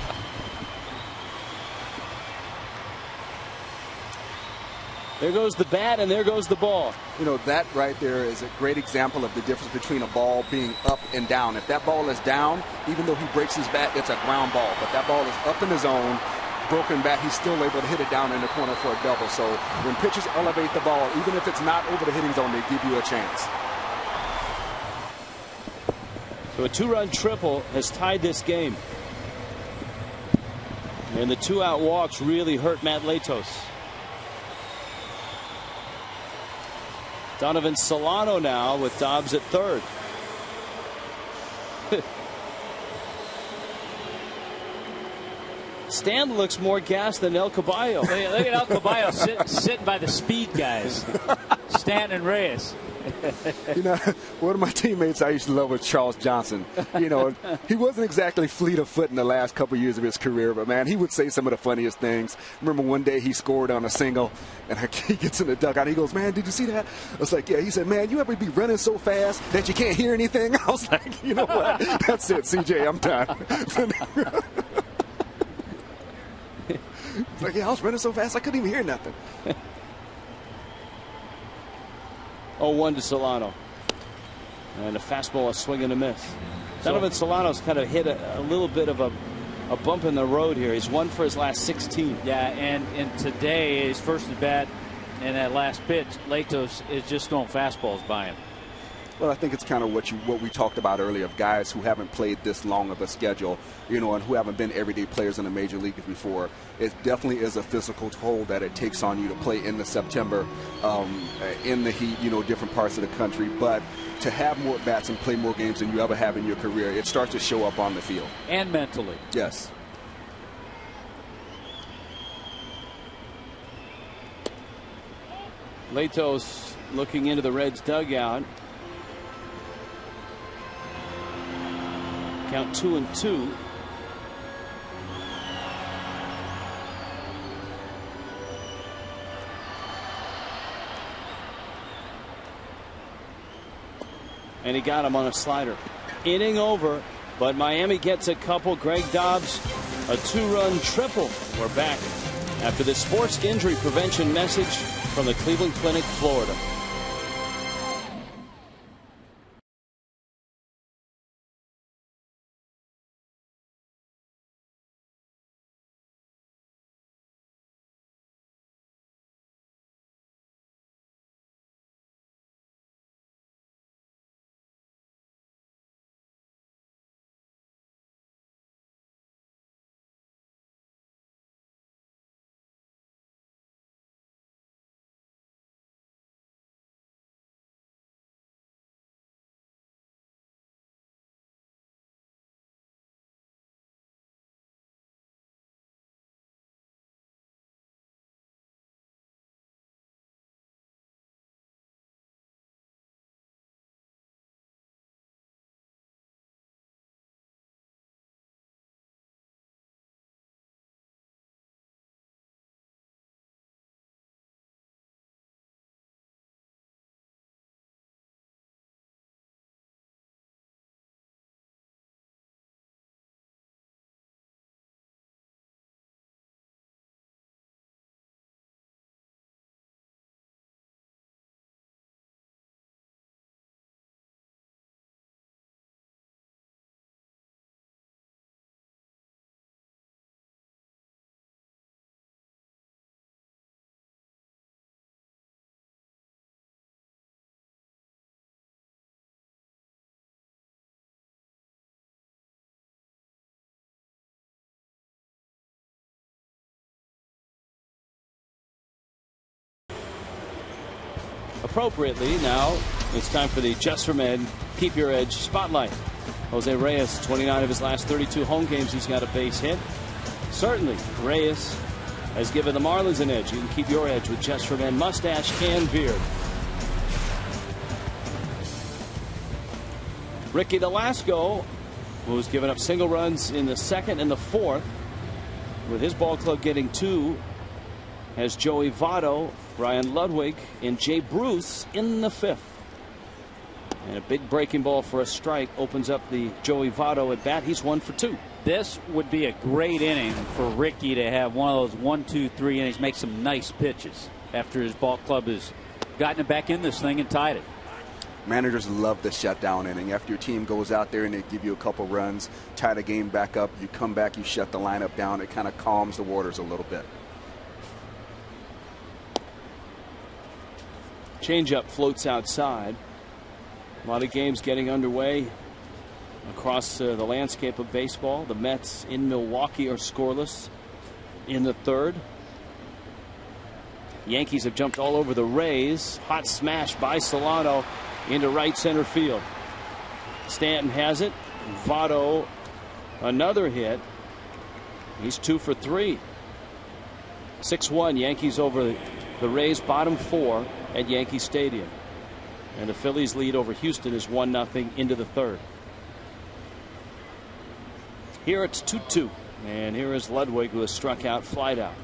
There goes the bat, and there goes the ball. You know, that right there is a great example of the difference between a ball being up and down. If that ball is down, even though he breaks his bat, it's a ground ball. But that ball is up in the zone, broken bat, he's still able to hit it down in the corner for a double. So when pitchers elevate the ball, even if it's not over the hitting zone, they give you a chance. So a 2-run triple has tied this game. And the 2-out walks really hurt Matt Latos. Donovan Solano now with Dobbs at third. Stan looks more gassed than El Caballo. Look at El Caballo sitting by the speed guys. Stanton and Reyes. You know, one of my teammates I used to love was Charles Johnson. You know, he wasn't exactly fleet of foot in the last couple years of his career, but man, he would say some of the funniest things. Remember one day he scored on a single, and he gets in the dugout. He goes, "Man, did you see that?" I was like, "Yeah." He said, "Man, you ever be running so fast that you can't hear anything?" I was like, "You know what? That's it, CJ. I'm done." It's like, yeah, I was running so fast I couldn't even hear nothing. 0-1 to Solano. And a fastball, a swing and a miss. Donovan Solano's kind of hit a little bit of a bump in the road here. He's 1 for his last 16. Yeah, and today, his first at bat and that last pitch, Latos is just throwing fastballs by him. Well, I think it's kind of what we talked about earlier of guys who haven't played this long of a schedule, you know, and who haven't been everyday players in the major leagues before. It definitely is a physical toll that it takes on you to play in the September, in the heat, you know, different parts of the country. But to have more bats and play more games than you ever have in your career, it starts to show up on the field. And mentally. Yes. Latos looking into the Reds dugout. Count 2-2. And he got him on a slider. Inning over, but Miami gets a couple. Greg Dobbs, a 2-run triple. We're back after this sports injury prevention message from the Cleveland Clinic, Florida. appropriately. Now it's time for the Just for Men Keep Your Edge Spotlight. Jose Reyes, 29 of his last 32 home games, he's got a base hit. Certainly, Reyes has given the Marlins an edge. You can keep your edge with Just for Men mustache and beard. Ricky Nolasco, who's given up single runs in the second and the fourth, with his ball club getting 2, has Joey Votto, Ryan Ludwig, and Jay Bruce in the 5th. And a big breaking ball for a strike opens up the Joey Votto at bat. He's 1 for 2. This would be a great inning for Ricky to have one of those 1, 2, 3 innings, make some nice pitches after his ball club has gotten it back in this thing and tied it. Managers love the shutdown inning. After your team goes out there and they give you a couple runs, tie the game back up, you come back, you shut the lineup down. It kind of calms the waters a little bit. Changeup floats outside. A lot of games getting underway across the landscape of baseball. The Mets in Milwaukee are scoreless in the 3rd. Yankees have jumped all over the Rays. Hot smash by Solano into right center field. Stanton has it. Votto, another hit. He's 2 for 3. 6-1 Yankees over the Rays, bottom 4 at Yankee Stadium. And the Phillies lead over Houston is 1-0 into the 3rd. Here it's 2-2. And here is Ludwig, who has struck out, flied out.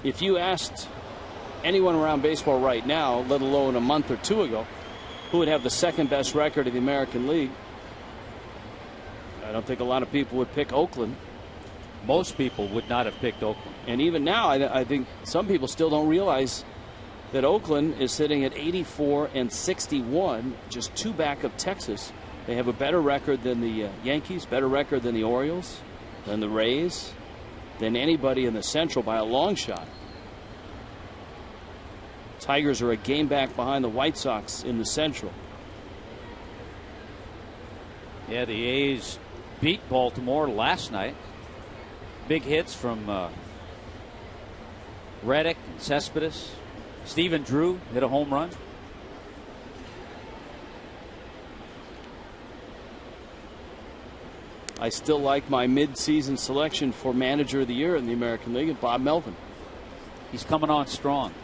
If you asked anyone around baseball right now, let alone a month or 2 ago, who would have the 2nd best record in the American League, I don't think a lot of people would pick Oakland. Most people would not have picked Oakland. And even now, I think some people still don't realize that Oakland is sitting at 84-61, just 2 back of Texas. They have a better record than the Yankees, better record than the Orioles, than the Rays, than anybody in the Central by a long shot. Tigers are a game back behind the White Sox in the Central. Yeah, the A's beat Baltimore last night. Big hits from Reddick and Cespedes. Stephen Drew hit a home run. I still like my mid-season selection for Manager of the Year in the American League, and Bob Melvin. He's coming on strong.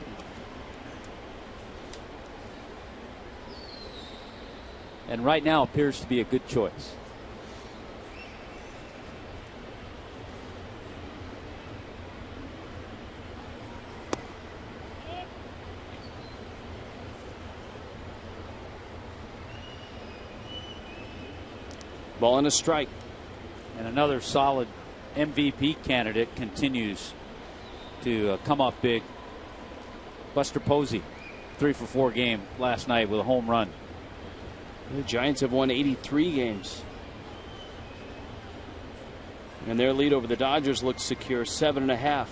And right now appears to be a good choice. Ball and a strike. And another solid MVP candidate continues to come up big. Buster Posey, 3 for 4 game last night with a home run. The Giants have won 83 games. And their lead over the Dodgers looks secure, 7.5.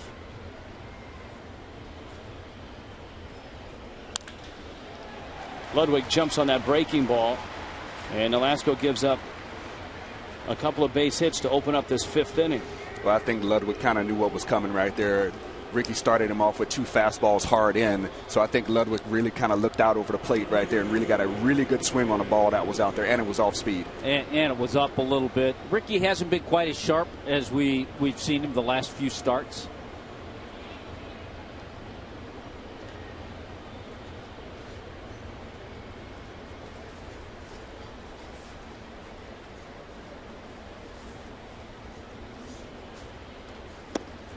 Ludwig jumps on that breaking ball, and Nolasco gives up a couple of base hits to open up this 5th inning. Well, I think Ludwig kind of knew what was coming right there. Ricky started him off with 2 fastballs hard in, so I think Ludwig really kind of looked out over the plate right there and really got a really good swing on the ball that was out there, and it was off speed. And it was up a little bit. Ricky hasn't been quite as sharp as we've seen him the last few starts.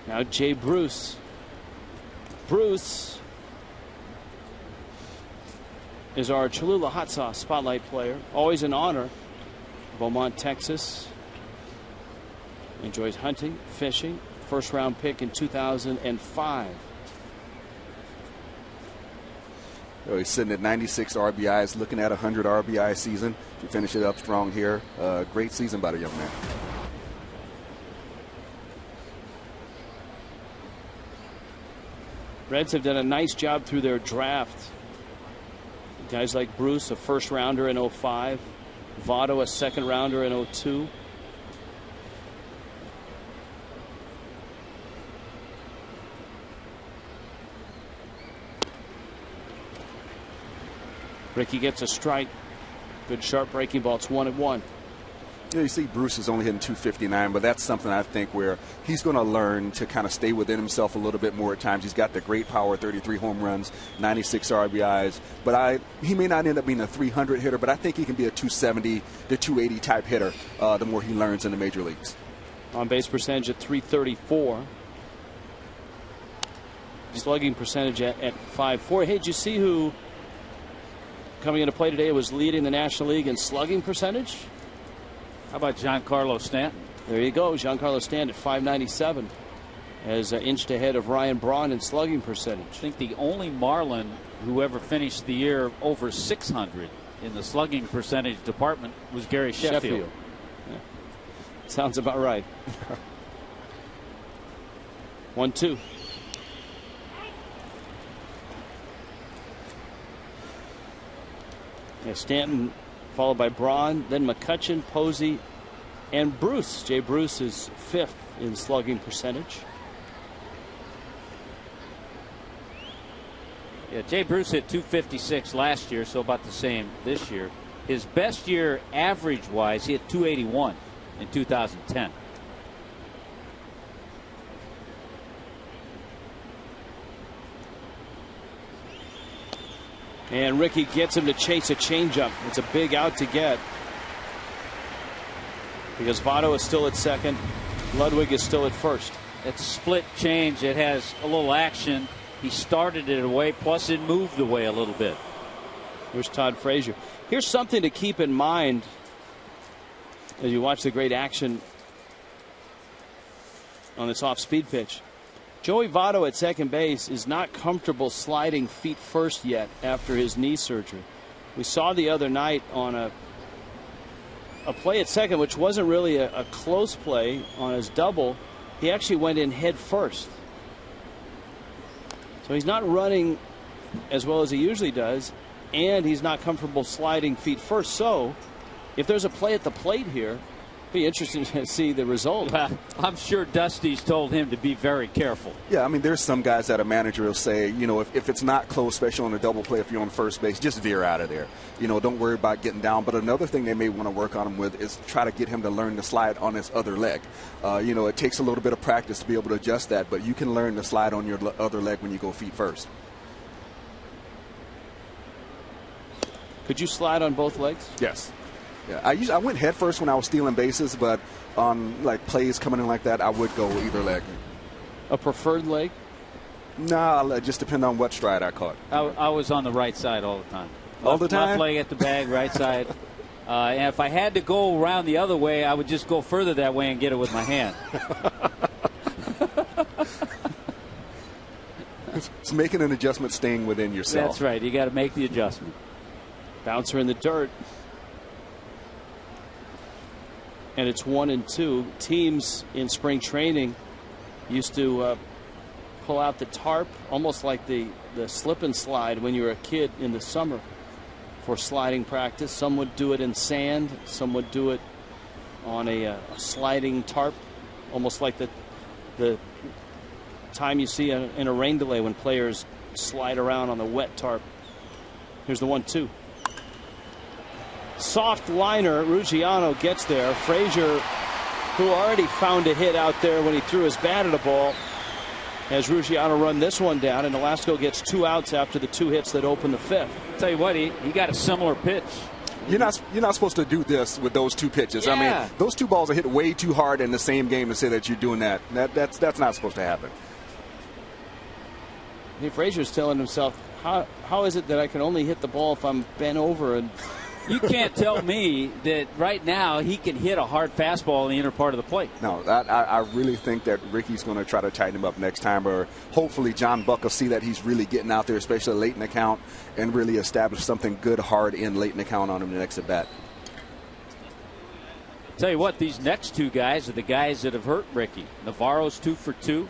Now Jay Bruce. Bruce is our Cholula Hot Sauce Spotlight player. Always an honor. Beaumont, Texas. Enjoys hunting, fishing. 1st round pick in 2005. He's sitting at 96 RBIs, looking at 100 RBI season. To finish it up strong here. Great season by the young man. Reds have done a nice job through their draft. Guys like Bruce, a first rounder in 05. Votto, a second rounder in 02. Ricky gets a strike. Good sharp breaking ball. It's 1-1. Yeah, you see Bruce is only hitting 259, but that's something I think where he's going to learn to kind of stay within himself a little bit more at times. He's got the great power, 33 home runs, 96 RBIs, but he may not end up being a 300 hitter, but I think he can be a 270 to 280 type hitter the more he learns in the major leagues. On base percentage at 334. Slugging percentage at 5.4. Hey, did you see who coming into play today was leading the National League in slugging percentage? How about Giancarlo Stanton? There you go. Giancarlo Stanton at 597 has inched ahead of Ryan Braun in slugging percentage. I think the only Marlin who ever finished the year over 600 in the slugging percentage department was Gary Sheffield. Yeah. Sounds about right. 1-2. Yeah, Stanton followed by Braun, then McCutchen, Posey, and Bruce. Jay Bruce is 5th in slugging percentage. Yeah, Jay Bruce hit 256 last year, so about the same this year. His best year average-wise, he hit 281 in 2010. And Ricky gets him to chase a changeup. It's a big out to get. Because Votto is still at second. Ludwig is still at first. It's split change. It has a little action. He started it away, plus it moved away a little bit. Here's Todd Frazier. Here's something to keep in mind as you watch the great action on this off-speed pitch. Joey Votto at second base is not comfortable sliding feet first yet after his knee surgery. We saw the other night on a play at second, which wasn't really a close play on his double. He actually went in head first. So he's not running as well as he usually does, and he's not comfortable sliding feet first. So if there's a play at the plate here, be interesting to see the result. I'm sure Dusty's told him to be very careful. Yeah, I mean, there's some guys that a manager will say, you know, if it's not close, especially on a double play, if you're on first base, just veer out of there. You know, don't worry about getting down. But another thing they may want to work on him with is try to get him to learn to slide on his other leg. You know, it takes a little bit of practice to be able to adjust that, but you can learn to slide on your other leg when you go feet first. Could you slide on both legs? Yes. Yeah, I went head first when I was stealing bases, but on like plays coming in like that, I would go either leg. A preferred leg? Nah, it just depends on what stride I caught. I was on the right side all the time. All the time? Left leg at the bag, right side. And if I had to go around the other way, I would just go further that way and get it with my hand. It's making an adjustment, staying within yourself. That's right. You got to make the adjustment. Bouncer in the dirt. And it's 1-2. Teams in spring training used to pull out the tarp, almost like the slip and slide when you were a kid in the summer for sliding practice. Some would do it in sand. Some would do it on a sliding tarp, almost like the time you see in a rain delay when players slide around on the wet tarp. Here's the 1-2. Soft liner. Ruggiano gets there. Frazier, who already found a hit out there when he threw his bat at a ball, has Ruggiano run this one down, and Nolasco gets 2 outs after the 2 hits that open the 5th. Tell you what, he got a similar pitch. You're not supposed to do this with those 2 pitches. Yeah. I mean, those 2 balls are hit way too hard in the same game to say that you're doing that. That's not supposed to happen. Frazier's telling himself, how is it that I can only hit the ball if I'm bent over? And You can't tell me that right now he can hit a hard fastball in the inner part of the plate. No, I really think that Ricky's going to try to tighten him up next time, or hopefully John Buck will see that he's really getting out there, especially late in the count, and really establish something good hard in late in the count on him the next at bat. Tell you what, these next two guys are the guys that have hurt Ricky. Navarro's 2 for 2.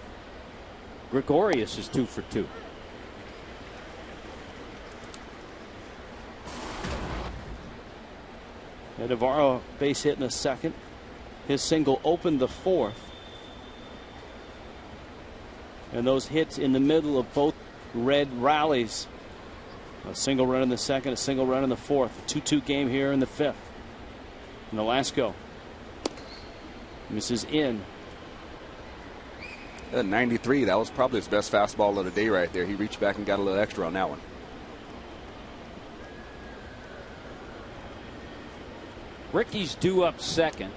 Gregorius is 2 for 2. And Navarro base hit in the second. His single opened the fourth. And those hits in the middle of both Red rallies. A single run in the second, a single run in the fourth. A 2-2 game here in the fifth. And the last go. Misses in. 93, that was probably his best fastball of the day right there. He reached back and got a little extra on that one. Ricky's due up second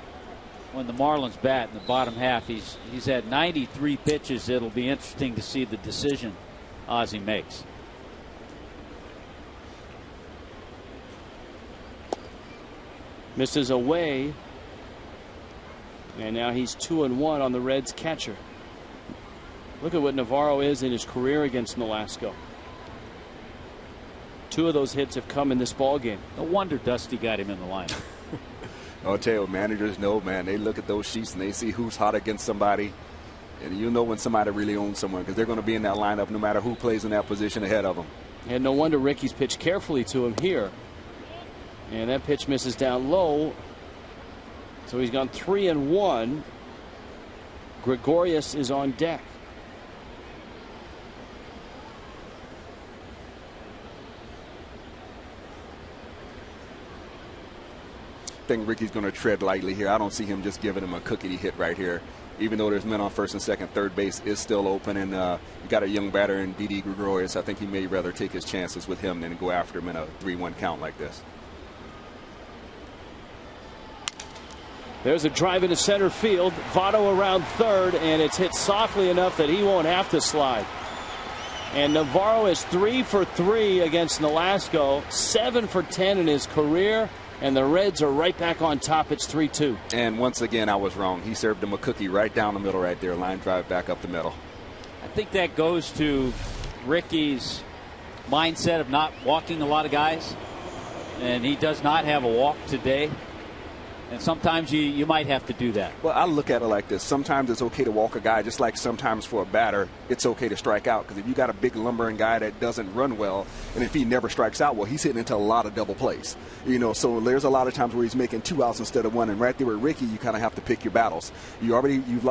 when the Marlins bat in the bottom half. He's had 93 pitches. It'll be interesting to see the decision Ozzie makes. Misses away. And now he's 2-1 on the Reds catcher. Look at what Navarro is in his career against Nolasco. 2 of those hits have come in this ball game. No wonder Dusty got him in the lineup. I'll tell you what, managers know, man. They look at those sheets and they see who's hot against somebody. And you know when somebody really owns someone, because they're going to be in that lineup no matter who plays in that position ahead of them. And no wonder Ricky's pitched carefully to him here. And that pitch misses down low. So he's gone 3-1. Gregorius is on deck. I think Ricky's going to tread lightly here. I don't see him just giving him a cookie hit right here. Even though there's men on first and second, third base is still open, and you got a young batter in Didi Gregorius. I think he may rather take his chances with him than go after him in a 3-1 count like this. There's a drive into center field. Votto around third, and it's hit softly enough that he won't have to slide. And Navarro is 3 for 3 against Nolasco, 7 for 10 in his career. And the Reds are right back on top. It's 3-2. And once again, I was wrong. He served him a cookie right down the middle right there. Line drive back up the middle. I think that goes to Ricky's mindset of not walking a lot of guys. And he does not have a walk today. And sometimes you might have to do that. Well, I look at it like this. Sometimes it's okay to walk a guy, just like sometimes for a batter, it's okay to strike out. Because if you got a big lumbering guy that doesn't run well, and if he never strikes out, well, he's hitting into a lot of double plays. You know, so there's a lot of times where he's making 2 outs instead of 1. And right there with Ricky, you kind of have to pick your battles. You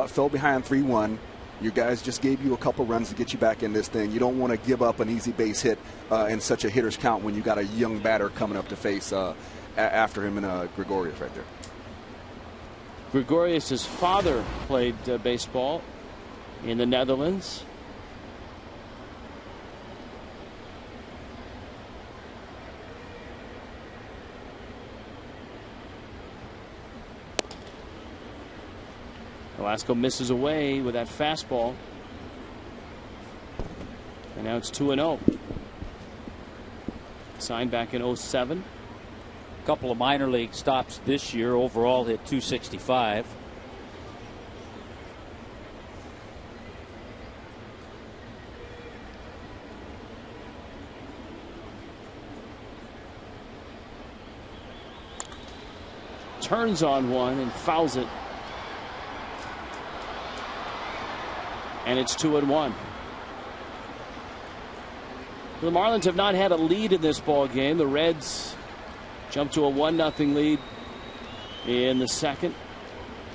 fell behind 3-1. Your guys just gave you a couple runs to get you back in this thing. You don't want to give up an easy base hit in such a hitter's count when you got a young batter coming up to face after him in Gregorius right there. Gregorius' father played baseball in the Netherlands. Nolasco misses away with that fastball. And now it's 2-0. Signed back in 07. Couple of minor league stops this year. Overall hit 265. Turns on one and fouls it. And it's 2-1. The Marlins have not had a lead in this ball game. The Reds jumped to a 1-0 lead in the second.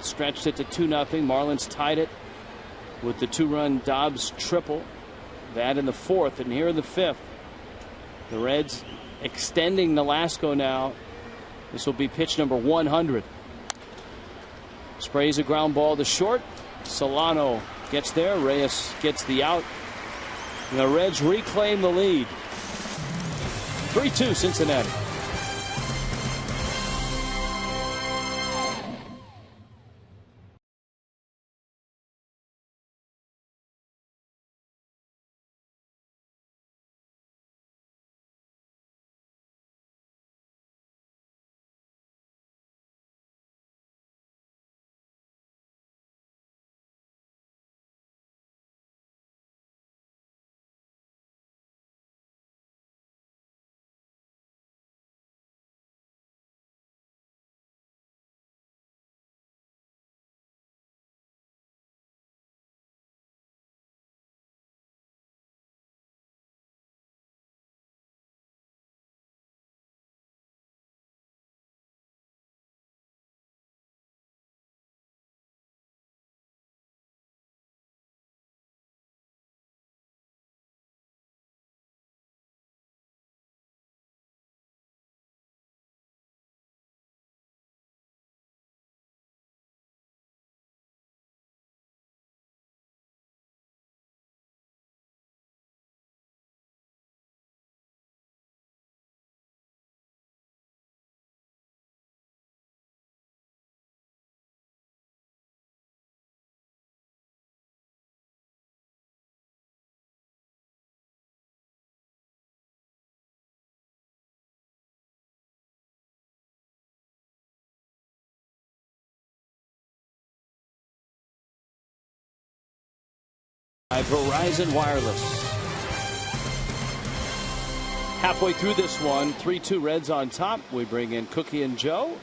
Stretched it to 2-0. Marlins tied it with the 2-run Dobbs triple. That in the fourth. And here in the fifth, the Reds extending Nolasco now. This will be pitch number 100. Sprays a ground ball to short. Solano gets there. Reyes gets the out. And the Reds reclaim the lead. 3-2 Cincinnati. By Verizon Wireless. Halfway through this one, 3-2 Reds on top. We bring in Cookie and Joe.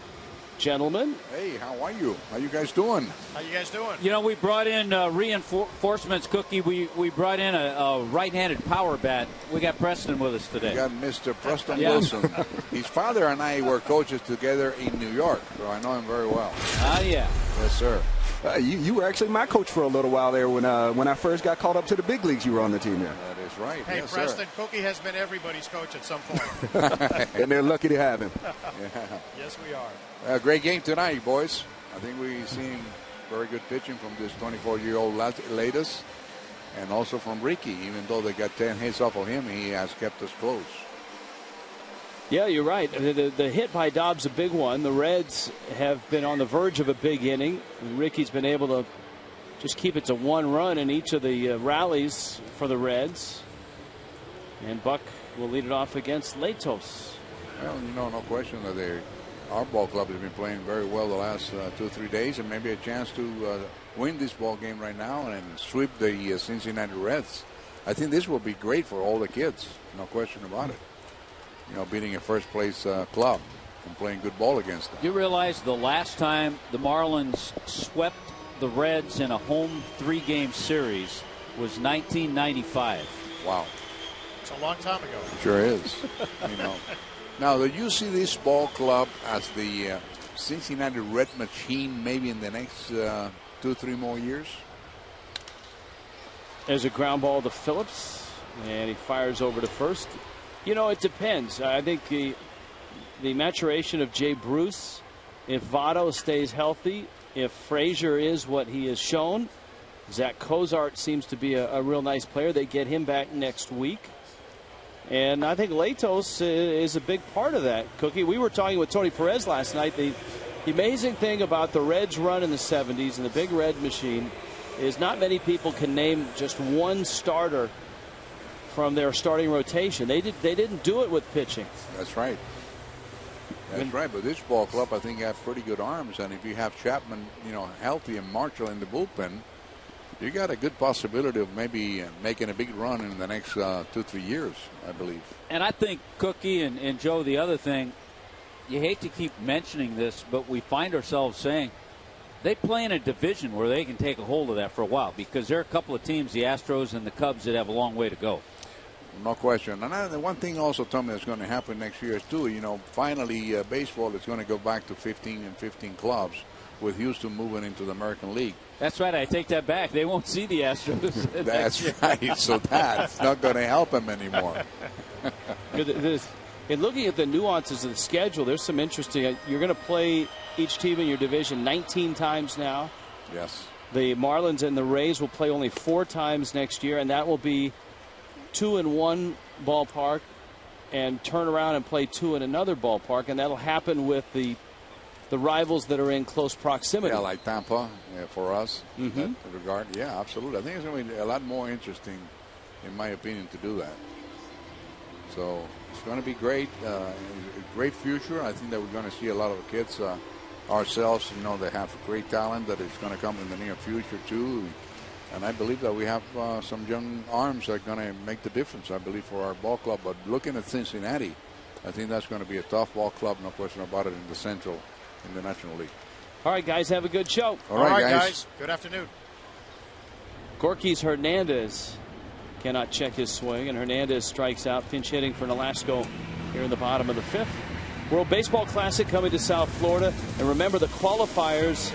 Gentlemen. Hey, how are you? How you guys doing? How you guys doing? You know, we brought in reinforcements, Cookie. We brought in a right-handed power bat. We got Preston with us today. We got Mr. Preston Wilson. His father and I were coaches together in New York, so I know him very well. Yeah. Yes, sir. You were actually my coach for a little while there when I first got called up to the big leagues. You were on the team there. That is right. Hey, yes, Preston, sir. Cookie has been everybody's coach at some point. And they're lucky to have him. Yeah. Yes, we are. Great game tonight, boys. I think we've seen very good pitching from this 24-year-old latest, and also from Ricky. Even though they got 10 hits off of him, he has kept us close. Yeah, you're right. The hit by Dobbs, a big one. The Reds have been on the verge of a big inning. Ricky's been able to just keep it to 1 run in each of the rallies for the Reds. And Buck will lead it off against Latos. Well, no question that our ball club has been playing very well the last 2-3 days, and maybe a chance to win this ball game right now and sweep the Cincinnati Reds. I think this will be great for all the kids, no question about it. You know, beating a first-place club and playing good ball against them. You realize the last time the Marlins swept the Reds in a home 3-game series was 1995. Wow. It's a long time ago. Sure is. You know. Now, do you see this ball club as the Cincinnati Red machine maybe in the next 2-3 more years? There's a ground ball to Phillips, and he fires over to first. You know, it depends. I think the maturation of Jay Bruce, if Votto stays healthy, if Frazier is what he has shown, Zach Cozart seems to be a real nice player. They get him back next week. And I think Latos is a big part of that. Cookie, we were talking with Tony Perez last night. The amazing thing about the Reds run in the 70s and the big red machine is not many people can name just one starter from their starting rotation. They didn't do it with pitching. That's right. That's right. But this ball club, I think, have pretty good arms. And if you have Chapman, healthy and Marshall in the bullpen, you got a good possibility of maybe making a big run in the next 2-3 years, I believe. And I think, Cookie and Joe, the other thing, you hate to keep mentioning this, but we find ourselves saying they play in a division where they can take a hold of that for a while, because there are a couple of teams, the Astros and the Cubs, that have a long way to go. No question. And the one thing also, Tommy, that's going to happen next year is, too, finally baseball is going to go back to 15 and 15 clubs, with Houston moving into the American League. That's right. I take that back. They won't see the Astros. That's right. So that's not going to help them anymore. In looking at the nuances of the schedule, there's some interesting. You're going to play each team in your division 19 times now. Yes. The Marlins and the Rays will play only 4 times next year, and that will be 2 in one ballpark and turn around and play 2 in another ballpark, and that'll happen with the rivals that are in close proximity. Yeah, like Tampa, for us in that regard. Yeah, absolutely. I think it's going to be a lot more interesting, in my opinion, to do that. So it's going to be great, a great future. I think that we're going to see a lot of kids ourselves, they have great talent that is going to come in the near future, too. And I believe that we have some young arms that are going to make the difference, I believe, for our ball club. But looking at Cincinnati, I think that's going to be a tough ball club, no question about it, in the Central, in the National League. All right, guys, have a good show. All right, guys. Good afternoon. Gorky's Hernandez cannot check his swing, and Hernandez strikes out, pinch hitting for Nolasco here in the bottom of the 5th. World Baseball Classic coming to South Florida. And remember, the qualifiers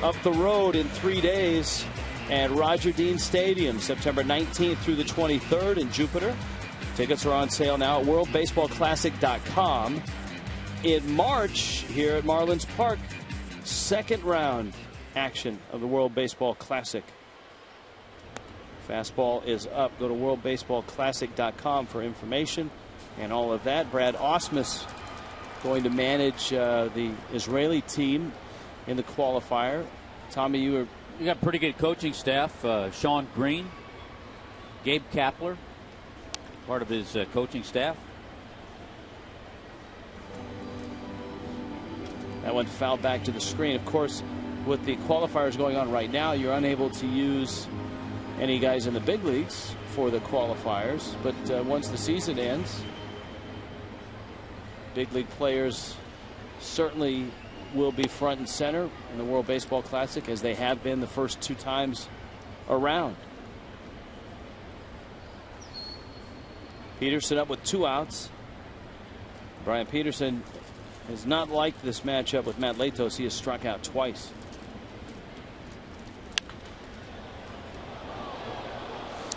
up the road in 3 days at Roger Dean Stadium, September 19th through the 23rd in Jupiter. Tickets are on sale now at worldbaseballclassic.com. In March, here at Marlins Park, 2nd round action of the World Baseball Classic. Fastball is up. Go to worldbaseballclassic.com for information and all of that. Brad Ausmus going to manage the Israeli team in the qualifier. Tommy, you got pretty good coaching staff. Sean Green, Gabe Kapler, part of his coaching staff. That one fouled back to the screen. Of course, with the qualifiers going on right now, you're unable to use any guys in the big leagues for the qualifiers. But once the season ends, big league players certainly will be front and center in the World Baseball Classic, as they have been the first 2 times around. Peterson up with 2 outs. Brian Peterson has not liked this matchup with Matt Latos. He has struck out twice.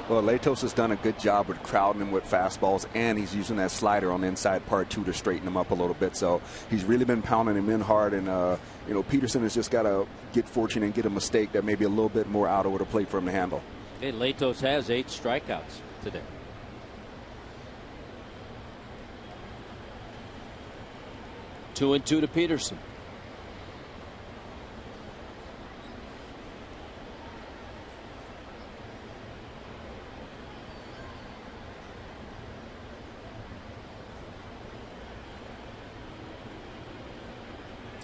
Well, Latos has done a good job with crowding him with fastballs, and he's using that slider on the inside part too to straighten him up a little bit. So he's really been pounding him in hard, and you know, Peterson has just got to get fortunate and get a mistake that may be a little bit more out over the plate for him to handle. Hey, Latos has 8 strikeouts today. Two and two to Peterson.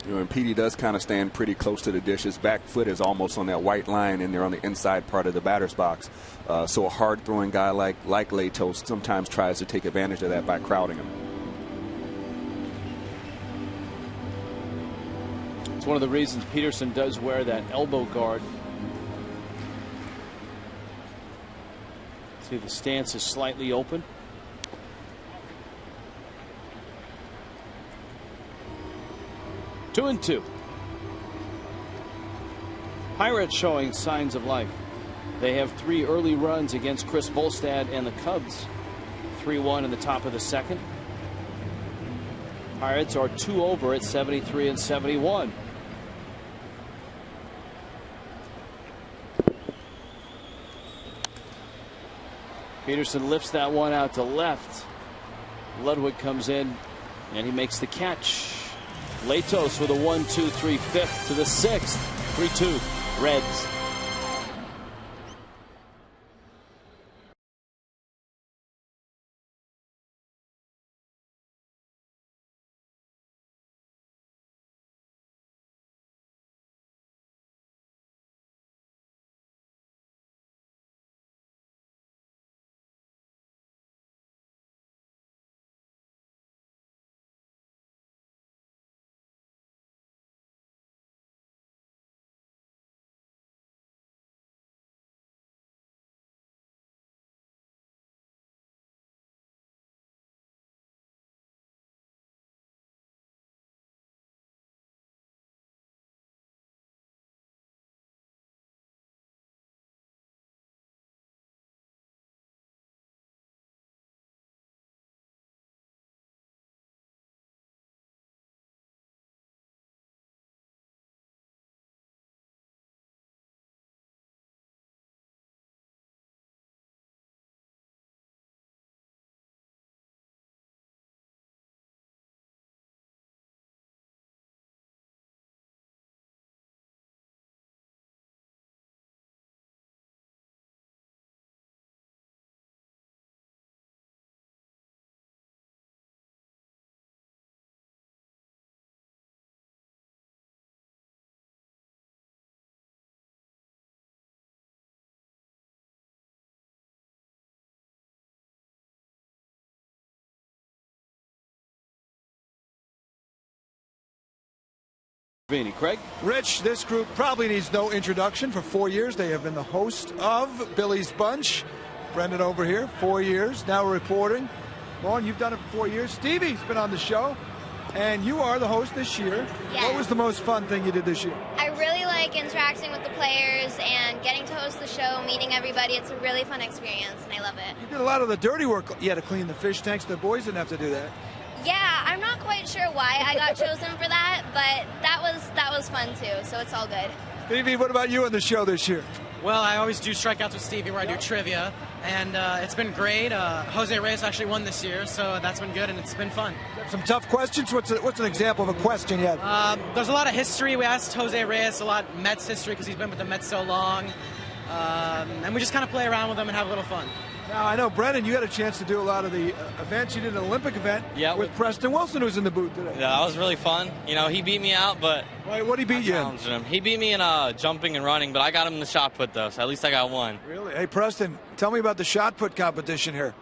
You know, and Petey does kind of stand pretty close to the dish. His back foot is almost on that white line, and they're on the inside part of the batter's box. So a hard-throwing guy like Latos sometimes tries to take advantage of that by crowding him. It's one of the reasons Peterson does wear that elbow guard. See, the stance is slightly open. Two and two. Pirates showing signs of life. They have 3 early runs against Chris Volstad and the Cubs. 3-1 in the top of the second. Pirates are 2 over at 73 and 71. Peterson lifts that one out to left. Ludwig comes in and he makes the catch. Latos with a 1-2-3 fifth to the 6th. 3-2 Reds. Craig? Rich, this group probably needs no introduction. For 4 years, they have been the host of Billy's Bunch. Brendan over here, 4 years, now reporting. Lauren, you've done it for 4 years. Stevie's been on the show, and you are the host this year. Yes. What was the most fun thing you did this year? I really like interacting with the players and getting to host the show, meeting everybody. It's a really fun experience, and I love it. You did a lot of the dirty work. You had to clean the fish tanks. The boys didn't have to do that. Yeah, I'm not quite sure why I got chosen for that, but that was fun too, so it's all good. Stevie, what about you on the show this year? Well, I always do Strikeouts with Stevie, where I do trivia, and it's been great. Jose Reyes actually won this year, so that's been good, and it's been fun. Some tough questions? What's an example of a question you had? There's a lot of history. We asked Jose Reyes a lot Mets history because he's been with the Mets so long, and we just kind of play around with him and have a little fun. Now, I know, Brennan, you had a chance to do a lot of the events. You did an Olympic event with Preston Wilson, who's in the booth today. Yeah, that was really fun. You know, he beat me out, but... Wait, what did he beat you in? Him. He beat me in jumping and running, but I got him in the shot put, though, so at least I got one. Really? Hey, Preston, tell me about the shot put competition here.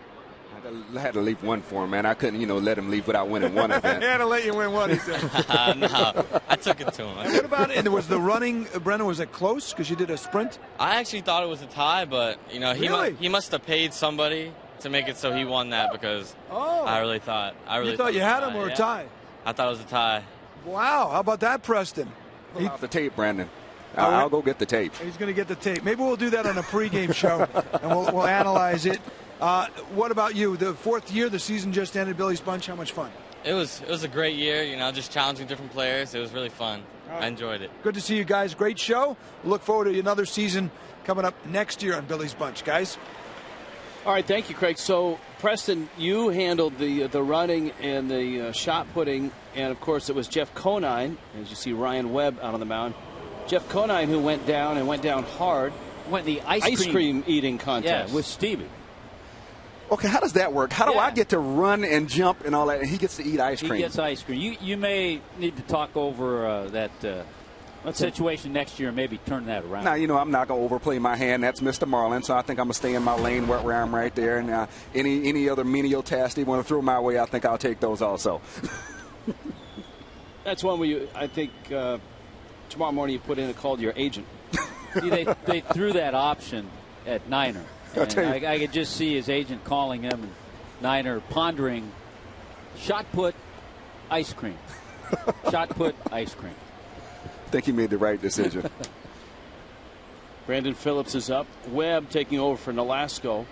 I had to leave one for him, man. I couldn't, let him leave without winning one event. He had to let you win one, he said. No, I took it to him. And what about it? And was the running, Brennan, was it close because you did a sprint? I actually thought it was a tie, but, he must have paid somebody to make it so he won that because I really thought. You thought you had him or a tie? I thought it was a tie. Wow. How about that, Preston? Pull out the tape, Brandon. I'll go get the tape. He's going to get the tape. Maybe we'll do that on a pregame show, and we'll analyze it. What about you? The fourth year, the season just ended. Billy's Bunch, how much fun? It was a great year, just challenging different players. It was really fun. Right. I enjoyed it. Good to see you guys. Great show. Look forward to another season coming up next year on Billy's Bunch, guys. All right, thank you, Craig. So, Preston, you handled the running and the shot putting, and of course it was Jeff Conine, as you see Ryan Webb out on the mound. Jeff Conine, who went down hard. Went the ice cream eating contest. Yeah, with Stevie. Okay, how does that work? How do I get to run and jump and all that, and he gets to eat ice cream? He gets ice cream. You may need to talk over that situation next year and maybe turn that around. Now, I'm not going to overplay my hand. That's Mr. Marlin, so I think I'm going to stay in my lane where I'm right there. And any other menial tasks they want to throw my way, I think I'll take those also. That's one where I think tomorrow morning you put in a call to your agent. See, they threw that option at Niner. And I could just see his agent calling him and Niner pondering shot put ice cream. Shot put ice cream. I think he made the right decision. Brandon Phillips is up. Webb taking over for Nolasco.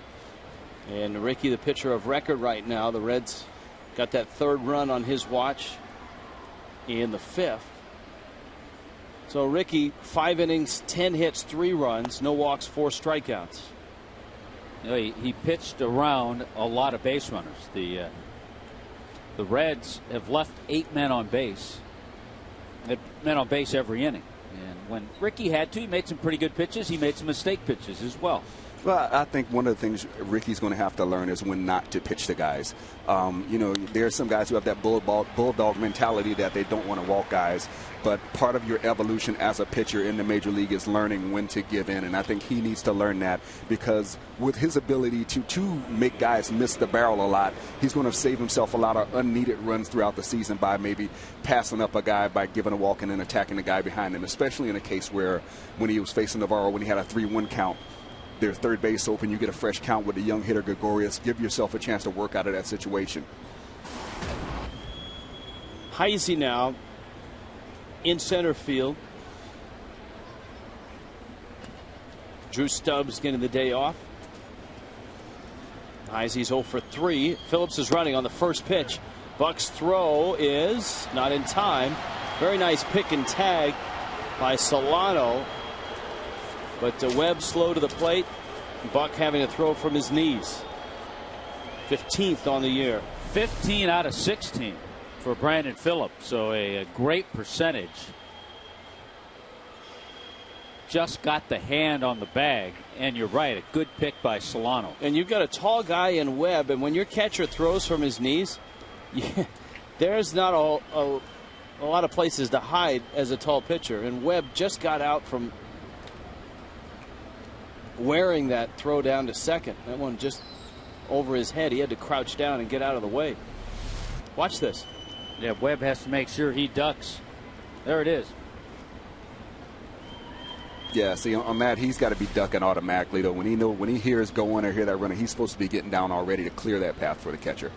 And Ricky, the pitcher of record right now. The Reds got that third run on his watch in the fifth. So Ricky, 5 innings, 10 hits, 3 runs, no walks, 4 strikeouts. He pitched around a lot of base runners. The Reds have left 8 men on base. They've men on base every inning. And when Ricky had to, he made some pretty good pitches. He made some mistake pitches as well. Well, I think one of the things Ricky's going to have to learn is when not to pitch to guys. There are some guys who have that bulldog mentality that they don't want to walk guys. But part of your evolution as a pitcher in the major league is learning when to give in. And I think he needs to learn that because with his ability to make guys miss the barrel a lot, he's going to save himself a lot of unneeded runs throughout the season by maybe passing up a guy by giving a walk and then attacking the guy behind him, especially in a case where when he was facing Navarro, when he had a 3-1 count, there's third base open, you get a fresh count with a young hitter, Gregorius. Give yourself a chance to work out of that situation. Heisey now in center field. Drew Stubbs getting the day off. Heisey's 0 for 3. Phillips is running on the first pitch. Buck's throw is not in time. Very nice pick and tag by Solano. But Webb slow to the plate. Buck having to throw from his knees. 15th on the year. 15 out of 16 for Brandon Phillips. So a great percentage. Just got the hand on the bag. And you're right, a good pick by Solano. And you've got a tall guy in Webb. And when your catcher throws from his knees, there's not a lot of places to hide as a tall pitcher. And Webb just got out from wearing that throw down to second. That one just over his head. He had to crouch down and get out of the way. Watch this. Yeah, Webb has to make sure he ducks. There it is. Yeah, see, on that, he's got to be ducking automatically, though. When he hears going or hear that running, he's supposed to be getting down already to clear that path for the catcher.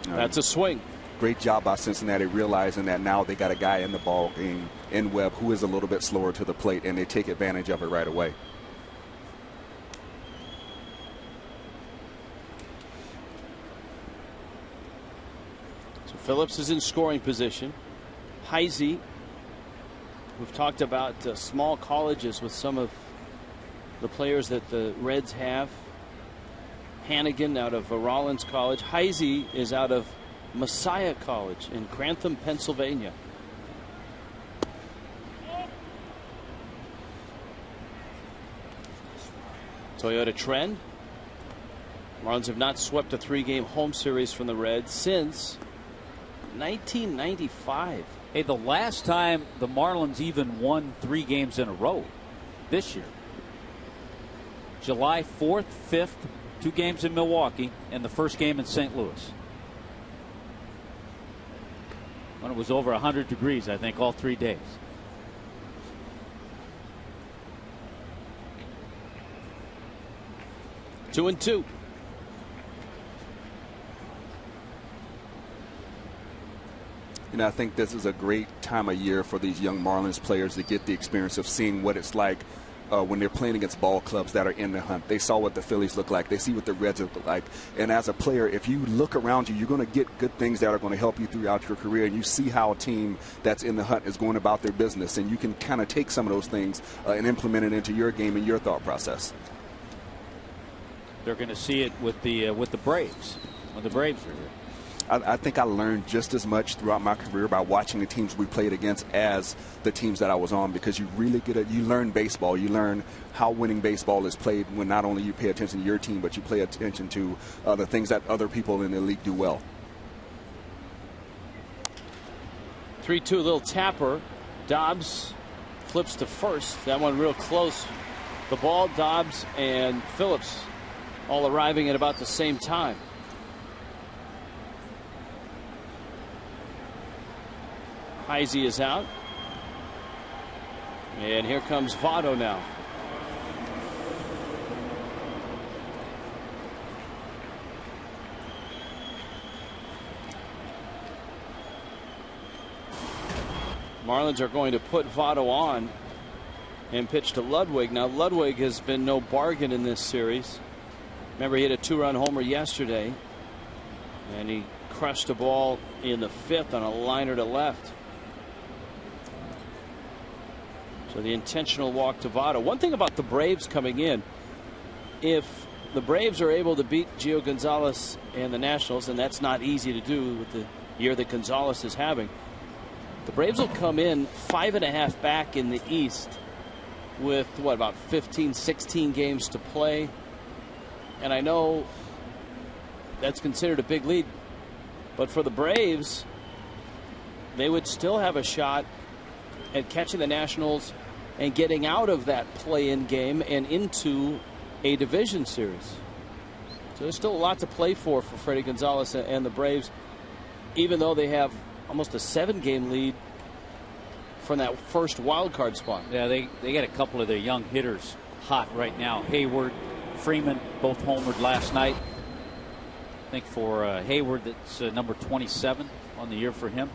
That's a swing. Great job by Cincinnati realizing that now they got a guy in the ball game in Webb who is a little bit slower to the plate, and they take advantage of it right away. So Phillips is in scoring position. Heisey, we've talked about small colleges with some of the players that the Reds have. Hannigan out of Rollins College. Heisey is out of Messiah College in Grantham, Pennsylvania. Toyota trend. Marlins have not swept a 3-game home series from the Reds since 1995. Hey, the last time the Marlins even won 3 games in a row this year. July 4th, 5th, 2 games in Milwaukee, and the first game in St. Louis. When it was over 100 degrees, I think, all 3 days. Two and two. And I think this is a great time of year for these young Marlins players to get the experience of seeing what it's like when they're playing against ball clubs that are in the hunt. They saw what the Phillies look like. They see what the Reds look like. And as a player, if you look around you, you're going to get good things that are going to help you throughout your career. And you see how a team that's in the hunt is going about their business. And you can kind of take some of those things and implement it into your game and your thought process. They're going to see it with the Braves when the Braves are here. I think I learned just as much throughout my career by watching the teams we played against as the teams that I was on, because you really you learn baseball. You learn how winning baseball is played when not only you pay attention to your team, but you pay attention to the things that other people in the league do well. 3-2, little tapper. Dobbs flips to first. That one real close. The ball, Dobbs and Phillips all arriving at about the same time. Heisey is out. And here comes Votto now. Marlins are going to put Votto on and pitch to Ludwig. Now, Ludwig has been no bargain in this series. Remember, he hit a 2-run homer yesterday, and he crushed a ball in the 5th on a liner to left. So the intentional walk to Votto. One thing about the Braves coming in, if the Braves are able to beat Gio Gonzalez and the Nationals, and that's not easy to do with the year that Gonzalez is having, the Braves will come in 5.5 back in the East with, what, about 15, 16 games to play. And I know that's considered a big lead, but for the Braves, they would still have a shot at catching the Nationals and getting out of that play-in game and into a division series. So there's still a lot to play for Freddie Gonzalez and the Braves, even though they have almost a 7-game lead from that first wild card spot. Yeah, they got a couple of their young hitters hot right now. Hayward, Freeman, both homered last night. I think for Hayward, that's number 27 on the year for him.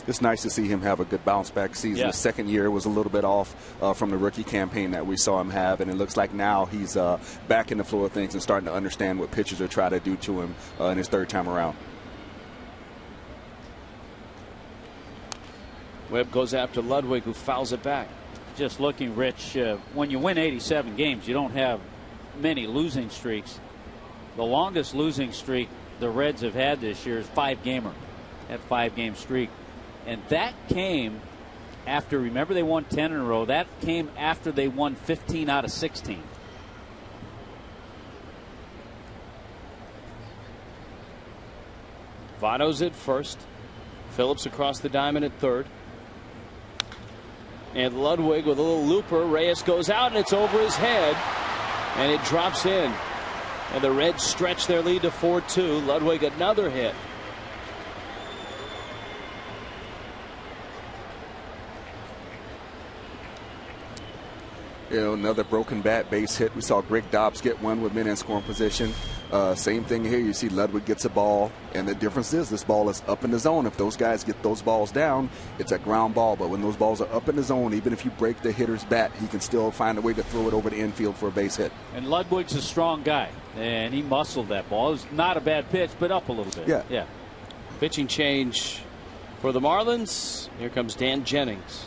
It's nice to see him have a good bounce back season. Yeah. The second year was a little bit off from the rookie campaign that we saw him have, and it looks like now he's back in the flow of things and starting to understand what pitchers are trying to do to him in his 3rd time around. Webb goes after Ludwig, who fouls it back. Just looking, Rich, when you win 87 games, you don't have many losing streaks. The longest losing streak the Reds have had this year is 5-gamer, that 5-game streak. And that came after, remember, they won 10 in a row. That came after they won 15 out of 16. Votto's at first. Phillips across the diamond at 3rd. And Ludwig with a little looper. Reyes goes out, and it's over his head. And it drops in. And the Reds stretch their lead to 4-2. Ludwig another hit. You know, another broken bat, base hit. We saw Greg Dobbs get one with men in scoring position. Same thing here. You see Ludwig gets a ball, and the difference is this ball is up in the zone. If those guys get those balls down, it's a ground ball. But when those balls are up in the zone, even if you break the hitter's bat, he can still find a way to throw it over the infield for a base hit. And Ludwig's a strong guy, and he muscled that ball. It was not a bad pitch, but up a little bit. Yeah. Pitching change for the Marlins. Here comes Dan Jennings.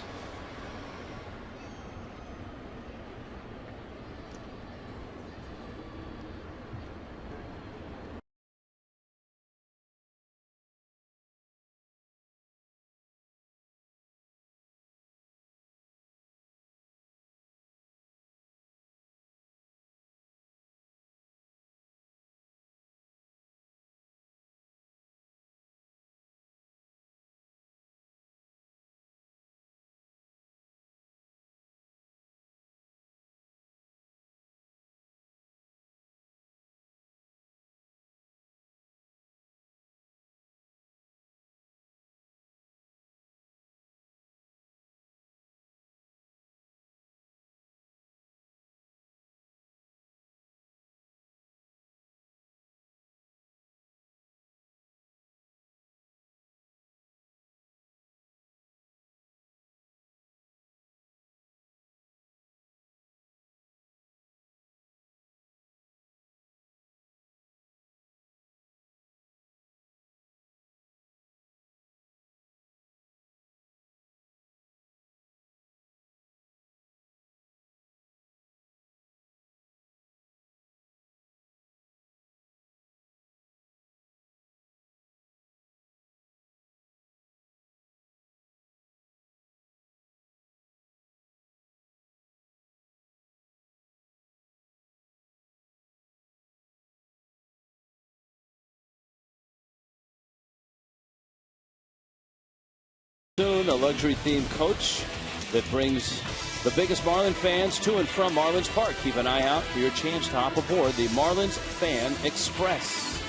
Soon, a luxury-themed coach that brings the biggest Marlin fans to and from Marlins Park. Keep an eye out for your chance to hop aboard the Marlins Fan Express.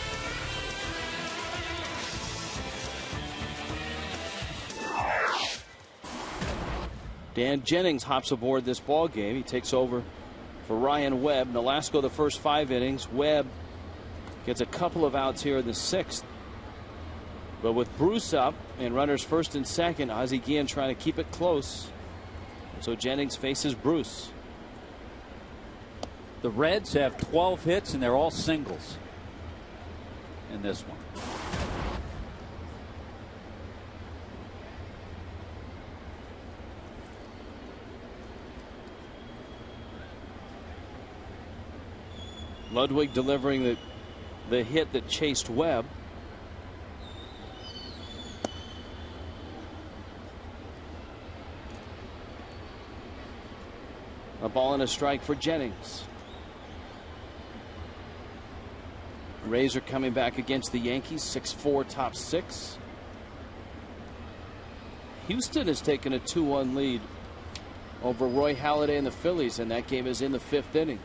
Dan Jennings hops aboard this ball game. He takes over for Ryan Webb. Nolasco the first 5 innings. Webb gets a couple of outs here in the 6th. But with Bruce up and runners first and second, Ozzie Guillen trying to keep it close. So Jennings faces Bruce. The Reds have 12 hits and they're all singles in this one. Ludwig delivering the hit that chased Webb. A ball and a strike for Jennings. Rays are coming back against the Yankees, 6-4 top 6. Houston has taken a 2-1 lead over Roy Halladay and the Phillies, and that game is in the 5th inning.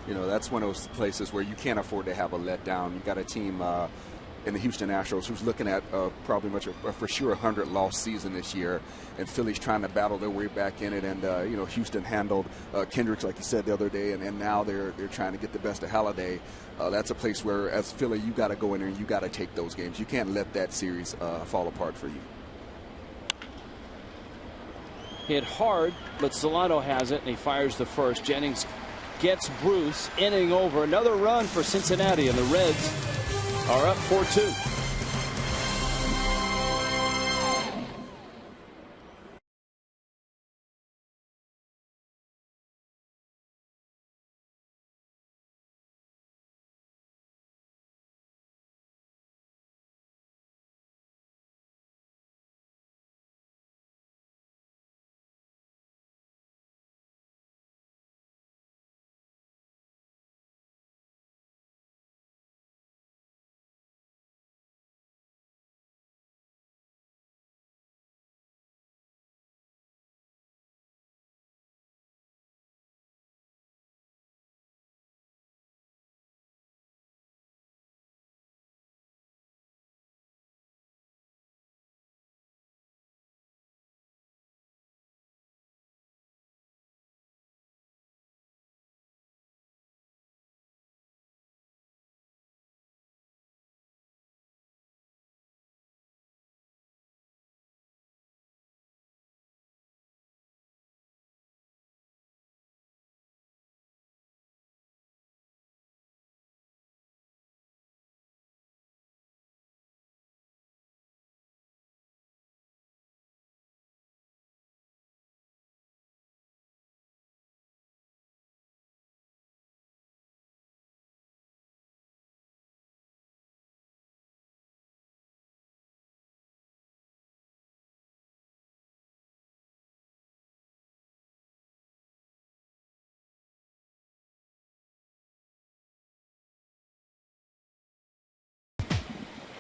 You know, that's one of those places where you can't afford to have a letdown. You got a team in the Houston Astros who's looking at probably for sure 100-loss season this year, and Philly's trying to battle their way back in it. And you know, Houston handled Kendricks, like you said the other day, and now they're trying to get the best of Halladay. That's a place where, as Philly, you got to go in there and you got to take those games. You can't let that series fall apart for you. Hit hard, but Solano has it, and he fires the first. Jennings gets Bruce, inning over. Another run for Cincinnati, and the Reds are up 4-2.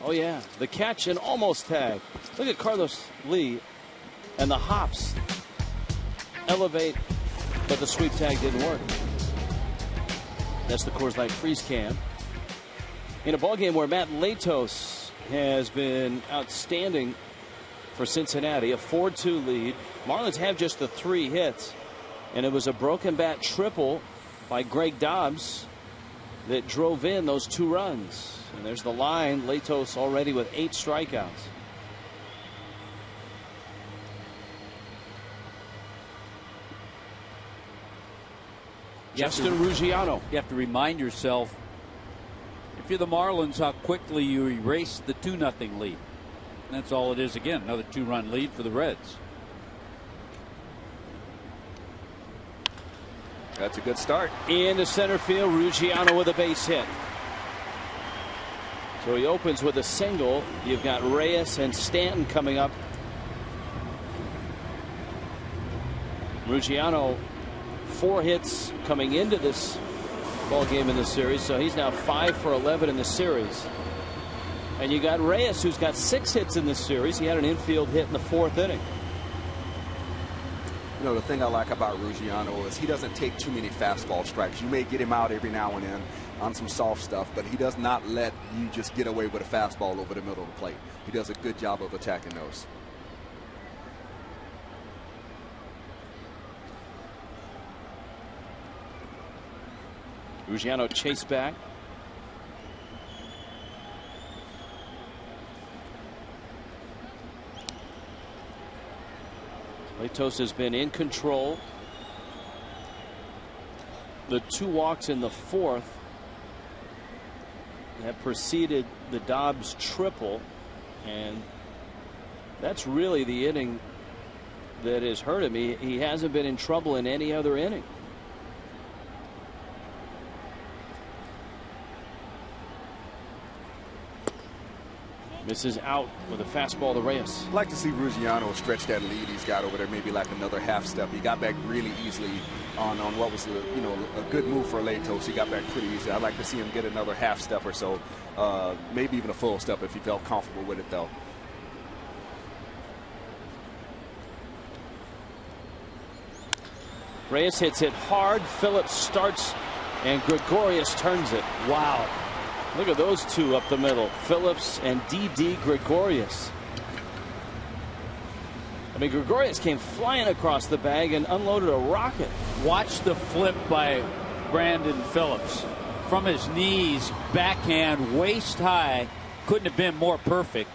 Oh, yeah, the catch and almost tag. Look at Carlos Lee and the hops elevate, but the sweep tag didn't work. That's the Coors Light freeze can. In a ballgame where Matt Latos has been outstanding for Cincinnati, a 4-2 lead. Marlins have just the 3 hits, and it was a broken bat triple by Greg Dobbs that drove in those 2 runs. And there's the line. Latos already with 8 strikeouts. Justin Ruggiano. You have to remind yourself, if you're the Marlins, how quickly you erase the 2-0 lead. And that's all it is again. Another 2-run lead for the Reds. That's a good start. Into center field, Ruggiano with a base hit. So he opens with a single. You've got Reyes and Stanton coming up. Ruggiano, 4 hits coming into this ball game in the series, so he's now 5 for 11 in the series. And you got Reyes, who's got 6 hits in this series. He had an infield hit in the 4th inning. You know, the thing I like about Ruggiano is he doesn't take too many fastball strikes. You may get him out every now and then on some soft stuff, but he does not let you just get away with a fastball over the middle of the plate. He does a good job of attacking those. Ruggiano chased back. Latos has been in control. The 2 walks in the 4th have preceded the Dobbs triple, and that's really the inning that has hurt him. He hasn't been in trouble in any other inning. Misses out with a fastball to Reyes. I'd like to see Ruggiano stretch that lead he's got over there, maybe like another half step. He got back really easily on what was a good move for Latos. He got back pretty easy. I'd like to see him get another half step or so, maybe even a full step if he felt comfortable with it, though. Reyes hits it hard. Phillips starts, and Gregorius turns it. Wow. Look at those two up the middle, Phillips and D.D. Gregorius. I mean, Gregorius came flying across the bag and unloaded a rocket. Watch the flip by Brandon Phillips. From his knees, backhand, waist high. Couldn't have been more perfect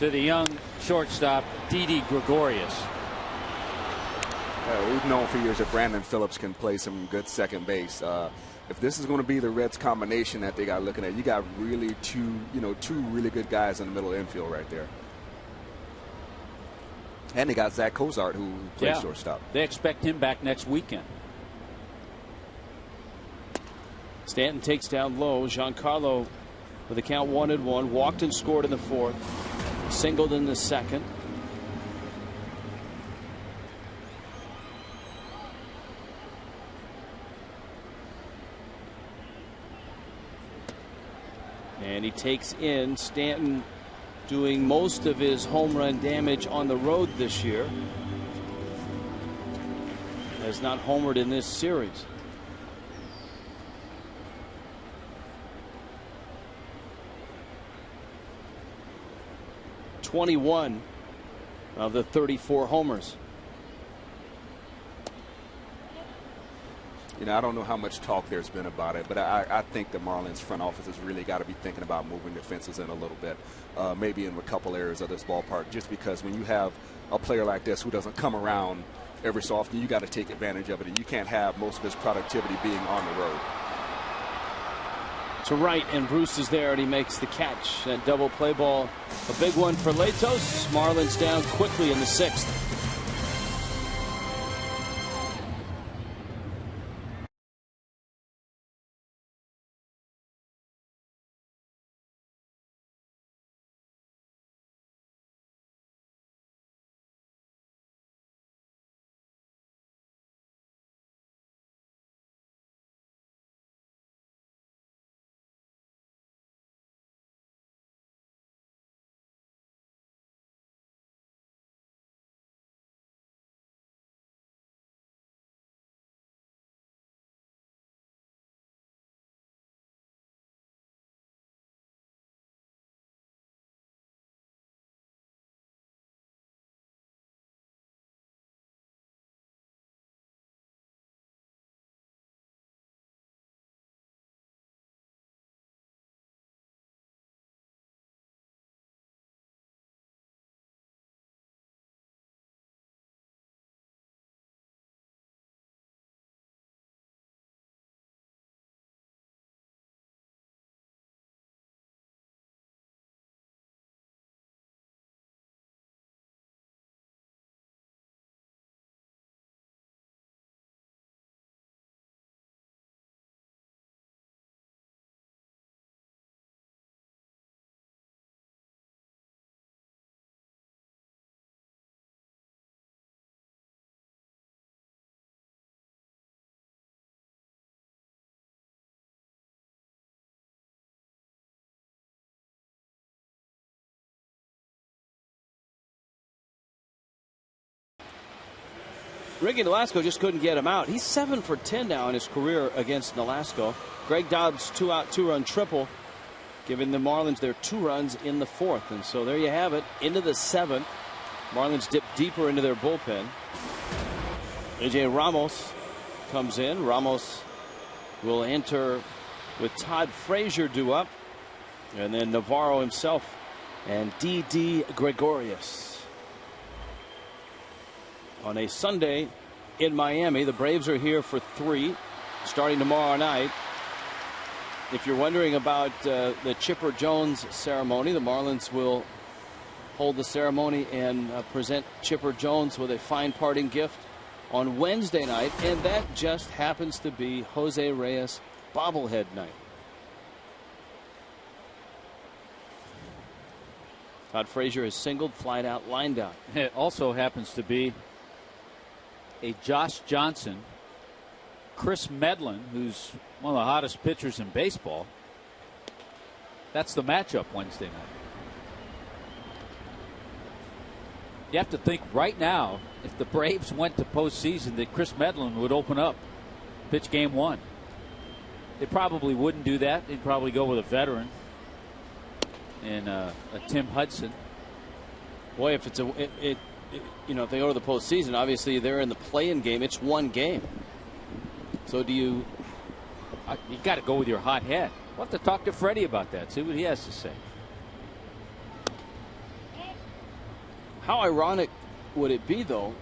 to the young shortstop, D.D. Gregorius. We've known for years that Brandon Phillips can play some good second base. If this is going to be the Reds combination that they got looking at, you got really two really good guys in the middle of the infield right there. And they got Zach Cozart, who plays shortstop. They expect him back next weekend. Stanton takes down low. Giancarlo with the count 1-1. Walked and scored in the 4th. Singled in the 2nd. And he takes in Stanton, doing most of his home run damage on the road this year. Has not homered in this series. (21) of the 34 homers. You know, I don't know how much talk there's been about it, but I think the Marlins front office has really got to be thinking about moving the fences in a little bit, maybe in a couple areas of this ballpark, just because when you have a player like this who doesn't come around every so often, you got to take advantage of it, and you can't have most of his productivity being on the road. To right, and Bruce is there, and he makes the catch. That double play ball, a big one for Latos. Marlins down quickly in the 6th. Ricky Nolasco just couldn't get him out. He's 7 for 10 now in his career against Nolasco. Greg Dobbs 2-out 2-run triple, giving the Marlins their 2 runs in the 4th. And so there you have it, into the 7th. Marlins dip deeper into their bullpen. AJ Ramos comes in. Ramos will enter with Todd Frazier due up, and then Navarro himself and D.D. Gregorius. On a Sunday in Miami, the Braves are here for 3, starting tomorrow night. If you're wondering about the Chipper Jones ceremony, the Marlins will hold the ceremony and present Chipper Jones with a fine parting gift on Wednesday night, and that just happens to be Jose Reyes bobblehead night. Todd Frazier has singled, flied out, lined out. It also happens to be a Josh Johnson, Chris Medlin, who's one of the hottest pitchers in baseball. That's the matchup Wednesday night. You have to think right now, if the Braves went to postseason, that Chris Medlin would open up, pitch game 1. They probably wouldn't do that. They'd probably go with a veteran and a Tim Hudson. Boy, if it's if they go to the postseason, obviously they're in the play-in game. It's 1 game. So do you? You got to go with your hot head. We'll have to talk to Freddie about that. See what he has to say. How ironic would it be, though,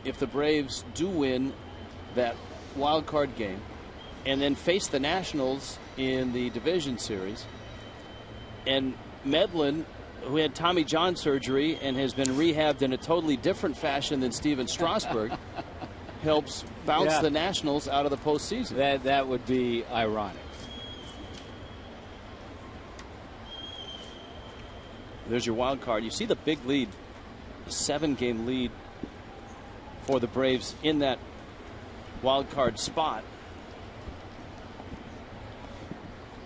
if the Braves do win that wild card game and then face the Nationals in the division series, and Medlin, who had Tommy John surgery and has been rehabbed in a totally different fashion than Steven Strasburg, helps bounce the Nationals out of the postseason? That would be ironic. There's your wild card. You see the big lead, 7-game lead for the Braves in that wild card spot.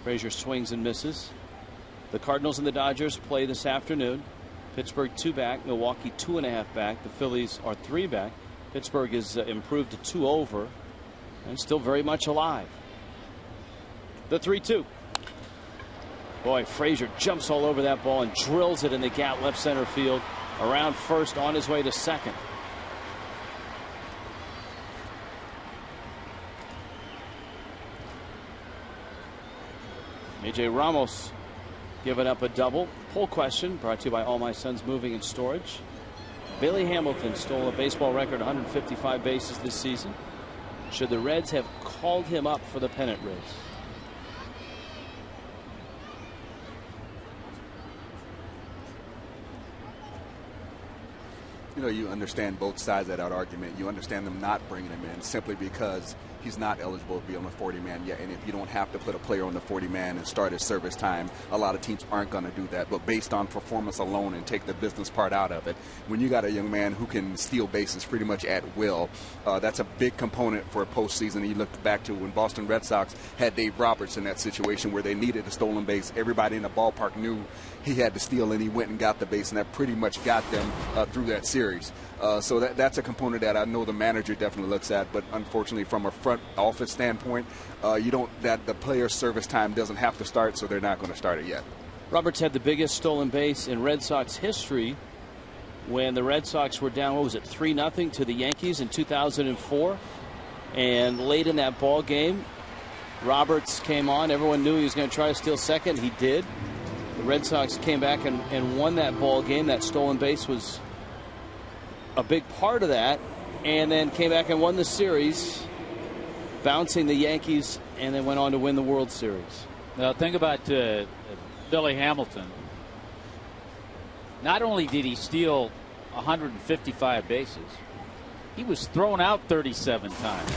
Frazier swings and misses. The Cardinals and the Dodgers play this afternoon. Pittsburgh 2 back, Milwaukee 2.5 back. The Phillies are 3 back. Pittsburgh is improved to 2 over and still very much alive. The 3-2. Boy, Frazier jumps all over that ball and drills it in the gap left center field, around first, on his way to second. AJ Ramos giving up a double. Poll question brought to you by All My Sons Moving and Storage. Billy Hamilton stole a baseball record 155 bases this season. Should the Reds have called him up for the pennant race? You understand both sides of that argument. You understand them not bringing him in simply because he's not eligible to be on the 40-man yet. And if you don't have to put a player on the 40-man and start his service time, a lot of teams aren't going to do that. But based on performance alone and take the business part out of it, when you got a young man who can steal bases pretty much at will, that's a big component for a postseason. You look back to when Boston Red Sox had Dave Roberts in that situation where they needed a stolen base. Everybody in the ballpark knew he had to steal, and he went and got the base, and that pretty much got them through that series. So that's a component that I know the manager definitely looks at, but unfortunately from a front office standpoint, that the player's service time doesn't have to start, so they're not going to start it yet. Roberts had the biggest stolen base in Red Sox history when the Red Sox were down, 3-0 to the Yankees in 2004. And late in that ball game, Roberts came on. Everyone knew he was going to try to steal second. He did. The Red Sox came back and won that ball game. That stolen base was a big part of that, and then came back and won the series, bouncing the Yankees, and then went on to win the World Series. Now think about Billy Hamilton. Not only did he steal 155 bases, he was thrown out 37 times.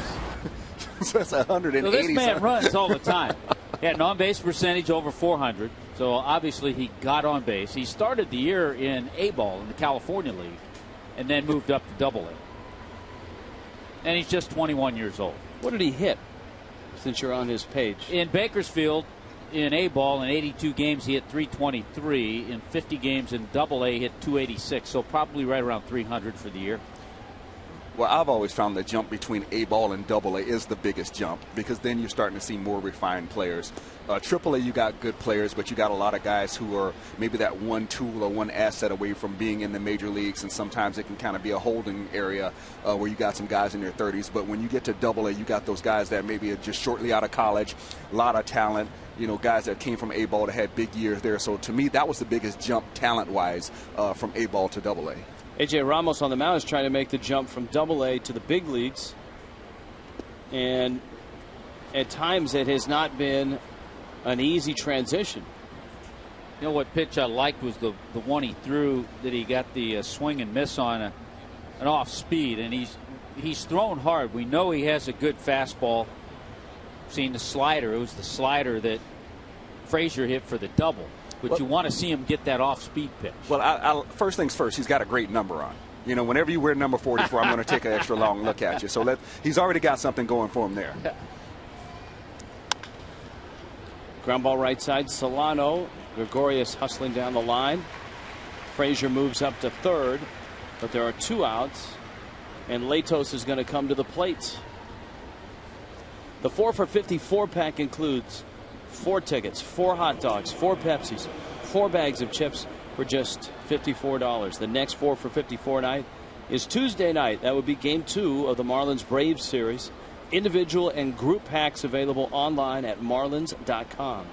So that's 180. So this man runs all the time. He had an on-base percentage over 400, so obviously he got on base. He started the year in A-ball in the California League and then moved up to Double-A. And he's just 21 years old. What did he hit, since you're on his page? In Bakersfield, in A-ball, in 82 games, he hit 323. In 50 games in Double-A, he hit 286, so probably right around 300 for the year. Well, I've always found the jump between A ball and AA is the biggest jump, because then you're starting to see more refined players. AAA, you got good players, but you got a lot of guys who are maybe that one tool or one asset away from being in the major leagues, and sometimes it can kind of be a holding area where you got some guys in their 30s. But when you get to AA, you got those guys that maybe are just shortly out of college, a lot of talent, you know, guys that came from A ball that had big years there. So to me, that was the biggest jump talent-wise from A ball to AA. A.J. Ramos on the mound is trying to make the jump from AA to the big leagues. And at times it has not been an easy transition. You know what pitch I liked was the one he threw that he got the swing and miss on an off speed, and he's thrown hard. We know he has a good fastball. Seen the slider. It was the slider that Frazier hit for the double. But you want to see him get that off-speed pitch. Well, first things first, he's got a great number on. You know, whenever you wear number 44, I'm going to take an extra long look at you. So he's already got something going for him there. Ground ball right side, Solano. Gregorius hustling down the line. Frazier moves up to third, but there are 2 outs, and Latos is going to come to the plate. The 4 for 54 pack includes 4 tickets, 4 hot dogs, 4 Pepsis, 4 bags of chips for just $54. The next 4 for 54 night is Tuesday night. That would be game 2 of the Marlins Braves series. Individual and group packs available online at marlins.com.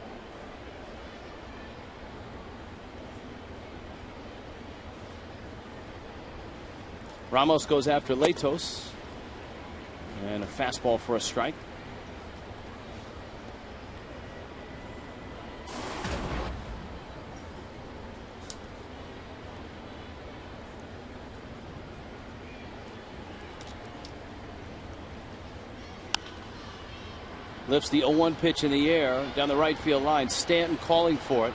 Ramos goes after Latos, and a fastball for a strike. Lifts the 0-1 pitch in the air down the right field line. Stanton calling for it,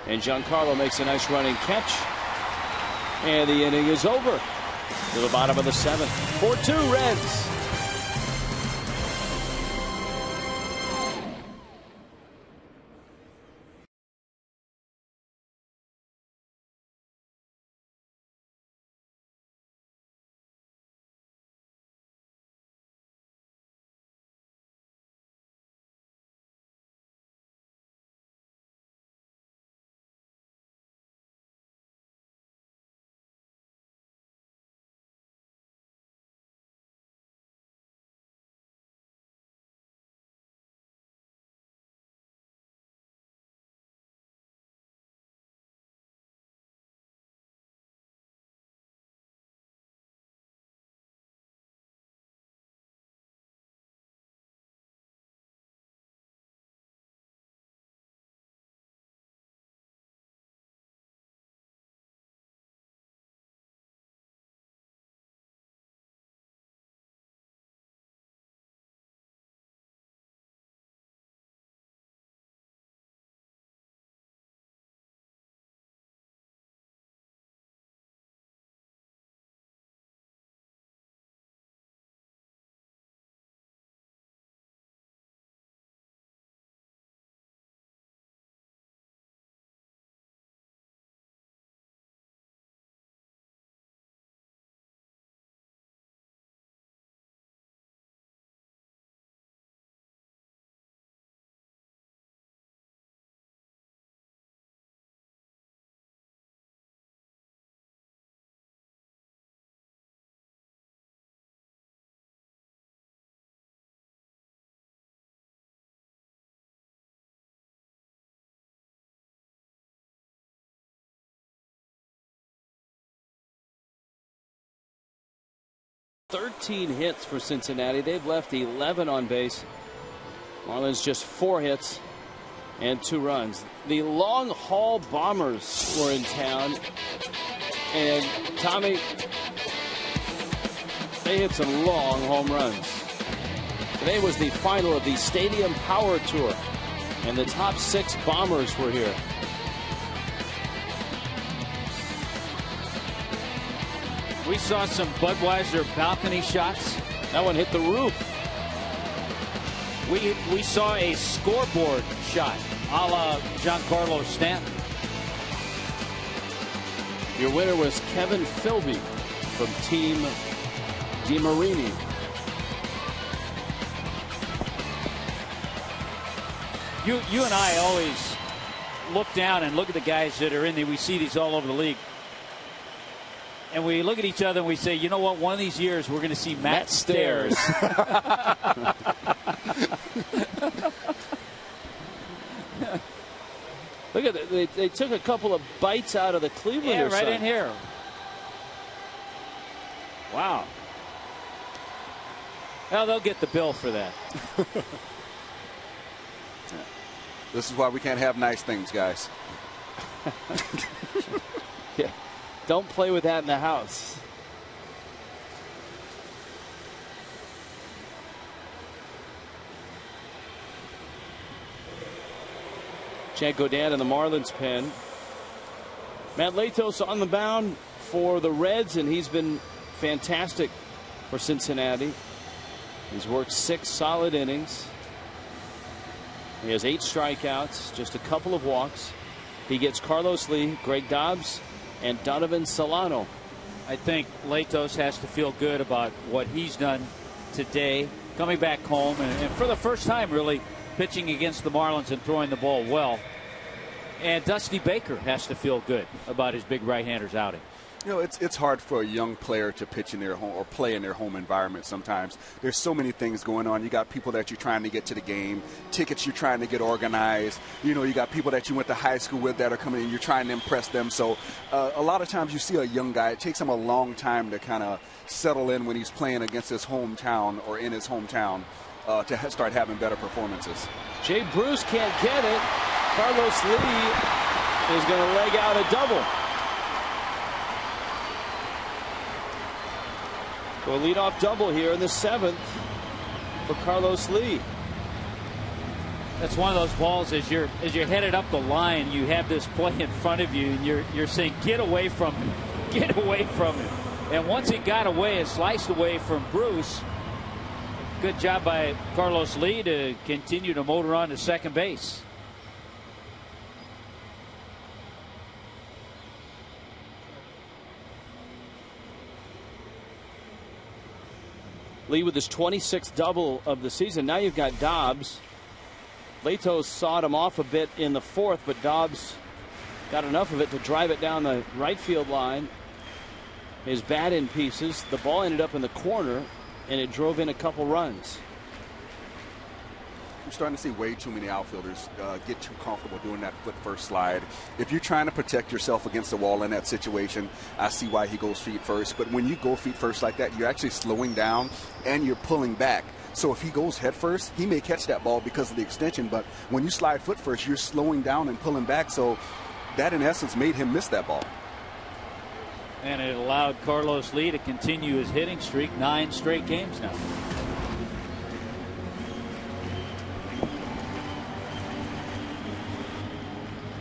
and Giancarlo makes a nice running catch, and the inning is over. To the bottom of the 7th. 4-2 Reds. "13 hits for Cincinnati. They've left 11 on base. Marlins just 4 hits and 2 runs. The long haul Bombers were in town, and Tommy, they hit some long home runs. Today was the final of the Stadium Power Tour, and the top 6 Bombers were here. We saw some Budweiser balcony shots. That one hit the roof. We saw a scoreboard shot, a la Giancarlo Stanton. Your winner was Kevin Philby from Team DiMarini. You and I always look down and look at the guys that are in there. We see these all over the league. And we look at each other and we say, you know what? One of these years we're going to see Matt Stairs. Look at it. They took a couple of bites out of the Cleveland. Yeah, right in here. Wow. Well, they'll get the bill for that. This is why we can't have nice things, guys. Yeah. Don't play with that in the house. Can't go down in the Marlins pen. Matt Latos on the mound for the Reds, and he's been fantastic for Cincinnati. He's worked 6 solid innings. He has 8 strikeouts, just a couple of walks. He gets Carlos Lee, Greg Dobbs, and Donovan Solano. I think Latos has to feel good about what he's done today, coming back home, and for the first time, really, pitching against the Marlins and throwing the ball well. And Dusty Baker has to feel good about his big right-handers outing. You know, it's hard for a young player to pitch in their home or play in their home environment sometimes. There's so many things going on. You got people that you're trying to get to the game, tickets you're trying to get organized. You know, you got people that you went to high school with that are coming in. You're trying to impress them. So a lot of times you see a young guy, it takes him a long time to kind of settle in when he's playing against his hometown or in his hometown to start having better performances. Jay Bruce can't get it. Carlos Lee is going to leg out a double. So a leadoff double here in the 7th for Carlos Lee. That's one of those balls as you're headed up the line, you have this play in front of you, and you're saying, get away from him, get away from him. And once he got away and sliced away from Bruce, good job by Carlos Lee to continue to motor on to second base. Lee with his 26th double of the season. Now you've got Dobbs. Latos sawed him off a bit in the 4th, but Dobbs got enough of it to drive it down the right field line. His bat in pieces. The ball ended up in the corner, and it drove in a couple runs. I'm starting to see way too many outfielders get too comfortable doing that foot first slide. If you're trying to protect yourself against the wall in that situation, I see why he goes feet first. But when you go feet first like that, you're actually slowing down and you're pulling back. So if he goes head first, he may catch that ball because of the extension. But when you slide foot first, you're slowing down and pulling back. So that, in essence, made him miss that ball. And it allowed Carlos Lee to continue his hitting streak, 9 straight games now.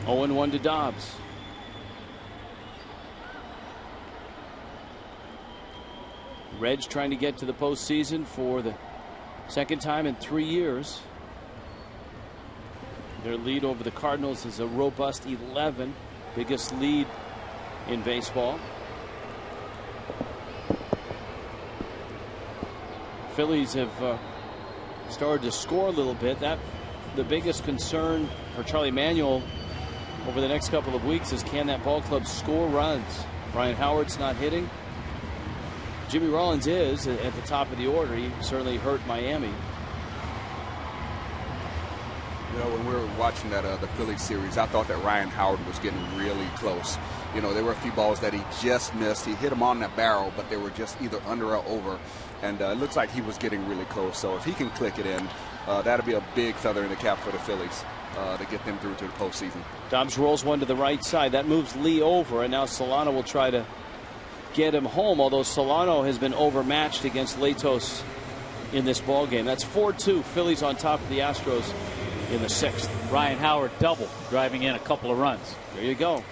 Oh, 0-1 to Dobbs. Reds trying to get to the postseason for the second time in 3 years. Their lead over the Cardinals is a robust 11, biggest lead in baseball. Phillies have started to score a little bit. That the biggest concern for Charlie Manuel over the next couple of weeks is, can that ball club score runs? Ryan Howard's not hitting. Jimmy Rollins is at the top of the order. He certainly hurt Miami. You know, when we were watching that the Phillies series, I thought that Ryan Howard was getting really close. You know, there were a few balls that he just missed. He hit them on the barrel, but they were just either under or over. And it looks like he was getting really close. So if he can click it in, that'll be a big feather in the cap for the Phillies to get them through to the postseason. Dobbs rolls one to the right side. That moves Lee over, and now Solano will try to get him home, although Solano has been overmatched against Latos in this ball game. That's 4-2. Phillies on top of the Astros in the 6th. Ryan Howard double, driving in a couple of runs. There you go.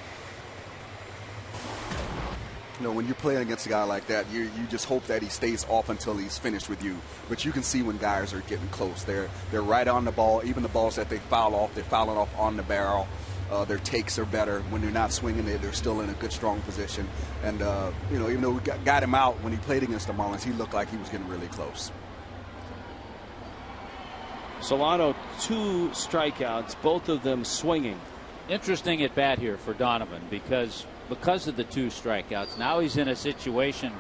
You know, when you're playing against a guy like that, you just hope that he stays off until he's finished with you. But you can see when guys are getting close. They're right on the ball. Even the balls that they foul off, they're fouling off on the barrel. Their takes are better. When they're not swinging, they're still in a good, strong position. And, even though we got him out when he played against the Marlins, he looked like he was getting really close. Solano, 2 strikeouts, both of them swinging. Interesting at bat here for Donovan because of the 2 strikeouts. Now he's in a situation,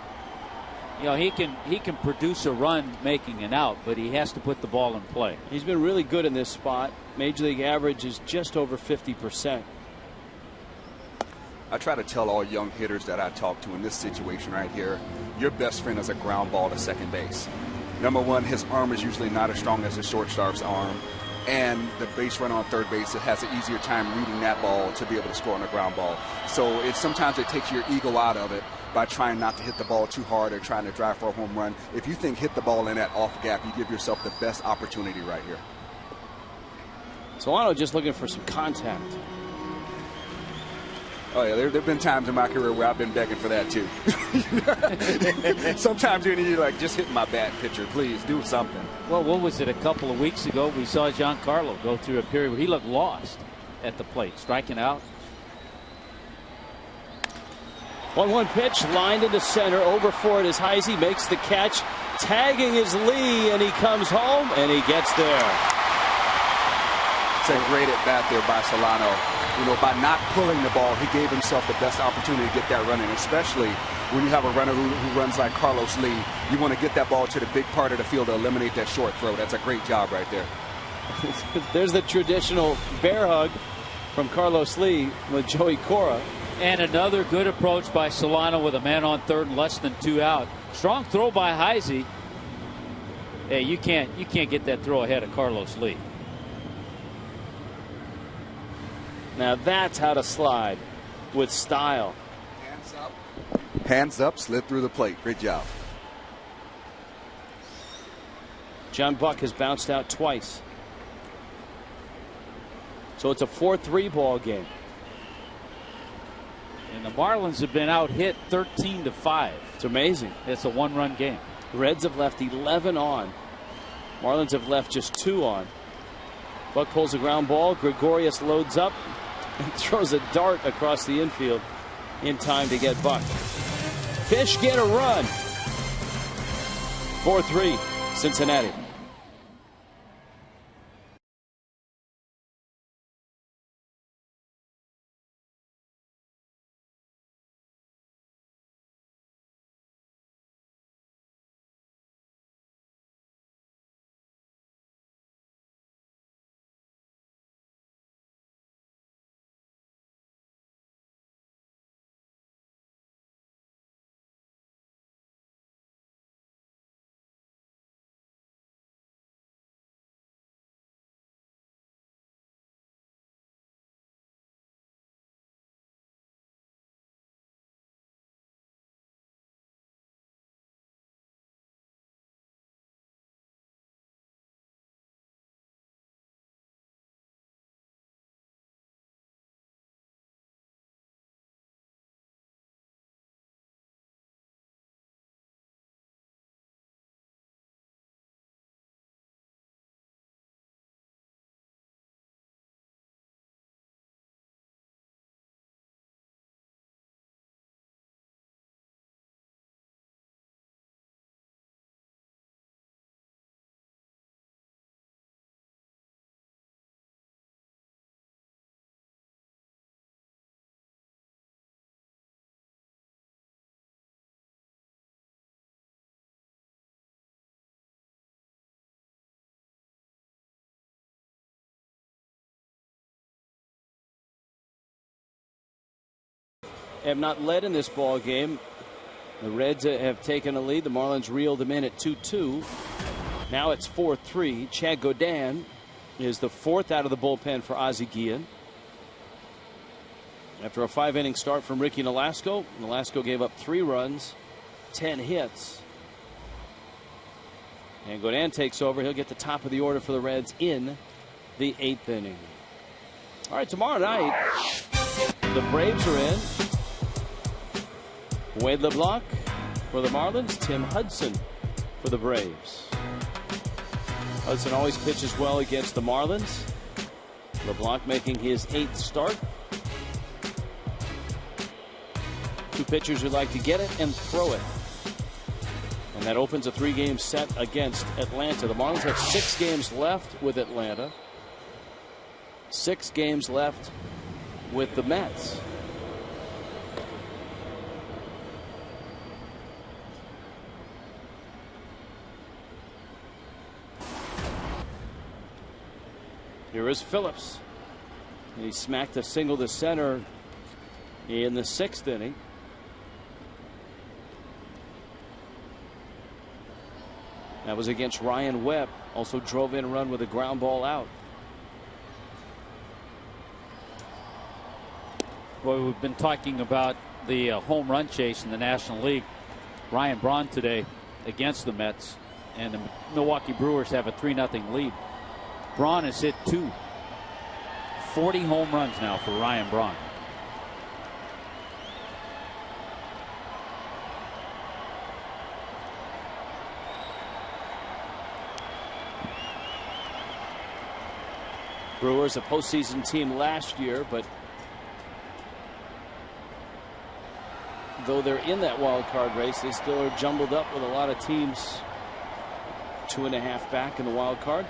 he can produce a run making an out, but he has to put the ball in play. He's been really good in this spot. Major League average is just over 50%. I try to tell all young hitters that I talk to in this situation right here, your best friend is a ground ball to second base. Number one, his arm is usually not as strong as his shortstop's arm. And the base runner on third base has an easier time reading that ball to be able to score on a ground ball. So sometimes it takes your ego out of it by trying not to hit the ball too hard or trying to drive for a home run. If you think hit the ball in that off gap, you give yourself the best opportunity right here. Solano just looking for some contact. Oh, yeah, there have been times in my career where I've been begging for that, too. Sometimes you're just hit my bat, pitcher. Please, do something. Well, what was it, a couple of weeks ago? We saw Giancarlo go through a period where he looked lost at the plate, striking out. 1-1 pitch, lined into center. Over for it is Heisey, makes the catch. Tagging is Lee, and he comes home, and he gets there. It's a great at-bat there by Solano. By not pulling the ball, he gave himself the best opportunity to get that running, especially when you have a runner who runs like Carlos Lee. You want to get that ball to the big part of the field to eliminate that short throw. That's a great job right there. There's the traditional bear hug from Carlos Lee with Joey Cora. And another good approach by Solano with a man on third and less than 2 out. Strong throw by Heisey. Hey, you can't get that throw ahead of Carlos Lee. Now that's how to slide with style. Hands up. Hands up, slid through the plate. Great job. John Buck has bounced out twice. So it's a 4-3 ball game. And the Marlins have been out hit 13-5. It's amazing. It's a 1-run game. Reds have left 11 on. Marlins have left just 2 on. Buck pulls a ground ball. Gregorius loads up and throws a dart across the infield in time to get Buck. Fish get a run. 4-3 Cincinnati. Have not led in this ball game. The Reds have taken a lead. The Marlins reeled them in at 2-2. Now it's 4-3. Chad Godin is the 4th out of the bullpen for Ozzie Guillen. After a 5-inning start from Ricky Nolasco, Nolasco gave up 3 runs, 10 hits. And Godin takes over. He'll get the top of the order for the Reds in the 8th inning. All right, tomorrow night, the Braves are in. Wade LeBlanc for the Marlins, Tim Hudson for the Braves. Hudson always pitches well against the Marlins. LeBlanc making his 8th start. 2 pitchers who like to get it and throw it. And that opens a 3-game set against Atlanta. The Marlins have 6 games left with Atlanta. 6 games left with the Mets. Here is Phillips. He smacked a single to center in the 6th inning. That was against Ryan Webb. Also drove in a run with a ground ball out. Well, we've been talking about the home run chase in the National League. Ryan Braun today against the Mets, and the Milwaukee Brewers have a 3-0 lead. Braun has hit 40 home runs now for Ryan Braun. Brewers a postseason team last year, but though they're in that wild card race, they still are jumbled up with a lot of teams 2.5 back in the wild card.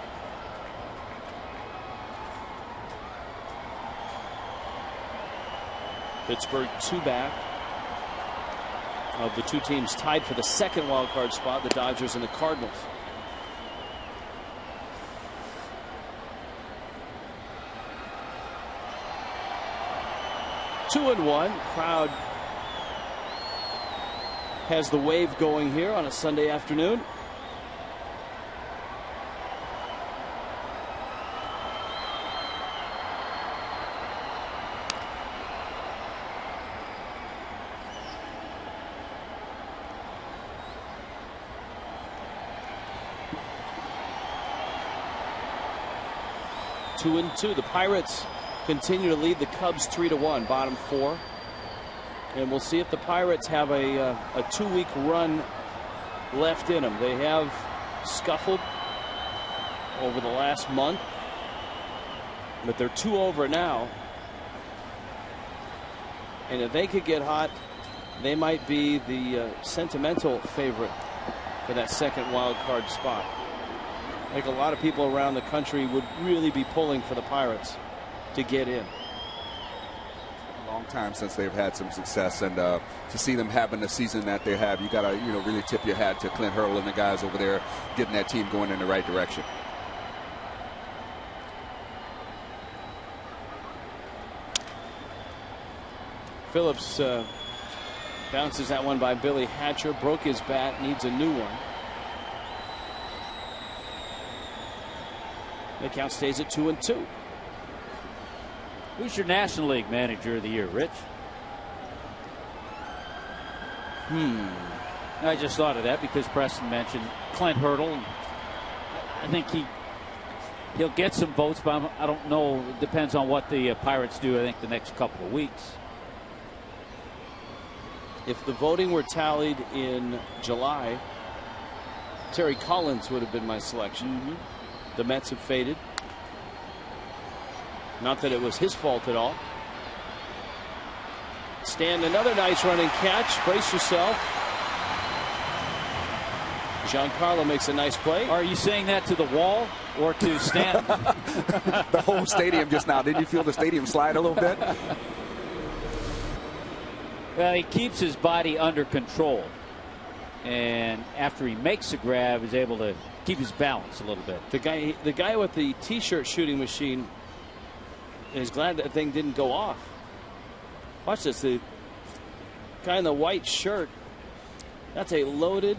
Pittsburgh 2 back of the 2 teams tied for the 2nd wild card spot, the Dodgers and the Cardinals. Two and 1. Crowd has the wave going here on a Sunday afternoon. Two and 2. The Pirates continue to lead the Cubs 3-1, bottom 4. And we'll see if the Pirates have a 2-week run left in them. They have scuffled over the last month, but they're 2 over now. And if they could get hot, they might be the sentimental favorite for that 2nd wild card spot. I think a lot of people around the country would really be pulling for the Pirates to get in. A long time since they've had some success, and to see them having the season that they have, you got to really tip your hat to Clint Hurl and the guys over there getting that team going in the right direction. Phillips bounces that one by Billy Hatcher, broke his bat, needs a new one. The count stays at 2 and 2. Who's your National League Manager of the Year, Rich? I just thought of that because Preston mentioned Clint Hurdle. I think he'll get some votes, but I don't know. It depends on what the Pirates do, I think, the next couple of weeks. If the voting were tallied in July, Terry Collins would have been my selection. The Mets have faded. Not that it was his fault at all. Stan, another nice running catch. Brace yourself. Giancarlo makes a nice play. Are you saying that to the wall or to Stan? The whole stadium just now. Didn't you feel the stadium slide a little bit? Well, he keeps his body under control. And after he makes the grab, is able to keep his balance a little bit. The guy with the T-shirt shooting machine is glad that thing didn't go off. Watch this. The guy in the white shirt, that's a loaded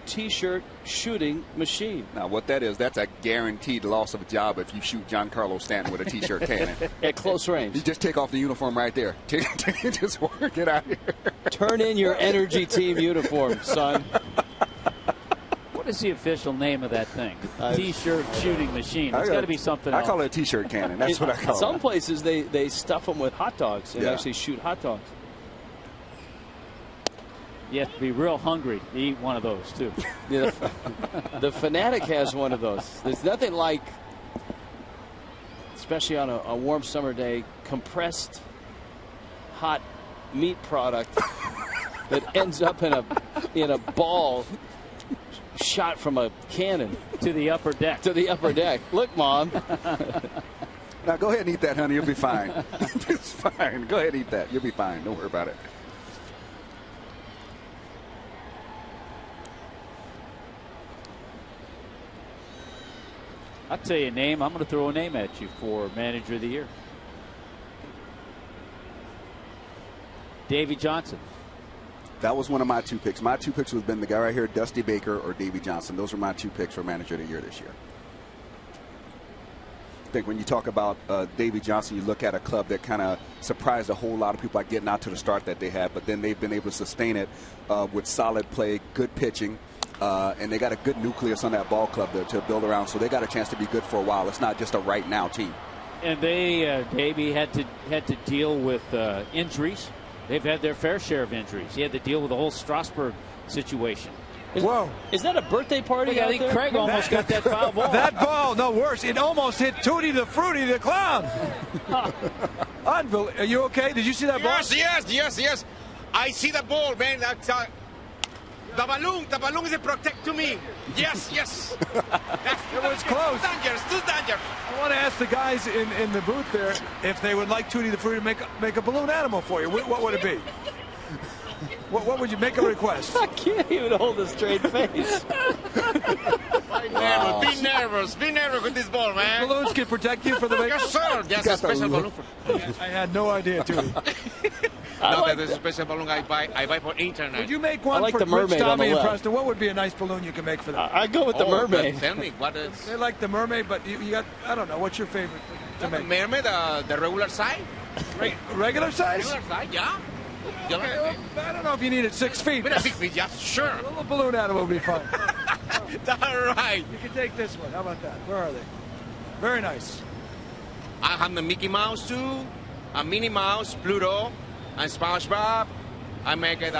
T-shirt shooting machine. Now what that is, that's a guaranteed loss of a job if you shoot Giancarlo Stanton with a T-shirt cannon. At close range. You just take off the uniform right there. Just work it out here. Turn in your energy team uniform, son. What is the official name of that thing? T-shirt shooting machine. It's got to be something else. I call it a T-shirt cannon. That's what I call it. Some places they stuff them with hot dogs and actually shoot hot dogs. You have to be real hungry to eat one of those, too. The Fanatic has one of those. There's nothing like especially on a warm summer day, compressed hot meat product that ends up in a ball shot from a cannon to the upper deck. To the upper deck. Look, Mom. Now go ahead and eat that, honey. You'll be fine. It's fine. Go ahead and eat that. You'll be fine. Don't worry about it. I'll tell you a name. I'm going to throw a name at you for Manager of the Year. Davy Johnson. That was one of my 2 picks. My 2 picks would have been the guy right here, Dusty Baker or Davy Johnson. Those were my 2 picks for Manager of the Year this year. I think when you talk about Davy Johnson, you look at a club that kind of surprised a whole lot of people by getting out to the start that they had, but then they've been able to sustain it with solid play, good pitching, and they got a good nucleus on that ball club to build around, so they got a chance to be good for a while. It's not just a right now team. And they, Davey, had to deal with injuries. They've had their fair share of injuries. He had to deal with the whole Strasburg situation. Whoa. Is that a birthday party out I think there? Craig almost got that foul ball. That ball, no worse. It almost hit Tootie the Fruity the Clown. Unbelievable. Are you okay? Did you see that ball? Yes. I see the ball, man. That's, the balloon is a protect to me. Yes. It was close. Too dangerous. I want to ask the guys in the booth there if they would like Tootie the Fruity to make a balloon animal for you. What would it be? What would you make a request? I can't even hold a straight face. Be nervous with this ball, man. Balloons can protect you for the Yes, sir. Yes, a special balloon. I had no idea, Tootie. There's a special balloon I buy for internet. Would you make one like for the mermaid Rich, Tommy, and left. Preston? What would be a nice balloon you can make for them? I go with the mermaid. Tell me, what is... They like the mermaid, but you got, I don't know, what's your favorite to The make? mermaid, the regular size? Regular size? Regular size, yeah. You like Okay, it? well, I don't know if you need it 6 feet. With a 6 feet, yeah, sure. A little balloon animal would be fun. That's right. You can take this one. How about that? Where are they? Very nice. I have the Mickey Mouse too, a Minnie Mouse, Pluto, and SpongeBob. I make it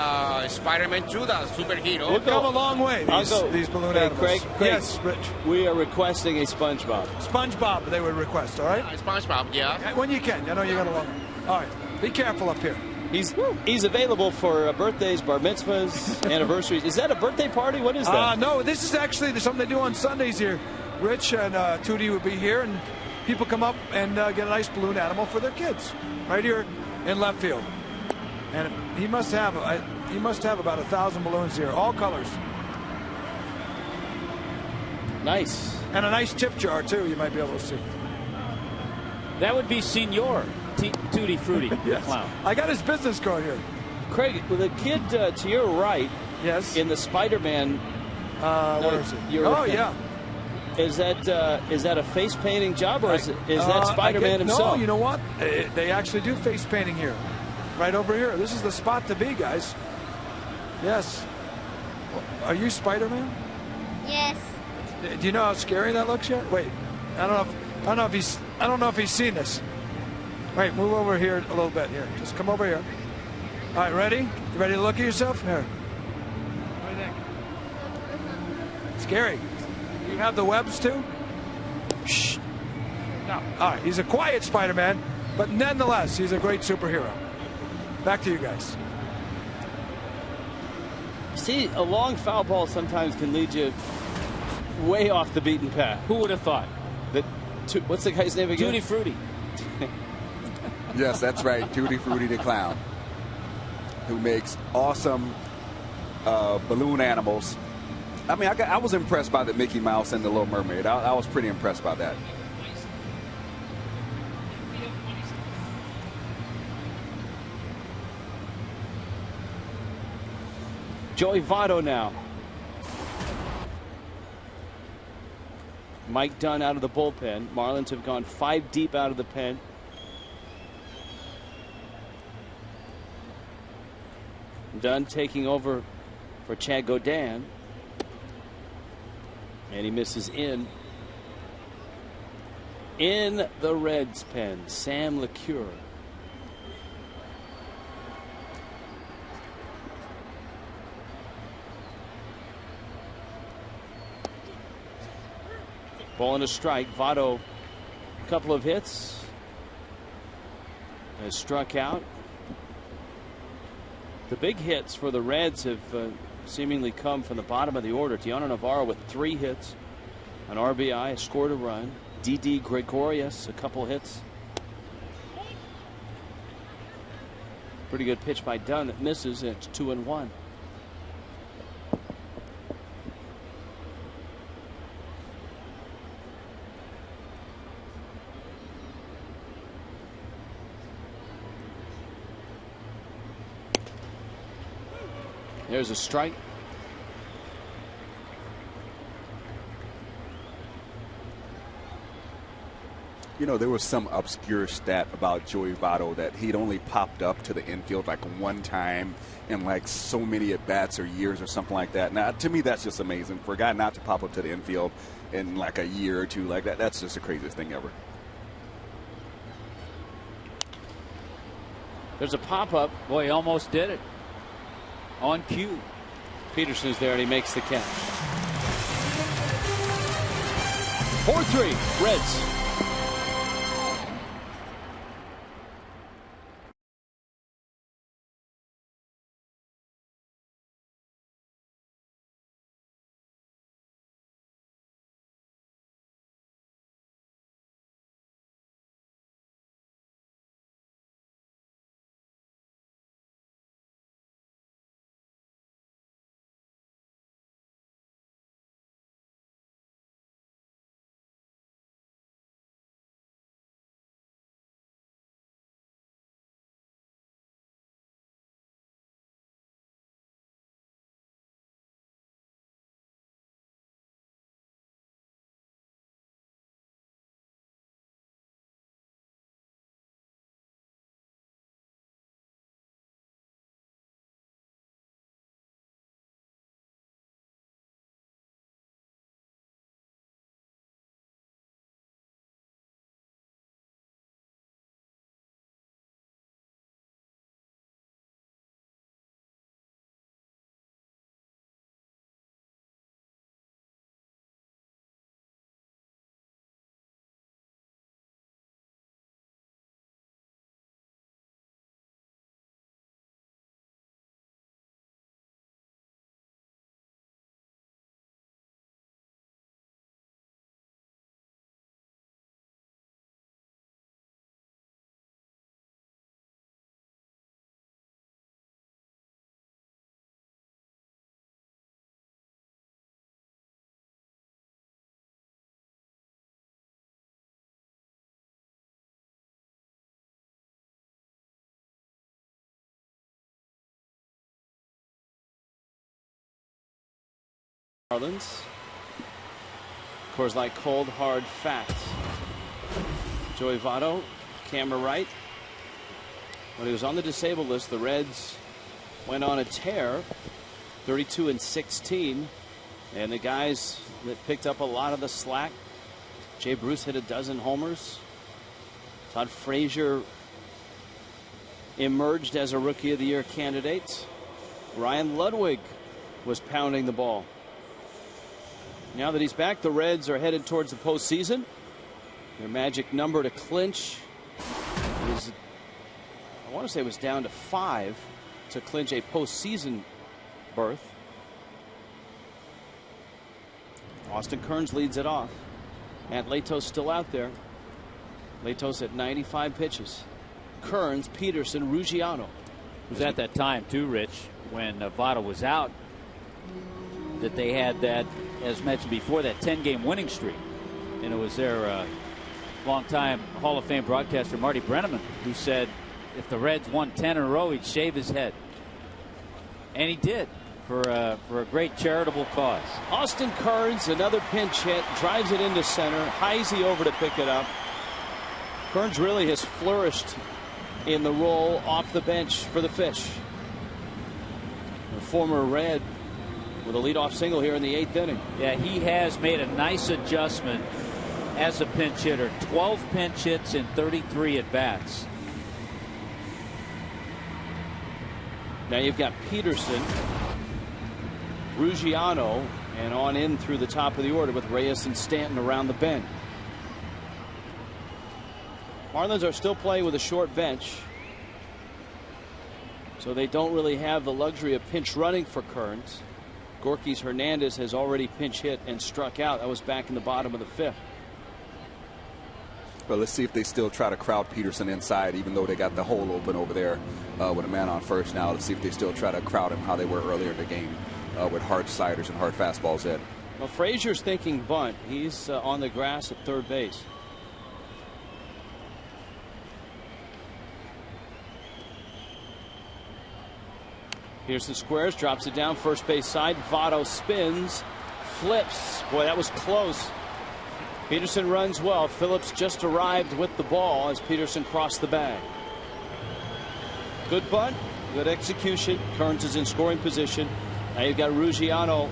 Spider-Man too, the superhero. We've come a long way, these balloon animals. Craig, yes, Rich. We are requesting a SpongeBob. SpongeBob, they would request, all right? SpongeBob, yeah. When you can. I know you got a long one. All right. Be careful up here. He's available for birthdays, bar mitzvahs, anniversaries. Is that a birthday party? What is that? No, this is actually something they do on Sundays here. Rich and Tootie would be here, and people come up and get a nice balloon animal for their kids right here in left field. And he must have about 1,000 balloons here, all colors. Nice. And a nice tip jar too. You might be able to see. That would be Senor Tutti Frutti. Yes. Clown. I got his business card here. Craig, the kid to your right, yes, in the Spider-Man. Where is it? Yeah. Is that a face painting job, or is that Spider-Man himself? No, you know what? They actually do face painting here, right over here. This is the spot to be, guys. Yes. Are you Spider-Man? Yes. Do you know how scary that looks yet? Wait, I don't know if he's seen this. Wait, move over here a little bit here. Just come over here. All right, ready? You ready to look at yourself? Here. What do you think? Scary. You have the webs too? Shh. No. All right, he's a quiet Spider-Man, but nonetheless, he's a great superhero. Back to you guys. See, a long foul ball sometimes can lead you way off the beaten path. Who would have thought? What's the guy's name again? Tutti Frutti. Yes, that's right. Tutti Frutti the Clown, who makes awesome balloon animals. I mean, I was impressed by the Mickey Mouse and the Little Mermaid. I was pretty impressed by that. Joey Votto now. Mike Dunn out of the bullpen. Marlins have gone 5 deep out of the pen. Dunn taking over for Chad Godin. And he misses in the Reds pen, Sam LeCure. Ball and a strike. Votto couple of hits. Has struck out. The big hits for the Reds have seemingly come from the bottom of the order. Tiana Navarro with 3 hits, an RBI, scored a run. Didi Gregorius, a couple hits. Pretty good pitch by Dunn that misses, and it's 2-1. There's a strike. You know, there was some obscure stat about Joey Votto that he'd only popped up to the infield like one time in like so many at-bats or years or something like that. Now, to me, that's just amazing. For a guy not to pop up to the infield in like a year or two like that, that's just the craziest thing ever. There's a pop-up. Boy, he almost did it. On cue. Peterson's there, and he makes the catch. 4-3, Reds. Marlins. Coors Light cold hard facts. Joey Votto, camera right. When he was on the disabled list, the Reds went on a tear, 32-16, and the guys that picked up a lot of the slack. Jay Bruce hit a dozen homers. Todd Frazier emerged as a Rookie of the Year candidate. Ryan Ludwig was pounding the ball. Now that he's back, the Reds are headed towards the postseason. Their magic number to clinch is, I want to say it was down to 5 to clinch a postseason berth. Austin Kearns leads it off. Matt Latos still out there. Latos at 95 pitches. Kearns, Peterson, Ruggiano. It was at that time, too, Rich, when Votto was out, that they had that, as mentioned before, that 10-game winning streak. And it was their longtime Hall of Fame broadcaster, Marty Brenneman, who said if the Reds won 10 in a row, he'd shave his head. And he did, for a great charitable cause. Austin Kearns, another pinch hit, drives it into center. Heisey over to pick it up. Kearns really has flourished in the role off the bench for the Fish. The former Red with a leadoff single here in the 8th inning. Yeah, he has made a nice adjustment as a pinch hitter. 12 pinch hits in 33 at bats. Now you've got Peterson, Ruggiano, and on in through the top of the order with Reyes and Stanton around the bend. Marlins are still playing with a short bench, so they don't really have the luxury of pinch running for Kearns. Gorkys Hernandez has already pinch hit and struck out. That was back in the bottom of the 5th. Well, let's see if they still try to crowd Peterson inside, even though they got the hole open over there with a man on first now. Let's see if they still try to crowd him how they were earlier in the game with hard sliders and hard fastballs in. Well, Frazier's thinking bunt. He's on the grass at third base. Peterson squares, drops it down first base side. Votto spins, flips. Boy, that was close. Peterson runs well. Phillips just arrived with the ball as Peterson crossed the bag. Good bunt, good execution. Kearns is in scoring position. Now you've got Ruggiano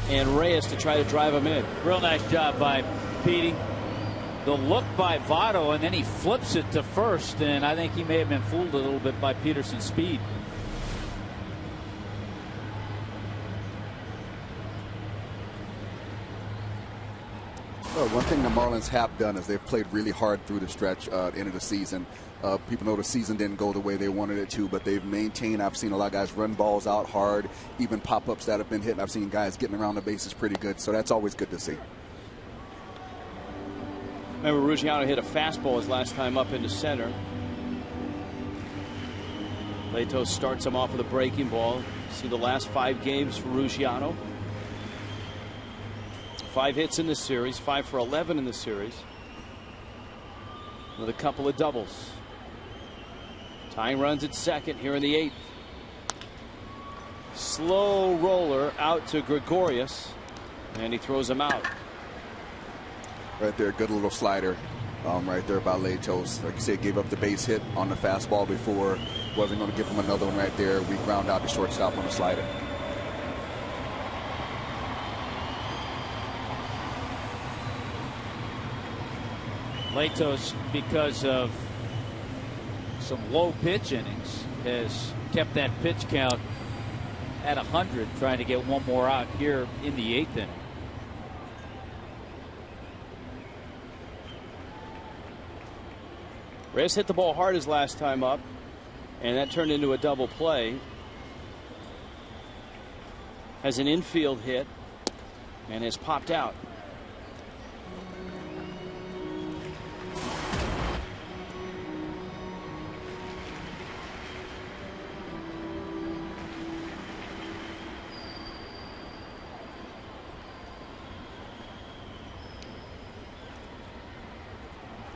and Reyes to try to drive him in. Real nice job by Petey. The look by Votto, and then he flips it to first, and I think he may have been fooled a little bit by Peterson's speed. Well, one thing the Marlins have done is they've played really hard through the stretch end of the season. People know the season didn't go the way they wanted it to, but they've maintained. I've seen a lot of guys run balls out hard, even pop-ups that have been hit. I've seen guys getting around the bases pretty good, so that's always good to see. Remember, Ruggiano hit a fastball his last time up into center. Latos starts him off with a breaking ball. See the last 5 games for Ruggiano. 5 hits in this series, 5 for 11 in the series, with a couple of doubles. Tying runs at second here in the 8th. Slow roller out to Gregorius, and he throws him out. Right there, good little slider right there by Latos. Like you said, gave up the base hit on the fastball before. Wasn't going to give him another one right there. We ground out the shortstop on the slider. Latos, because of some low pitch innings, has kept that pitch count at 100, trying to get one more out here in the 8th inning. Reyes hit the ball hard his last time up, and that turned into a double play. Has an infield hit and has popped out.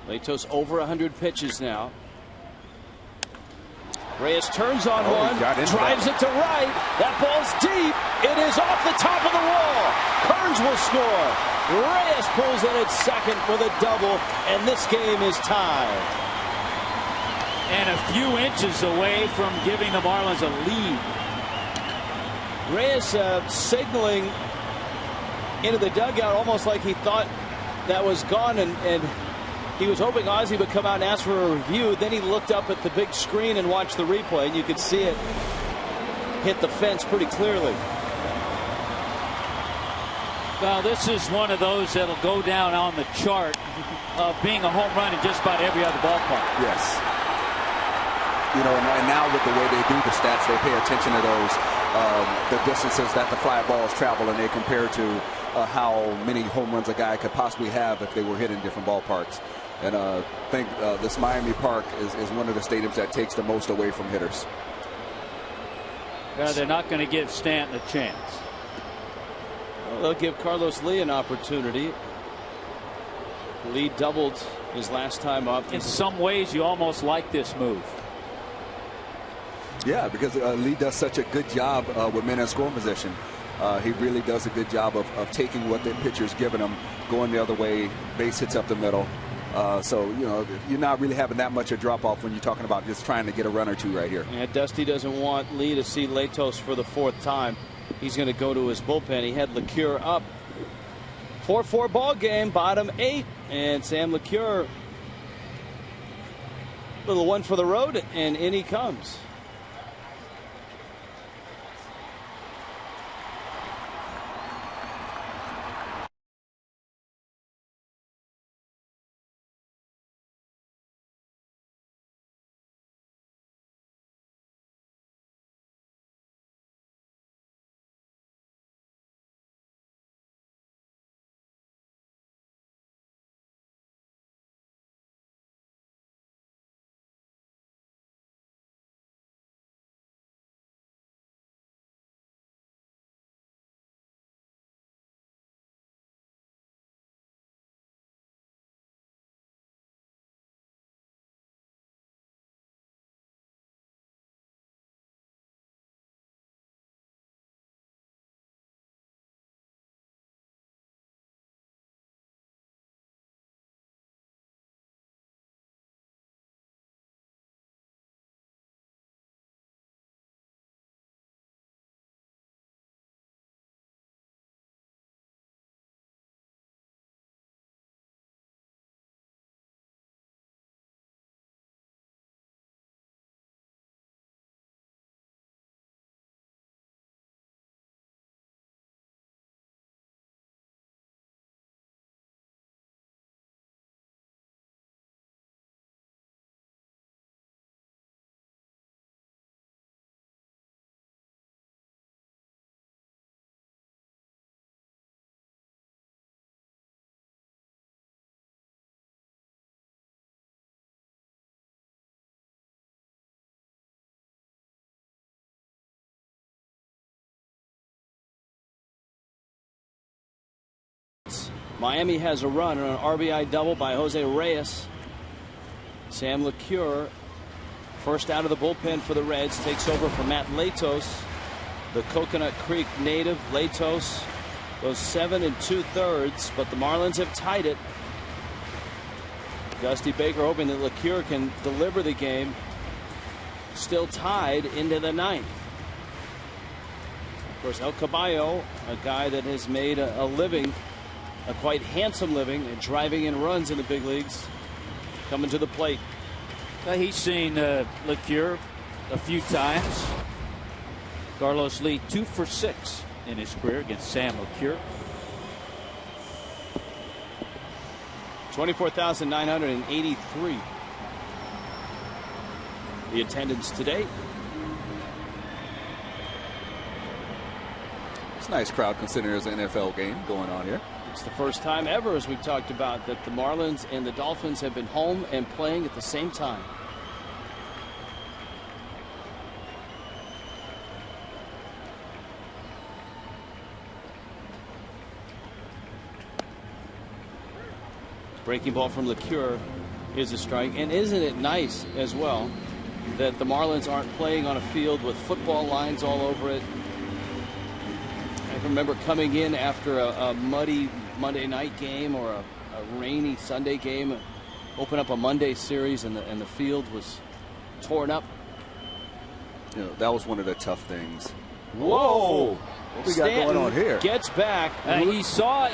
Latos over 100 pitches now. Reyes turns on one, drives it to right. That ball's deep. It is off the top of the wall. Kearns will score. Reyes pulls in at second with a double, and this game is tied. And a few inches away from giving the Marlins a lead. Reyes signaling into the dugout almost like he thought that was gone, and he was hoping Ozzie would come out and ask for a review. Then he looked up at the big screen and watched the replay, and you could see it hit the fence pretty clearly. Well, this is one of those that'll go down on the chart of being a home run in just about every other ballpark. Yes. You know, and now with the way they do the stats, they pay attention to those, the distances that the fly balls travel, and they compare to how many home runs a guy could possibly have if they were hit in different ballparks. And I think this Miami Park is one of the stadiums that takes the most away from hitters. Well, they're not going to give Stanton a chance. Well, they'll give Carlos Lee an opportunity. Lee doubled his last time up. In some ways, you almost like this move. Yeah, because Lee does such a good job with men in scoring position. He really does a good job of taking what the pitcher's giving him, going the other way, base hits up the middle. So, you know, you're not really having that much a drop-off when you're talking about just trying to get a run or two right here. And Dusty doesn't want Lee to see Latos for the 4th time. He's going to go to his bullpen. He had LeCure up. 4-4 ball game, bottom 8. And Sam LeCure, little one for the road, and in he comes. Miami has a run on an RBI double by Jose Reyes. Sam LeCure, first out of the bullpen for the Reds, takes over for Matt Latos. The Coconut Creek native Latos goes 7 2/3, but the Marlins have tied it. Dusty Baker hoping that LeCure can deliver the game. Still tied into the 9th. Of course, El Caballo, a guy that has made a living, a quite handsome living, at driving in runs in the big leagues, coming to the plate. He's seen LeCure a few times. Carlos Lee 2 for 6 in his career against Sam LeCure. 24,983. The attendance today. It's a nice crowd considering there's an NFL game going on here. It's the first time ever, as we've talked about, that the Marlins and the Dolphins have been home and playing at the same time. Breaking ball from LeCure is a strike. And isn't it nice as well that the Marlins aren't playing on a field with football lines all over it? I remember coming in after a muddy Monday night game or a rainy Sunday game, open up a Monday series, and the field was torn up. You know, that was one of the tough things. Whoa! What we got going on here? Gets back. He saw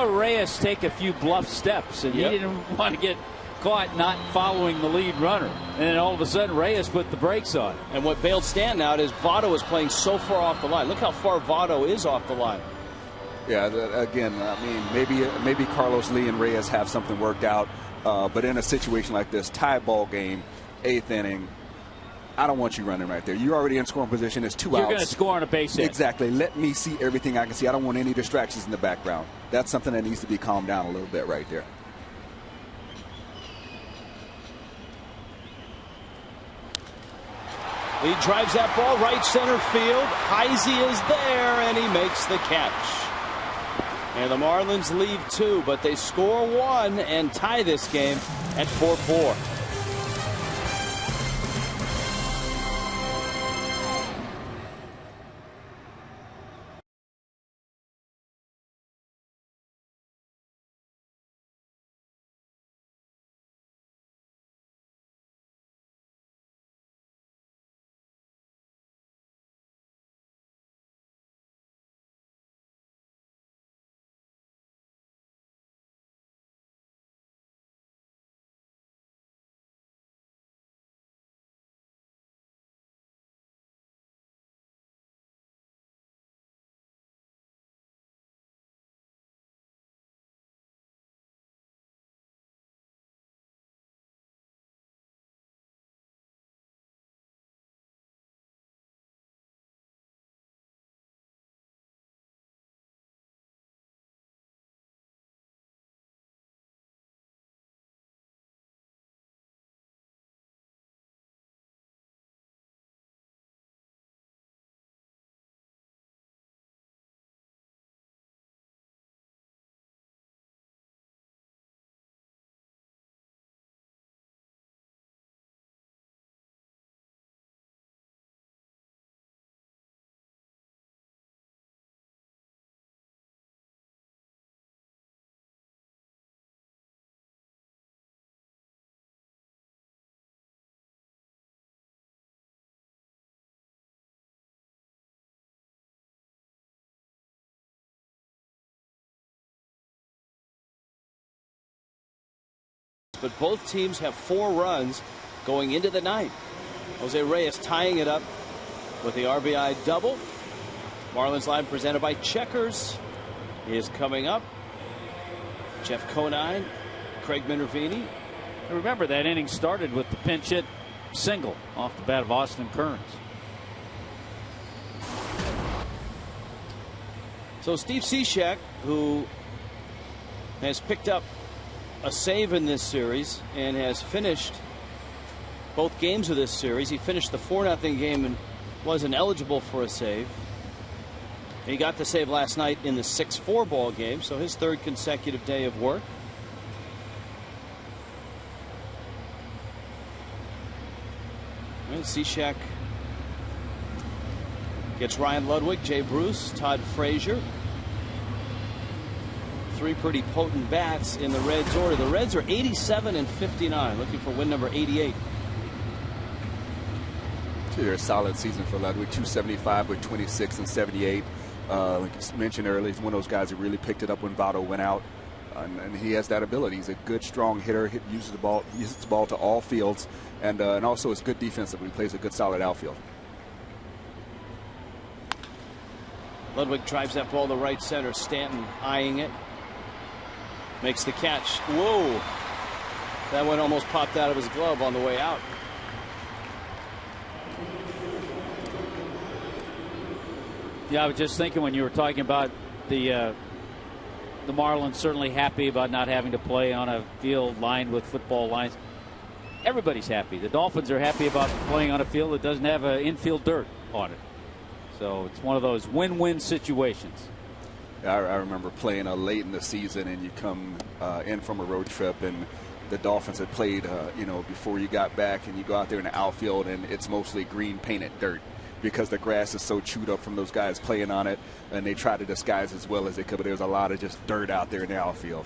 Reyes take a few bluff steps, and he didn't want to get caught not following the lead runner. And then all of a sudden, Reyes put the brakes on. And what bailed Stanton out is Votto is playing so far off the line. Look how far Votto is off the line. Yeah, again, I mean, maybe Carlos Lee and Reyes have something worked out, but in a situation like this, tie ball game, 8th inning, I don't want you running right there. You're already in scoring position. It's 2 outs. You're going to score on a base hit. Exactly. Let me see everything I can see. I don't want any distractions in the background. That's something that needs to be calmed down a little bit right there. He drives that ball right center field. Heisey is there, and he makes the catch. And the Marlins leave 2, but they score 1 and tie this game at 4-4. But both teams have 4 runs going into the 9th. Jose Reyes tying it up with the RBI double. Marlins Live presented by Checkers is coming up. Jeff Conine, Craig Minervini. Remember, that inning started with the pinch hit single off the bat of Austin Kearns. So Steve Cishek, who has picked up a save in this series and has finished both games of this series. He finished the 4-0 game and wasn't eligible for a save. He got the save last night in the 6-4 ball game, so his third consecutive day of work. And Cishek gets Ryan Ludwig, Jay Bruce, Todd Frazier. Three pretty potent bats in the Reds order. The Reds are 87 and 59, looking for win number 88. They're a solid season for Ludwig, 275 with 26 and 78. Like you mentioned earlier, he's one of those guys that really picked it up when Votto went out, and he has that ability. He's a good, strong hitter. Uses the ball to all fields, and also is good defensively. He plays a good, solid outfield. Ludwig drives that ball to right center. Stanton eyeing it, makes the catch. Whoa! That one almost popped out of his glove on the way out. Yeah, I was just thinking when you were talking about the Marlins certainly happy about not having to play on a field lined with football lines. Everybody's happy. The Dolphins are happy about playing on a field that doesn't have infield dirt on it. So it's one of those win-win situations. I remember playing late in the season, and you come in from a road trip, and the Dolphins had played, before you got back, and you go out there in the outfield, and it's mostly green painted dirt, because the grass is so chewed up from those guys playing on it, and they try to disguise as well as they could, but there's a lot of just dirt out there in the outfield.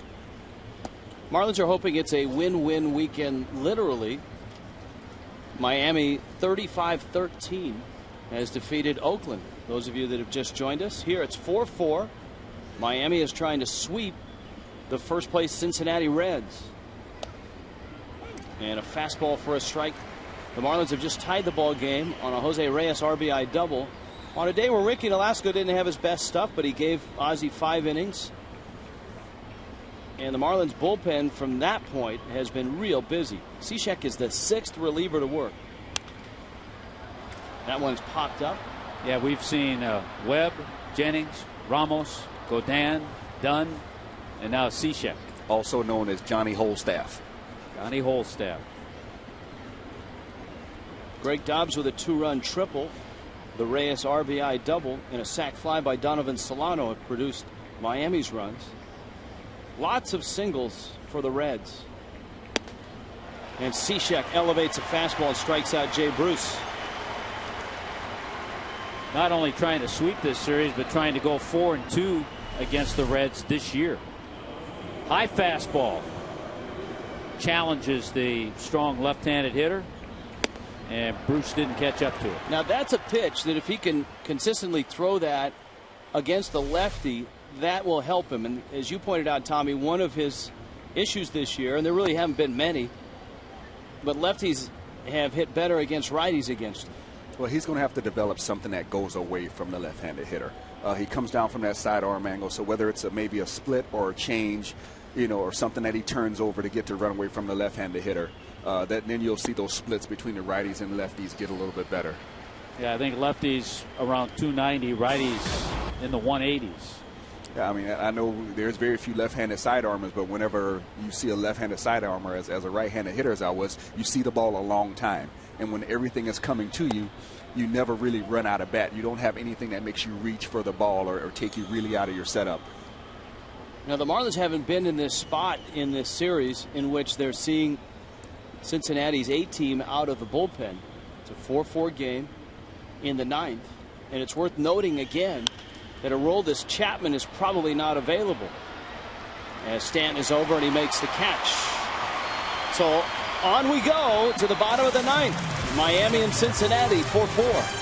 Marlins are hoping it's a win-win weekend, literally. Miami 35-13 has defeated Oakland. Those of you that have just joined us, here it's 4-4. Miami is trying to sweep the first place Cincinnati Reds. And a fastball for a strike. The Marlins have just tied the ball game on a Jose Reyes RBI double on a day where Ricky Nolasco didn't have his best stuff, but he gave Ozzie 5 innings. And the Marlins bullpen from that point has been real busy. Cishek is the 6th reliever to work. That one's popped up. Yeah, we've seen Webb, Jennings, Ramos, Godin, Dunn, and now Cishek. Also known as Johnny Holstaff. Johnny Holstaff. Greg Dobbs with a 2-run triple. The Reyes RBI double and a sac fly by Donovan Solano have produced Miami's runs. Lots of singles for the Reds. And Cishek elevates a fastball and strikes out Jay Bruce. Not only trying to sweep this series, but trying to go 4-2 against the Reds this year. High fastball challenges the strong left-handed hitter, and Bruce didn't catch up to it. Now that's a pitch that if he can consistently throw that against the lefty, that will help him. And as you pointed out, Tommy, one of his issues this year, and there really haven't been many, but lefties have hit better against righties against him. Well, he's going to have to develop something that goes away from the left-handed hitter. He comes down from that sidearm angle, so whether it's maybe a split or a change, or something that he turns over to get to run away from the left-handed hitter, then you'll see those splits between the righties and lefties get a little bit better. Yeah, I think lefties around 290, righties in the 180s. Yeah, I mean, I know there's very few left-handed sidearmers, but whenever you see a left-handed sidearmer as a right-handed hitter, as I was, you see the ball a long time. And when everything is coming to you, you never really run out of bat. You don't have anything that makes you reach for the ball or take you really out of your setup. Now, the Marlins haven't been in this spot in this series in which they're seeing Cincinnati's A team out of the bullpen. It's a 4-4 game in the 9th. And it's worth noting again that Aroldis Chapman is probably not available, as Stanton is over and he makes the catch. So on we go to the bottom of the 9th. Miami and Cincinnati 4-4.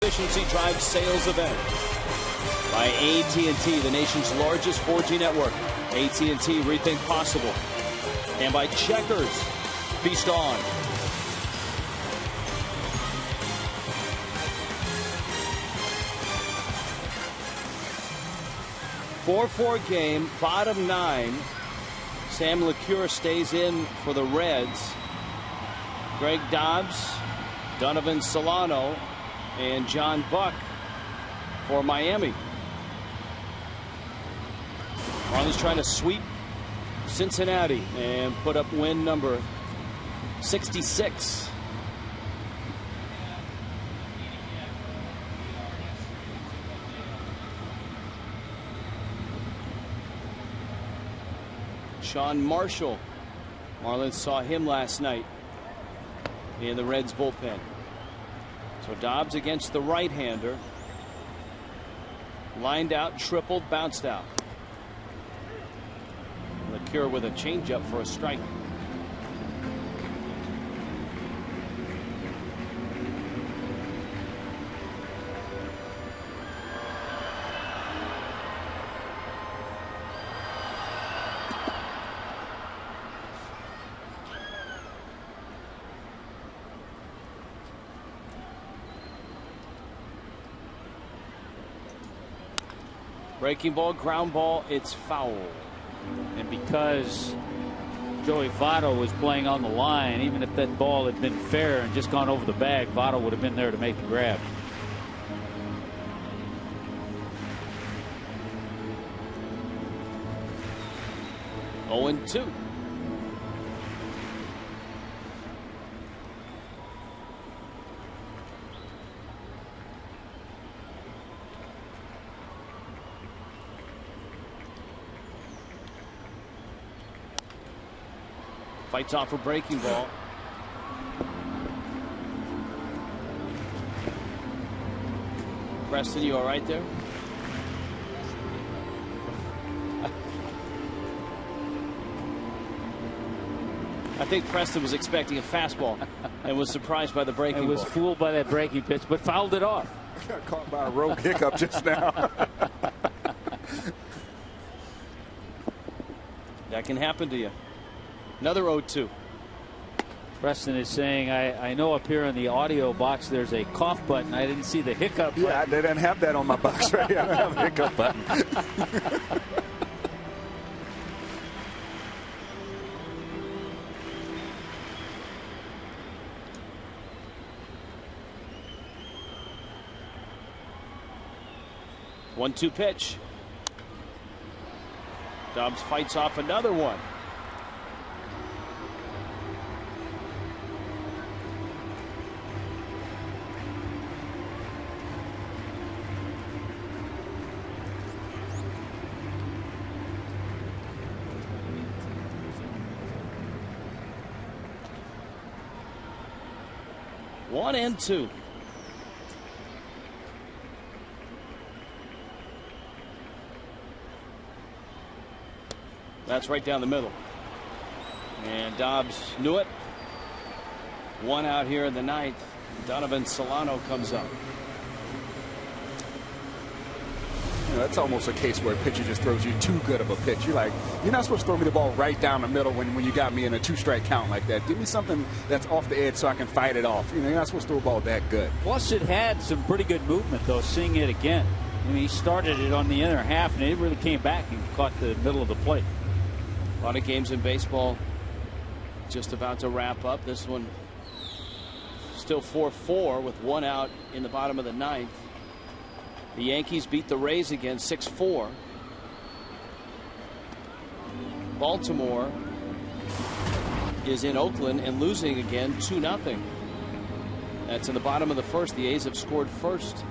Efficiency drives sales event by AT&T, the nation's largest 4G network. AT&T, rethink possible. And by Checkers, feast on. 4-4 game, bottom 9. Sam LeCure stays in for the Reds. Greg Dobbs, Donovan Solano, and John Buck for Miami. Marlins trying to sweep Cincinnati and put up win number 66. Sean Marshall. Marlins saw him last night in the Reds bullpen. So Dobbs against the right-hander. Lined out, tripled, bounced out. LeCure with a changeup for a strike. Breaking ball, ground ball, it's foul. And because Joey Votto was playing on the line, even if that ball had been fair and just gone over the bag, Votto would have been there to make the grab. Oh, and 2. Fights off for breaking ball. Preston, you all right there? I think Preston was expecting a fastball and was surprised by the breaking ball. Was fooled by that breaking pitch, but fouled it off. Got caught by a rogue hiccup just now. That can happen to you. Another 0-2. Preston is saying, I know up here in the audio box there's a cough button. I didn't see the hiccup button. Yeah, they didn't have that on my box right here. I don't have a hiccup button. One-two pitch. Dobbs fights off another one. One and 2. That's right down the middle. And Dobbs knew it. One out here in the 9th. Donovan Solano comes up. You know, that's almost a case where a pitcher just throws you too good of a pitch. You're like, you're not supposed to throw me the ball right down the middle when you got me in a 2-strike count like that. Give me something that's off the edge so I can fight it off. You know, you're not supposed to throw a ball that good. Plus, it had some pretty good movement, though, seeing it again. I mean, he started it on the inner half, and it really came back and caught the middle of the plate. A lot of games in baseball just about to wrap up. This one still 4-4 with one out in the bottom of the 9th. The Yankees beat the Rays again 6-4. Baltimore is in Oakland and losing again 2-0. That's in the bottom of the 1st. The A's have scored first.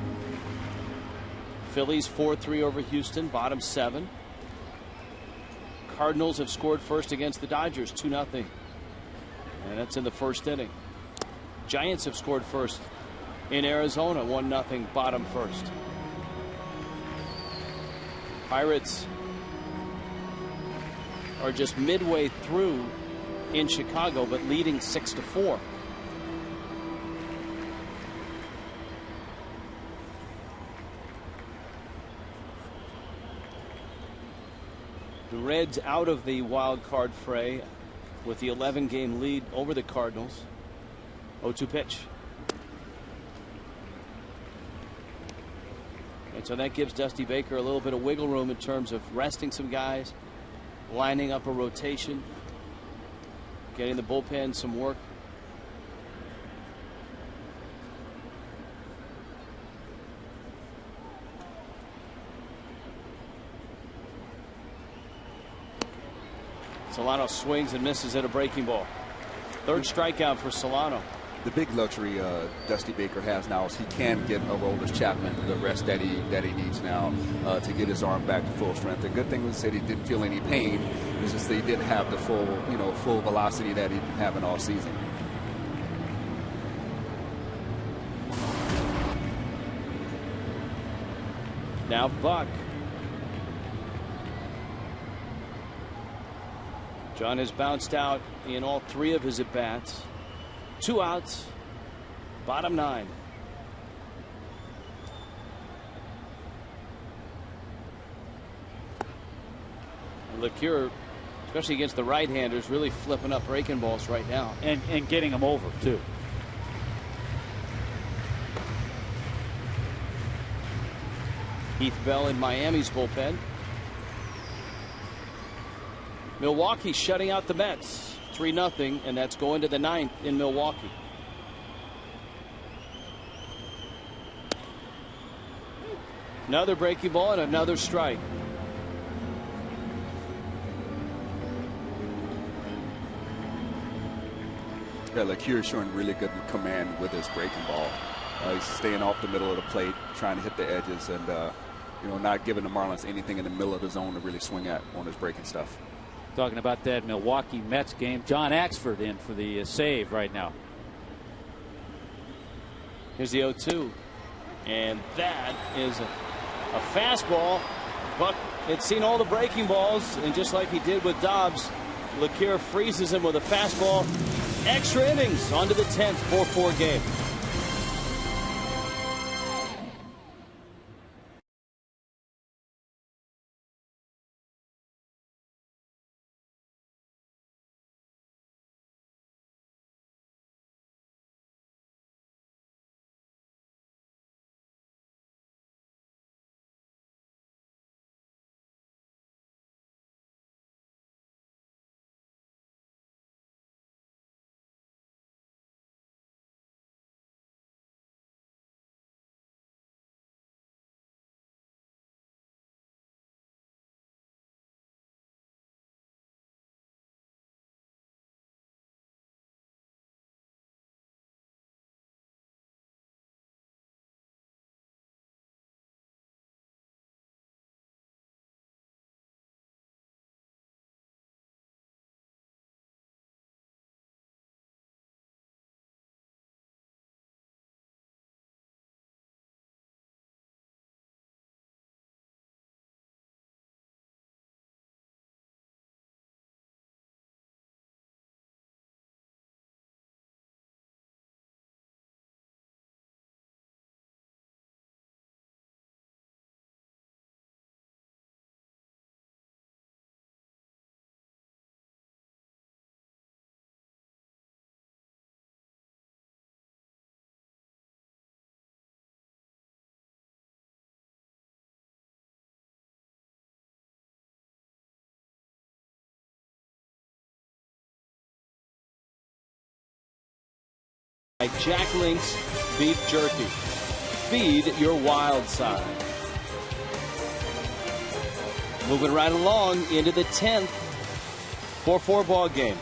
Phillies 4-3 over Houston, bottom 7. Cardinals have scored first against the Dodgers 2-0. And that's in the 1st inning. Giants have scored first in Arizona 1-0, bottom 1st. Pirates are just midway through in Chicago, but leading 6-4. The Reds out of the wild card fray with the 11-game lead over the Cardinals. 0-2 pitch. And so that gives Dusty Baker a little bit of wiggle room in terms of resting some guys, lining up a rotation, getting the bullpen some work. Solano swings and misses at a breaking ball. Third strikeout for Solano. The big luxury Dusty Baker has now is he can get Aroldis Chapman the rest that he needs now to get his arm back to full strength. The good thing was that he didn't feel any pain. It's just that he didn't have the full velocity that he'd been having all season. Now Buck. John has bounced out in all 3 of his at-bats. 2 outs, bottom 9. LeCure, especially against the right-handers, really flipping up breaking balls right now. And getting them over, too. Heath Bell in Miami's bullpen. Milwaukee shutting out the Mets 3-0, and that's going to the 9th in Milwaukee. Another breaking ball and another strike. Yeah, LeCure showing really good command with his breaking ball. He's staying off the middle of the plate, trying to hit the edges, and not giving the Marlins anything in the middle of the zone to really swing at on his breaking stuff. Talking about that Milwaukee Mets game. John Axford in for the save right now. Here's the 0-2. And that is a fastball. Buck had seen all the breaking balls, and just like he did with Dobbs, LeCure freezes him with a fastball. Extra innings onto the 10th 4-4 game. Jack Link's beef jerky. Feed your wild side. Moving right along into the 10th 4-4 ball game.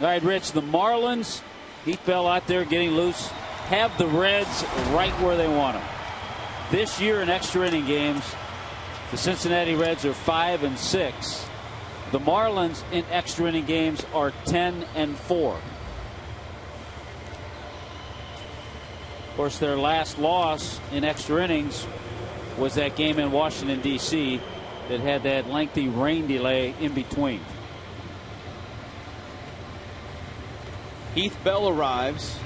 All right, Rich, the Marlins, Heath Bell out there getting loose, have the Reds right where they want them. This year in extra inning games, the Cincinnati Reds are 5-6. The Marlins in extra inning games are 10-4. Of course, their last loss in extra innings was that game in Washington, D.C. that had that lengthy rain delay in between. Heath Bell arrives.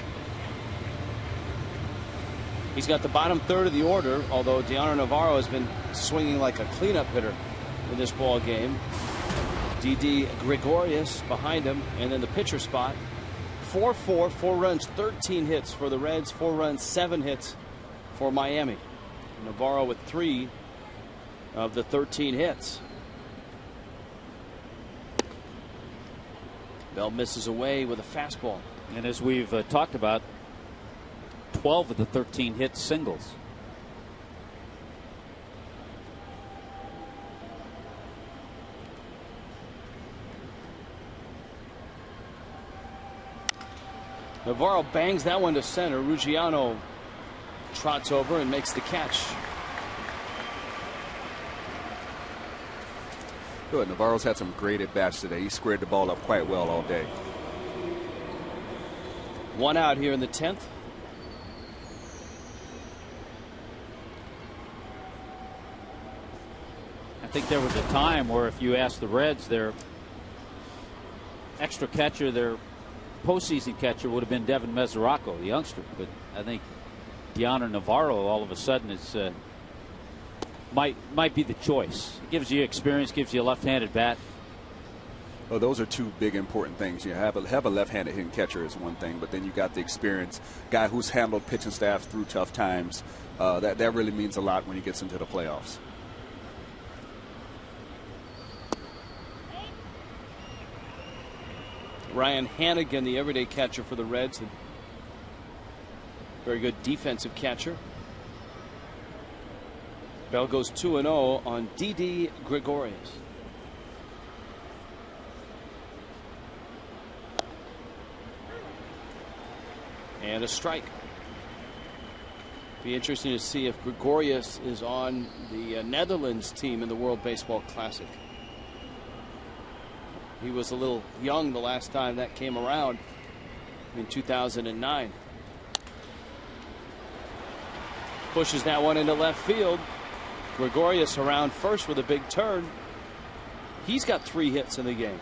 He's got the bottom third of the order, although Deanna Navarro has been swinging like a cleanup hitter in this ball game. D.D. Gregorius behind him, and then the pitcher spot. 4-4, 4 runs, 13 hits for the Reds, 4 runs, 7 hits for Miami. Navarro with 3 of the 13 hits. Bell misses away with a fastball. And as we've talked about, 12 of the 13 hits singles. Navarro bangs that one to center. Ruggiano trots over and makes the catch. Good. Navarro's had some great at-bats today. He squared the ball up quite well all day. 1 out here in the 10th. I think there was a time where if you asked the Reds, their extra catcher, their postseason catcher would have been Devin Mesoraco, the youngster. But I think Deoner Navarro all of a sudden is might be the choice. It gives you experience, gives you a left-handed bat. Well, those are two big important things. You have a left-handed hitting catcher is one thing, but then you got the experience guy who's handled pitching staff through tough times. That really means a lot when he gets into the playoffs. Ryan Hannigan, the everyday catcher for the Reds. Very good defensive catcher. Bell goes 2-0 on D.D. Gregorius. And a strike. Be interesting to see if Gregorius is on the Netherlands team in the World Baseball Classic. He was a little young the last time that came around in 2009. Pushes that one into left field. Gregorius around first with a big turn. He's got 3 hits in the game.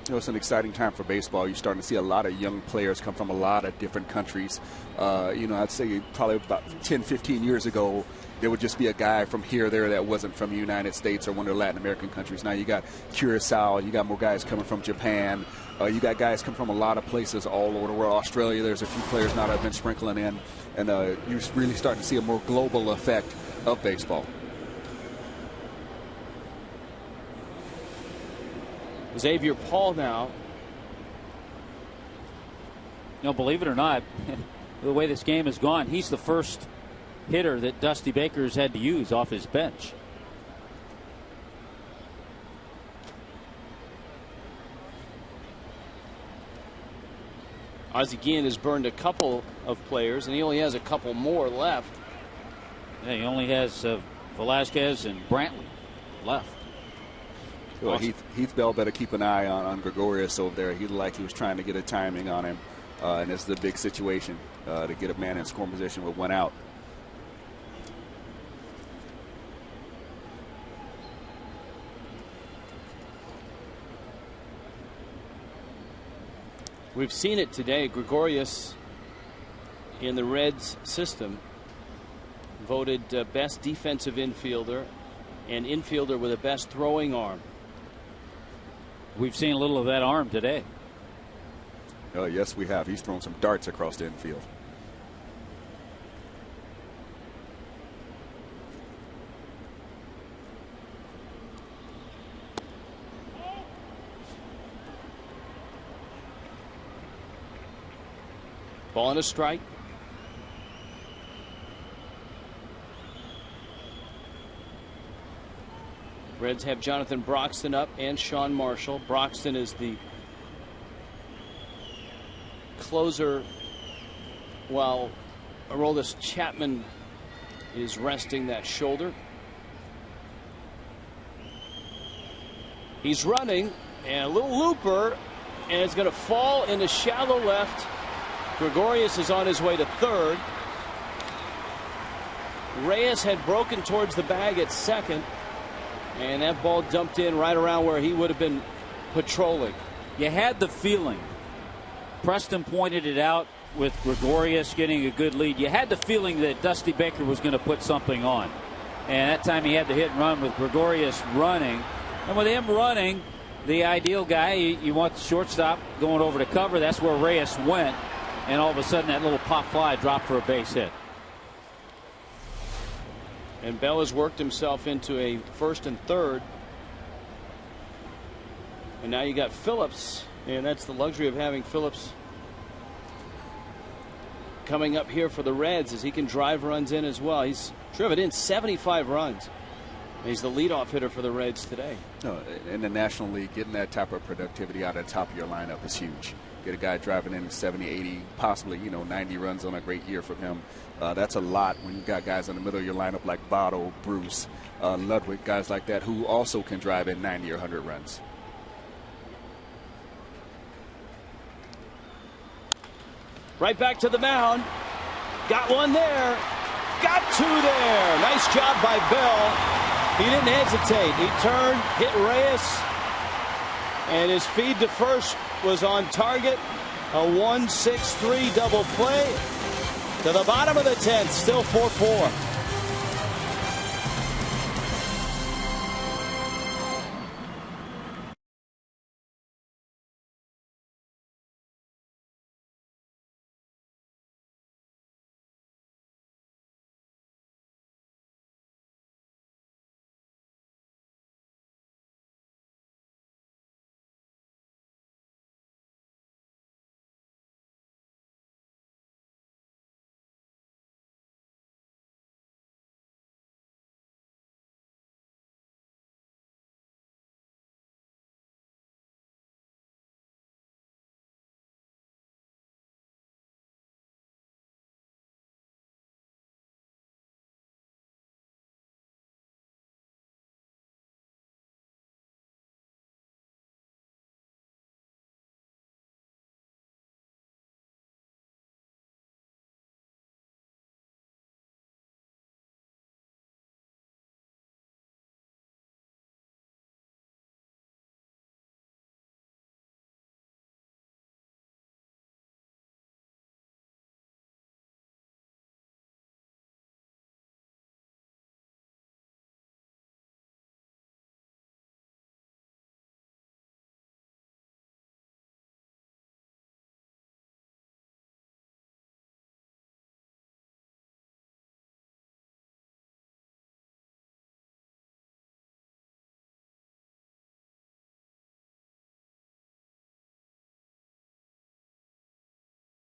You know, it's an exciting time for baseball. You're starting to see a lot of young players come from a lot of different countries. I'd say probably about 10, 15 years ago, there would just be a guy from here or there that wasn't from the United States or one of the Latin American countries. Now you got Curacao, you got more guys coming from Japan. You got guys coming from a lot of places all over the world. Australia, there's a few players now that have been sprinkling in. And you're really starting to see a more global effect of baseball. Xavier Paul now. You know, believe it or not, the way this game has gone, he's the first hitter that Dusty Baker's had to use off his bench. Ozzie Guillen has burned a couple of players, and he only has a couple more left. Yeah, he only has Velasquez and Brantley left. Well, Heath Bell better keep an eye on Gregorius over there. He looked like he was trying to get a timing on him, and this is a big situation to get a man in scoring position with 1 out. We've seen it today. Gregorius in the Reds system voted best defensive infielder and infielder with the best throwing arm. We've seen a little of that arm today. Oh, yes, we have. He's thrown some darts across the infield. Ball and a strike. Reds have Jonathan Broxton up and Sean Marshall. Broxton is the closer while Aroldis Chapman is resting that shoulder. He's running, and a little looper, and it's going to fall into shallow left. Gregorius is on his way to third. Reyes had broken towards the bag at second, and that ball dumped in right around where he would have been patrolling. You had the feeling. Preston pointed it out. with Gregorius getting a good lead, you had the feeling that Dusty Baker was going to put something on. And that time he had the hit and run with Gregorius running. And with him running, the ideal guy, you want the shortstop going over to cover. That's where Reyes went. And all of a sudden that little pop fly dropped for a base hit. And Bell has worked himself into a first and third. And now you got Phillips. And that's the luxury of having Phillips coming up here for the Reds, as he can drive runs in as well. He's driven in 75 runs. He's the leadoff hitter for the Reds today. No, in the National League, getting that type of productivity out of the top of your lineup is huge. Get a guy driving in 70, 80, possibly 90 runs on a great year from him. That's a lot when you've got guys in the middle of your lineup like Votto, Bruce, Ludwig, guys like that who also can drive in 90 or 100 runs. Right back to the mound. Got one there. Got two there. Nice job by Bell. He didn't hesitate. He turned, hit Reyes, and his feed to first was on target. A 1-6-3 double play. To the bottom of the 10th, still 4-4.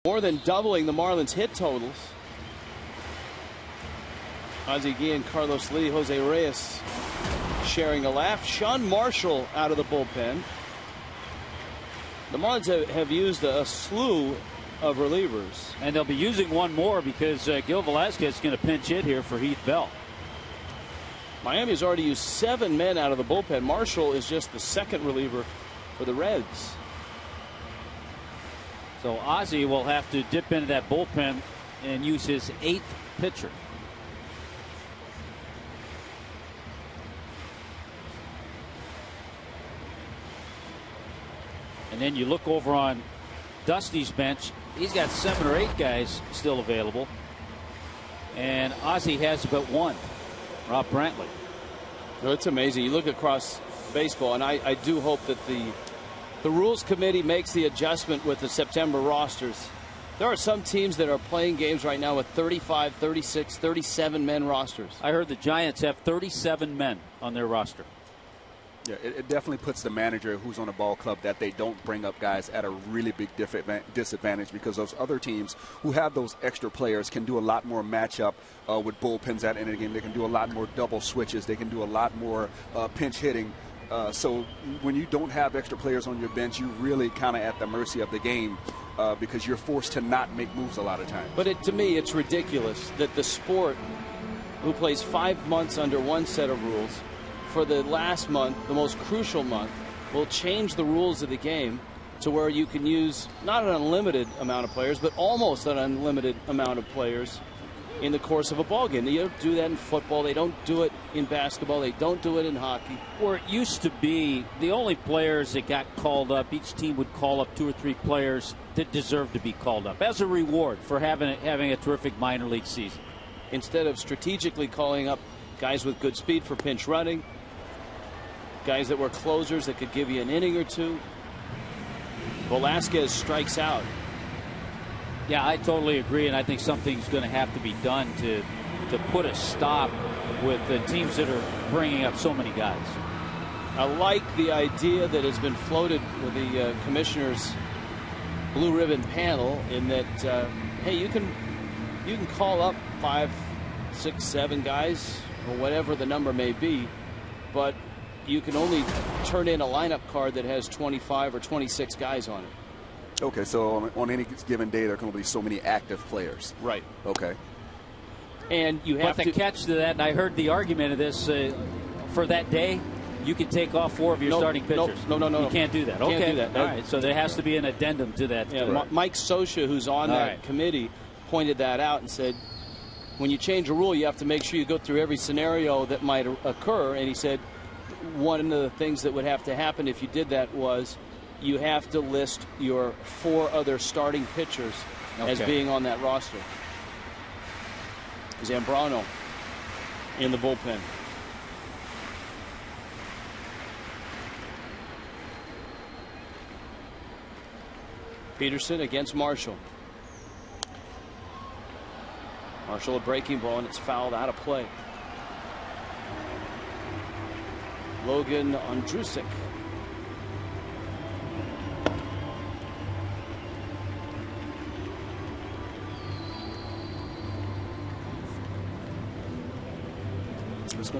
More than doubling the Marlins hit totals. Ozzie Guillen, Carlos Lee, Jose Reyes sharing a laugh. Sean Marshall out of the bullpen. The Marlins have used a slew of relievers. And they'll be using one more because Gil Velasquez is going to pinch hit here for Heath Bell. Miami's already used 7 men out of the bullpen. Marshall is just the second reliever for the Reds. So Ozzie will have to dip into that bullpen and use his 8th pitcher. And then you look over on Dusty's bench. He's got 7 or 8 guys still available. And Ozzie has but one, Rob Brantley. Well, it's amazing. You look across baseball, and I do hope that the Rules Committee makes the adjustment with the September rosters. There are some teams that are playing games right now with 35, 36, 37 men rosters. I heard the Giants have 37 men on their roster. Yeah, it definitely puts the manager who's on a ball club that they don't bring up guys at a really big disadvantage, because those other teams who have those extra players can do a lot more matchup with bullpens at the end of the game. They can do a lot more double switches. They can do a lot more pinch hitting. So when you don't have extra players on your bench, you really kind of at the mercy of the game because you're forced to not make moves a lot of times. But to me, it's ridiculous that the sport, who plays 5 months under one set of rules, for the last month, the most crucial month, will change the rules of the game to where you can use not an unlimited amount of players, but almost an unlimited amount of players in the course of a ball game. They don't do that in football. They don't do it in basketball. They don't do it in hockey. Where it used to be, the only players that got called up, each team would call up 2 or 3 players that deserve to be called up as a reward for having a terrific minor league season. Instead of strategically calling up guys with good speed for pinch running, guys that were closers that could give you an inning or two, Velasquez strikes out. Yeah, I totally agree, and I think something's going to have to be done to put a stop with the teams that are bringing up so many guys. I like the idea that has been floated with the commissioner's blue ribbon panel in that, hey, you can call up 5, 6, 7 guys or whatever the number may be, but you can only turn in a lineup card that has 25 or 26 guys on it. Okay, so on any given day, there can only be so many active players. Right. Okay. And you have to catch to that, and I heard the argument of this, for that day, you can take off 4 of your starting pitchers. No. You can't do that. Okay. Can't do that. All right, so there has to be an addendum to that. Yeah, Mike Sosha, who's on that committee, pointed that out and said, when you change a rule, you have to make sure you go through every scenario that might occur. And he said one of the things that would have to happen if you did that was you have to list your 4 other starting pitchers as being on that roster. Zambrano in the bullpen. Peterson against Marshall. Marshall a breaking ball, and it's fouled out of play. Logan Ondrusek.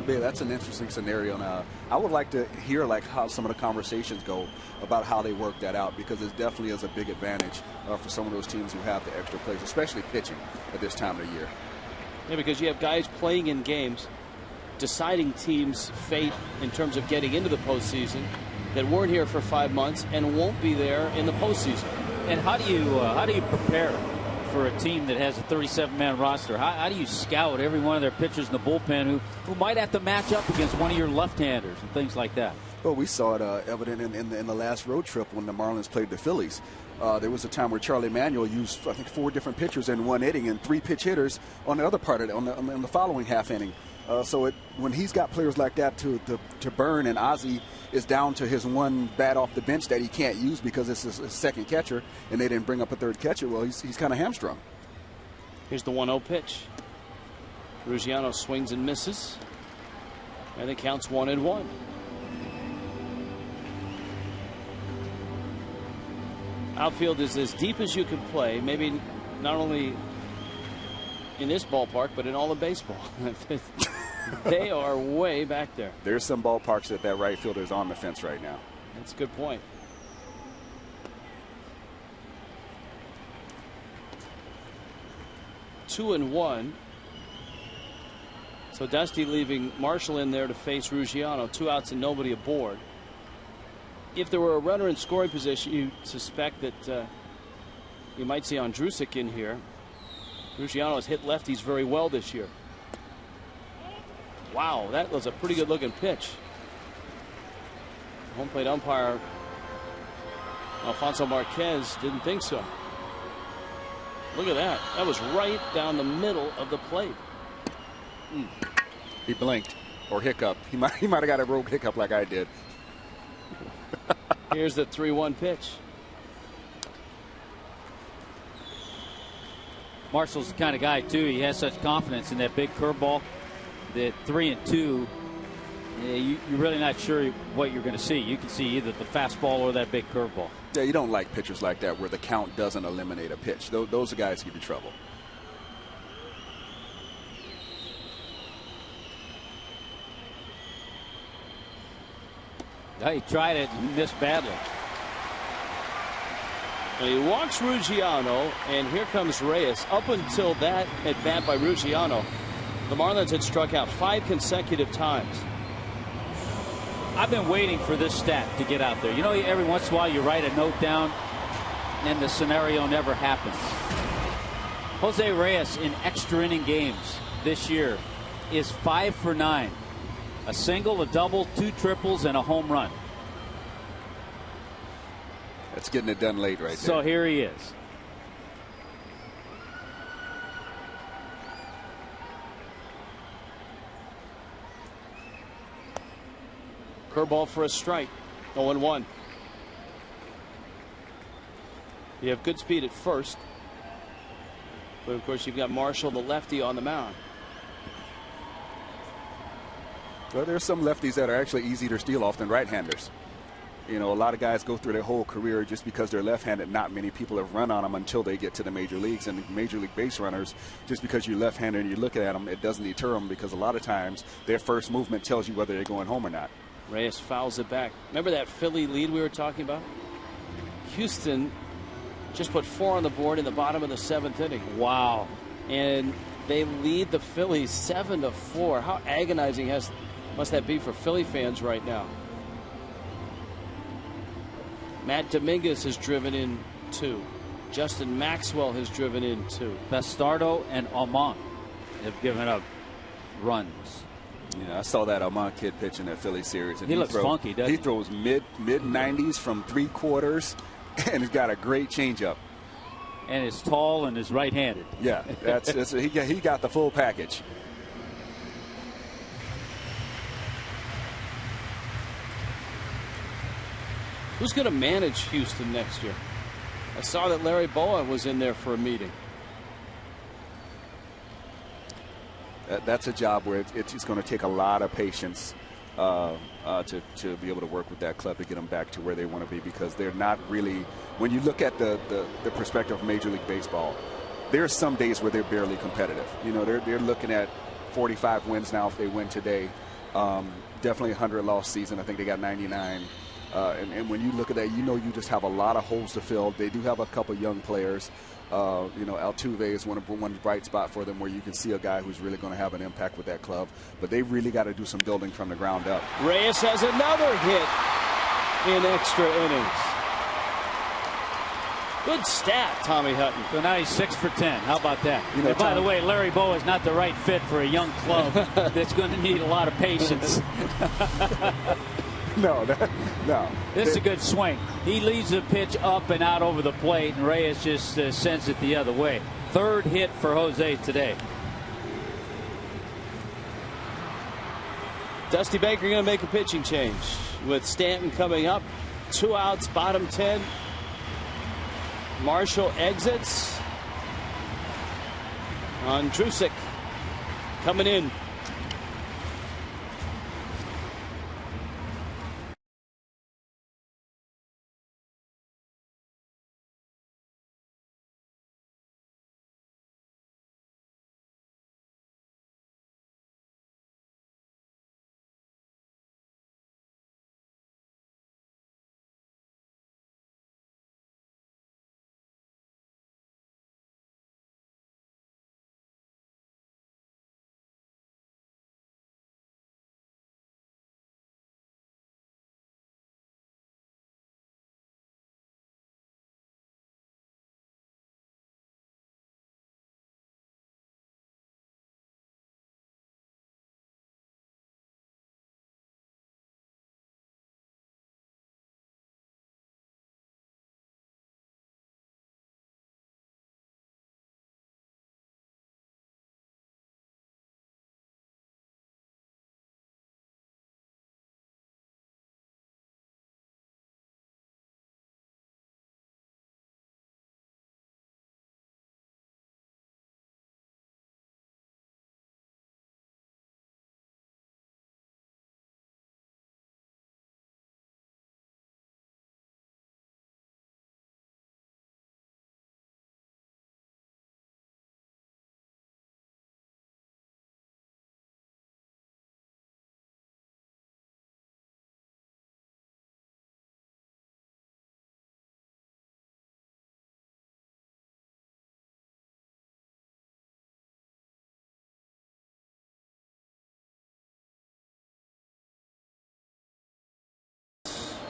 That's an interesting scenario. Now, I would like to hear how some of the conversations go about how they work that out, because it definitely is a big advantage for some of those teams who have the extra players, especially pitching at this time of the year. Yeah, because you have guys playing in games, deciding teams' fate in terms of getting into the postseason that weren't here for 5 months and won't be there in the postseason. And how do you prepare for a team that has a 37-man roster? How do you scout every one of their pitchers in the bullpen who might have to match up against one of your left-handers and things like that? Well, we saw it evident in the last road trip when the Marlins played the Phillies. There was a time where Charlie Manuel used, I think, 4 different pitchers in one inning and 3 pitch hitters on the other part of it, on the following half inning. When he's got players like that to burn, and Ozzie is down to his one bat off the bench that he can't use because it's his second catcher, and they didn't bring up a third catcher, well, he's kind of hamstrung. Here's the 1-0 pitch. Ruggiano swings and misses, and it counts 1-1. Outfield is as deep as you can play, maybe not only in this ballpark, but in all of baseball. They are way back there. There's some ballparks that right fielder is on the fence right now. That's a good point. Two and one. So Dusty leaving Marshall in there to face Ruggiano. 2 outs and nobody aboard. If there were a runner in scoring position, you suspect that you might see Ondrusek in here. Ruggiano has hit lefties very well this year. Wow, that was a pretty good looking pitch. Home plate umpire Alfonso Marquez didn't think so. Look at that. That was right down the middle of the plate. He blinked or hiccup. He might have got a rogue hiccup like I did. Here's the 3-1 pitch. Marshall's the kind of guy, too. He has such confidence in that big curveball that 3-2, you're really not sure what you're going to see. You can see either the fastball or that big curveball. Yeah, you don't like pitchers like that where the count doesn't eliminate a pitch. Those are guys who give you trouble. He tried it and missed badly. And he walks Ruggiano, and here comes Reyes. Up until that at bat by Ruggiano, the Marlins had struck out 5 consecutive times. I've been waiting for this stat to get out there. You know, every once in a while you write a note down and the scenario never happens. Jose Reyes in extra inning games this year is 5 for 9. A single, a double, 2 triples, and a home run. That's getting it done late right there. So here he is. Curveball for a strike. 0-1. You have good speed at first. But of course, you've got Marshall, the lefty, on the mound. Well, there's some lefties that are actually easier to steal off than right-handers. You know, a lot of guys go through their whole career just because they're left-handed. Not many people have run on them until they get to the major leagues. And major league base runners, just because you're left-handed and you look at them, it doesn't deter them, because a lot of times their first movement tells you whether they're going home or not. Reyes fouls it back. Remember that Philly lead we were talking about? Houston just put 4 on the board in the bottom of the 7th inning. Wow. And they lead the Phillies 7-4. How agonizing must that be for Philly fans right now? Matt Dominguez has driven in 2. Justin Maxwell has driven in 2. Bastardo and Almont have given up runs. Yeah, I saw that Almont kid pitching that Philly series. And he looks funky, doesn't he? He throws mid-90s from 3/4, and he's got a great changeup. And is tall and is right-handed. Yeah, he got the full package. Who's going to manage Houston next year? I saw that Larry Bowa was in there for a meeting. That's a job where it's going to take a lot of patience to be able to work with that club to get them back to where they want to be, because they're not really, when you look at the perspective of Major League Baseball, there are some days where they're barely competitive. You know, they're looking at 45 wins now if they win today. Definitely a 100-loss season. I think they got 99. And when you look at that, you know, you just have a lot of holes to fill. They do have a couple young players. You know, Altuve is one bright spot for them, where you can see a guy who's really going to have an impact with that club. But they really got to do some building from the ground up. Reyes has another hit in extra innings. Good stat, Tommy Hutton. So now he's 6 for 10. How about that? You know, and by the way, Larry Bowa is not the right fit for a young club that's going to need a lot of patience. No. This is a good swing. He leads the pitch up and out over the plate, and Reyes just sends it the other way. 3rd hit for Jose today. Dusty Baker going to make a pitching change with Stanton coming up. 2 outs, bottom 10. Marshall exits. Andrusik coming in.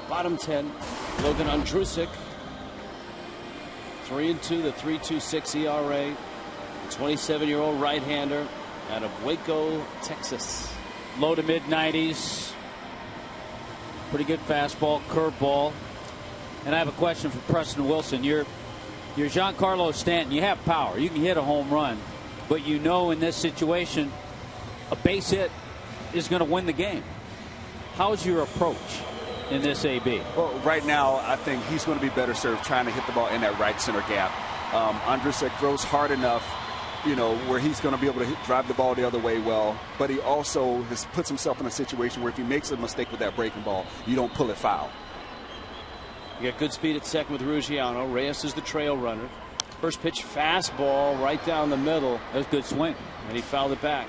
Bottom 10, Logan Andrusik. 3-2, the 3.26 ERA. 27-year-old right-hander out of Waco, Texas. Low to mid 90s. Pretty good fastball, curveball. And I have a question for Preston Wilson. You're Giancarlo Stanton. You have power. You can hit a home run. But you know in this situation, a base hit is going to win the game. How's your approach in this AB? Well, right now, I think he's going to be better served trying to hit the ball in that right center gap. Andrusek throws hard enough, you know, where he's going to be able to drive the ball the other way well. But he also puts himself in a situation where if he makes a mistake with that breaking ball, you don't pull it foul. You got good speed at second with Ruggiano. Reyes is the trail runner. First pitch fastball right down the middle. That was a good swing. And he fouled it back.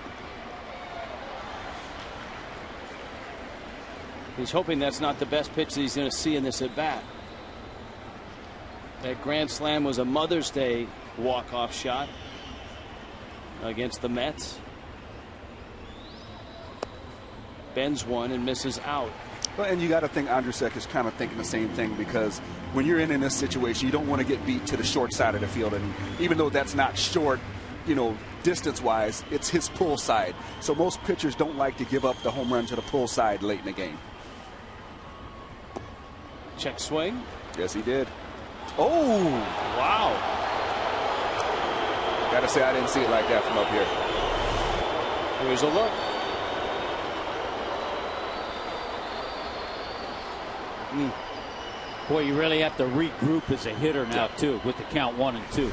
He's hoping that's not the best pitch that he's going to see in this at bat. That grand slam was a Mother's Day walk-off shot against the Mets. Bends one and misses out. Well, and you got to think Andrusek is kind of thinking the same thing, because when you're in this situation, you don't want to get beat to the short side of the field. And even though that's not short, you know, distance-wise, it's his pull side. So most pitchers don't like to give up the home run to the pull side late in the game. Check swing. Yes, he did. Oh, wow. Got to say, I didn't see it like that from up here. Here's a look. Boy, you really have to regroup as a hitter now, too, with the count 1 and 2.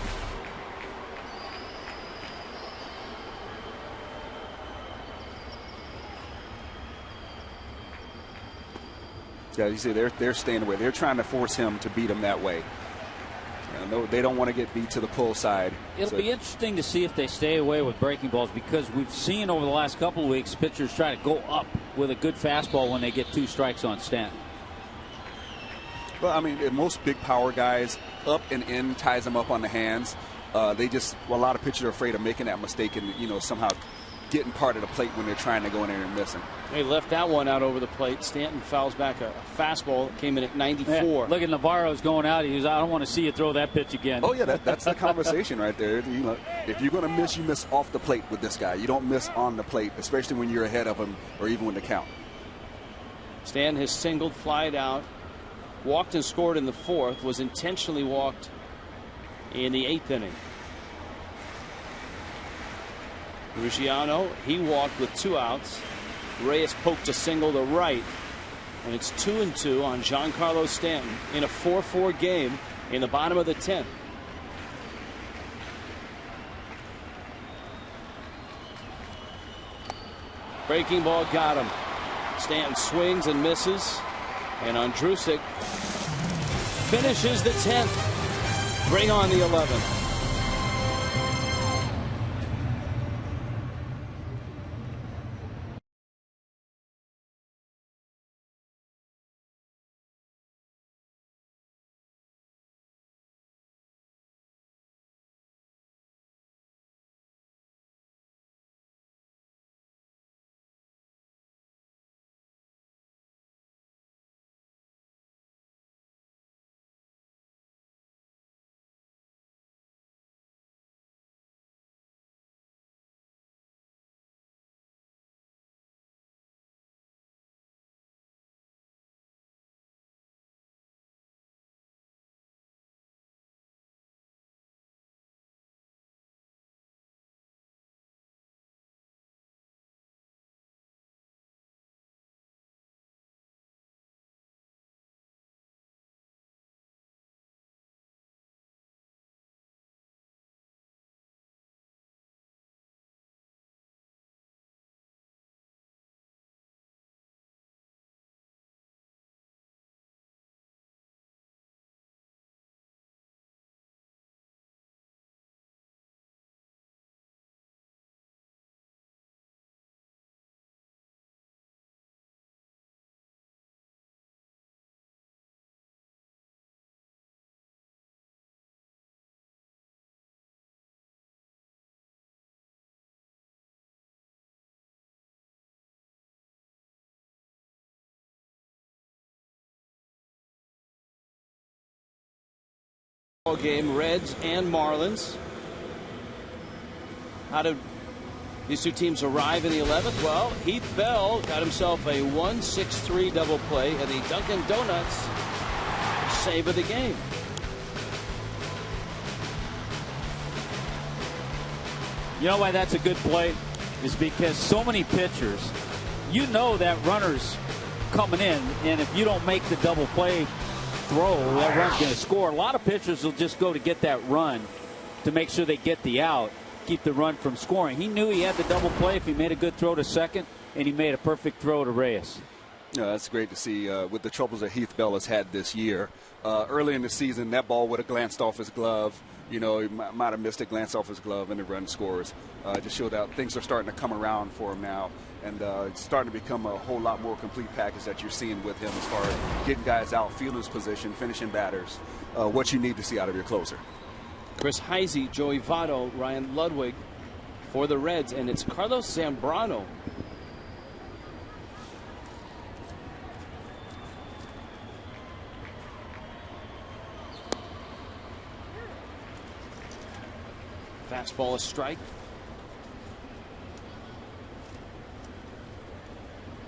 Yeah, you see, they're staying away. They're trying to force him to beat him that way. No, they don't want to get beat to the pull side. It'll be interesting to see if they stay away with breaking balls, because we've seen over the last couple of weeks pitchers try to go up with a good fastball when they get 2 strikes on Stanton. Well, I mean, most big power guys, up and in ties them up on the hands. A lot of pitchers are afraid of making that mistake and, you know, somehow getting part of the plate when they're trying to go in there and missing. They left that one out over the plate. Stanton fouls back a fastball that came in at 94. Yeah, look at Navarro's going out. He goes, I don't want to see you throw that pitch again. Oh, yeah, that's the conversation right there. You know, if you're going to miss, you miss off the plate with this guy. You don't miss on the plate, especially when you're ahead of him or even when the count. Stanton has singled, flied out, walked and scored in the 4th, was intentionally walked in the 8th inning. Ruggiano, he walked with 2 outs. Reyes poked a single to right, and it's 2-2 on Giancarlo Stanton in a 4-4 game in the bottom of the 10th. Breaking ball got him. Stanton swings and misses, and Andrusek finishes the 10th. Bring on the 11th. Game, Reds and Marlins. How did these two teams arrive in the 11th? Well, Heath Bell got himself a 1-6-3 double play at the Dunkin' Donuts save of the game. You know why that's a good play? Is because so many pitchers, you know that runner's coming in, and if you don't make the double play throw, that run's going to score. A lot of pitchers will just go to get that run to make sure they get the out, keep the run from scoring. He knew he had the double play if he made a good throw to second, and he made a perfect throw to Reyes. Yeah, that's great to see with the troubles that Heath Bell has had this year. Early in the season, that ball would have glanced off his glove. You know, he might have missed it, glanced off his glove, and the run scores. Just showed out things are starting to come around for him now. And it's starting to become a whole lot more complete package that you're seeing with him as far as getting guys out, fielding his position, finishing batters, what you need to see out of your closer. Chris Heisey, Joey Votto, Ryan Ludwig for the Reds, and it's Carlos Zambrano. Fastball, a strike.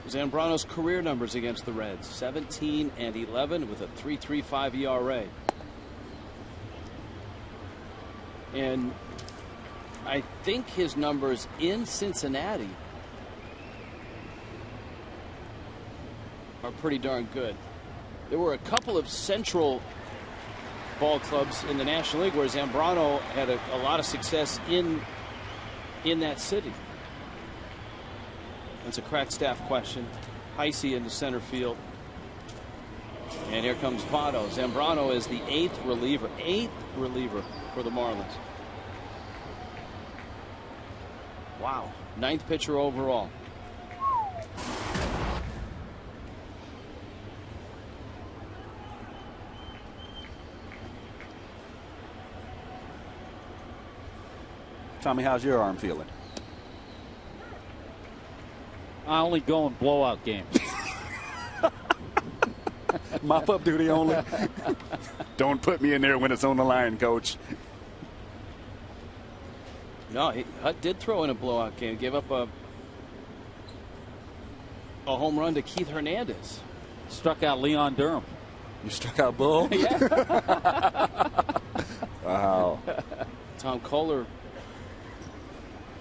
Zambrano's career numbers against the Reds, 17 and 11 with a 3.35 ERA. And I think his numbers in Cincinnati are pretty darn good. There were a couple of Central ball clubs in the National League where Zambrano had a lot of success in that city. That's a crack staff question. Heisey in the center field. And here comes Votto. Zambrano is the eighth reliever for the Marlins. Wow. Ninth pitcher overall. Tommy, how's your arm feeling? I only go in blowout games. Mop up duty only. Don't put me in there when it's on the line, coach. No, Hutt did throw in a blowout game. Gave up a home run to Keith Hernandez. Struck out Leon Durham. You struck out Bull? Yeah. Wow. Tom Kohler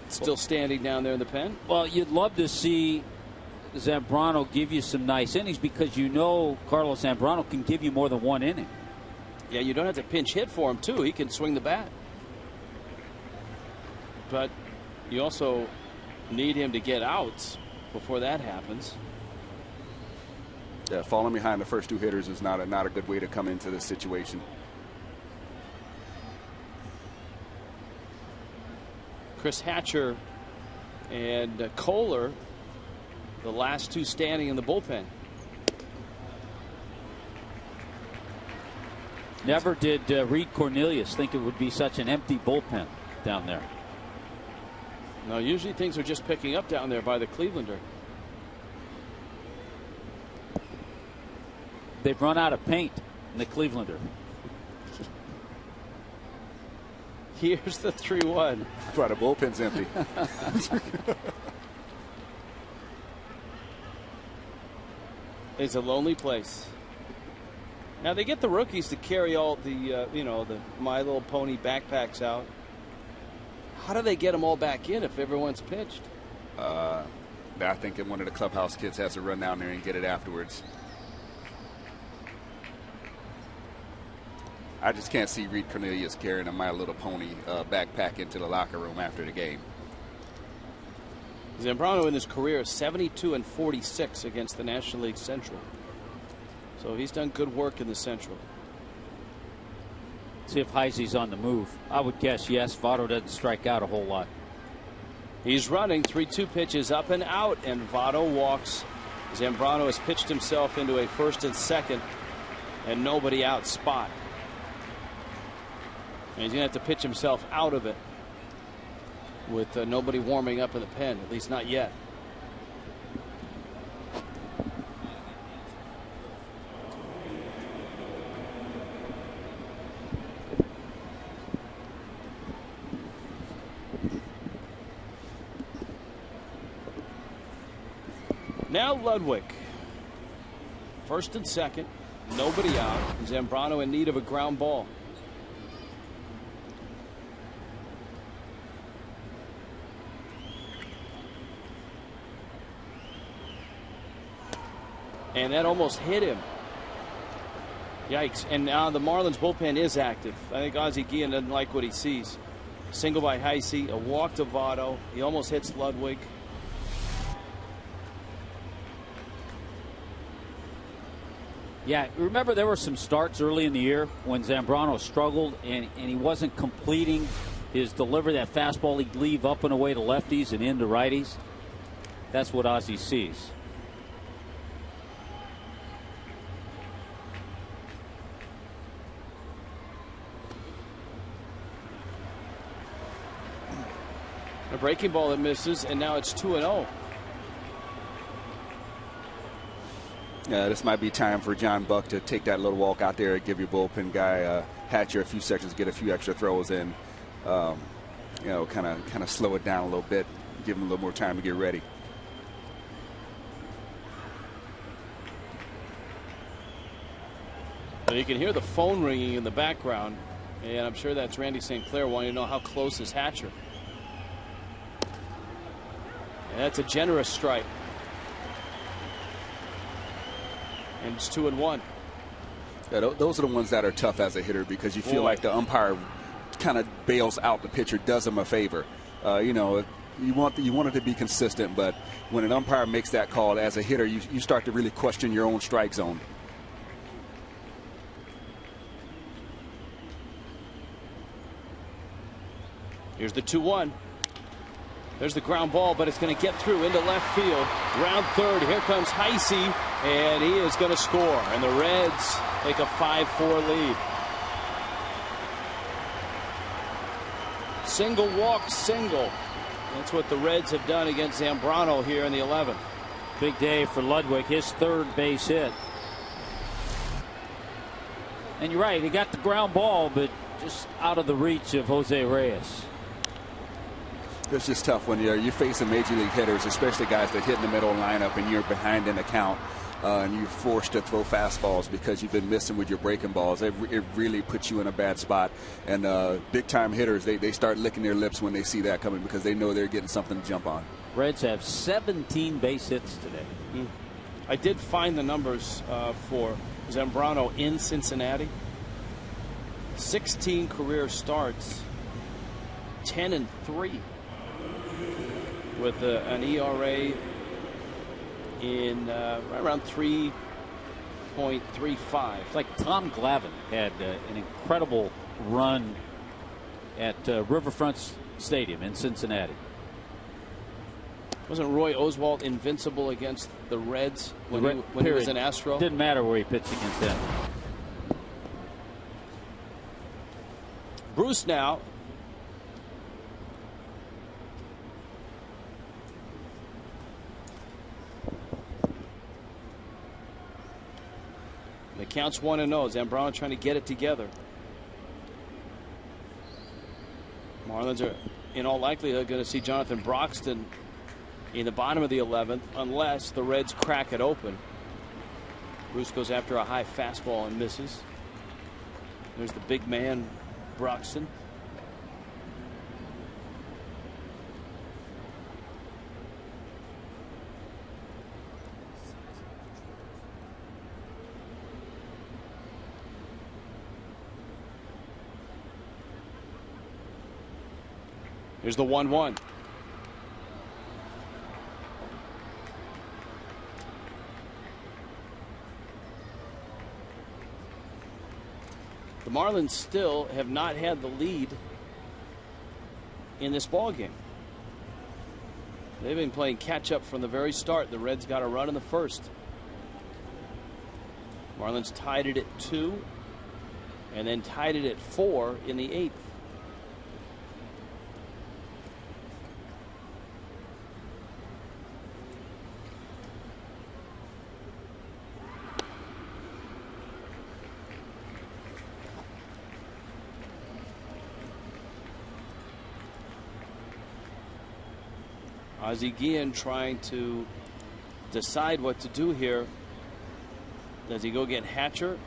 still standing down there in the pen. Well, you'd love to see Zambrano give you some nice innings because you know Carlos Zambrano can give you more than one inning. Yeah, you don't have to pinch hit for him, too. He can swing the bat. But you also need him to get outs before that happens. Yeah, falling behind the first two hitters is not a good way to come into this situation. Chris Hatcher and Kohler, the last two standing in the bullpen. Never did Reed Cornelius think it would be such an empty bullpen down there. No, usually things are just picking up down there by the Clevelander. They've run out of paint in the Clevelander. Here's the 3-1. That's why the bullpen's empty. It's a lonely place. Now they get the rookies to carry all the the My Little Pony backpacks out. How do they get them all back in if everyone's pitched? I think one of the clubhouse kids has to run down there and get it afterwards. I just can't see Reed Cornelius carrying a My Little Pony backpack into the locker room after the game. Zambrano in his career 72 and 46 against the National League Central. So he's done good work in the Central. See if Heisey's on the move. I would guess yes. Votto doesn't strike out a whole lot. He's running 3-2 pitches up and out, and Votto walks. Zambrano has pitched himself into a first and second and nobody out spot. And he's going to have to pitch himself out of it with nobody warming up in the pen, at least not yet. Now Ludwig. First and second. Nobody out. Zambrano in need of a ground ball. And that almost hit him. Yikes. And now the Marlins bullpen is active. I think Ozzie Guillen doesn't like what he sees. Single by Heisey, a walk to Votto. He almost hits Ludwig. Yeah, remember there were some starts early in the year when Zambrano struggled and he wasn't completing his delivery. That fastball he'd leave up and away to lefties and into righties. That's what Ozzie sees. A breaking ball that misses, and now it's 2-0. Yeah, this might be time for John Buck to take that little walk out there and give your bullpen guy Hatcher a few seconds, get a few extra throws in. You know, kind of slow it down a little bit, give him a little more time to get ready. So you can hear the phone ringing in the background, and I'm sure that's Randy St. Clair wanting to know how close is Hatcher. And that's a generous strike. And it's 2-1. Yeah, those are the ones that are tough as a hitter because you feel like the umpire kind of bails out the pitcher, does him a favor. You know, you want it to be consistent, but when an umpire makes that call as a hitter, you start to really question your own strike zone. Here's the 2-1. There's the ground ball, but it's going to get through into left field. Round third. Here comes Heisey, and he is going to score. And the Reds take a 5-4 lead. Single walk, single. That's what the Reds have done against Zambrano here in the 11th. Big day for Ludwig, his third base hit. And you're right, he got the ground ball, but just out of the reach of Jose Reyes. It's just tough when you're facing major league hitters, especially guys that hit in the middle lineup and you're behind in the count and you're forced to throw fastballs because you've been missing with your breaking balls. It really puts you in a bad spot. And big time hitters, they start licking their lips when they see that coming because they know they're getting something to jump on. Reds have 17 base hits today. I did find the numbers for Zambrano in Cincinnati. 16 career starts, 10-3. With an ERA in right around 3.35. It's like Tom Glavine had an incredible run at Riverfront Stadium in Cincinnati. Wasn't Roy Oswalt invincible against the Reds when he was an Astro? Didn't matter where he pitched against them. Bruce now. The count's 1-0. Zambrano trying to get it together. Marlins are in all likelihood going to see Jonathan Broxton in the bottom of the 11th unless the Reds crack it open. Bruce goes after a high fastball and misses. There's the big man Broxton. Here's the 1-1. The Marlins still have not had the lead in this ball game. They've been playing catch up from the very start. The Reds got a run in the first. Marlins tied it at 2 and then tied it at 4 in the 8th. Ozzie Guillen trying to decide what to do here. Does he go get Hatcher?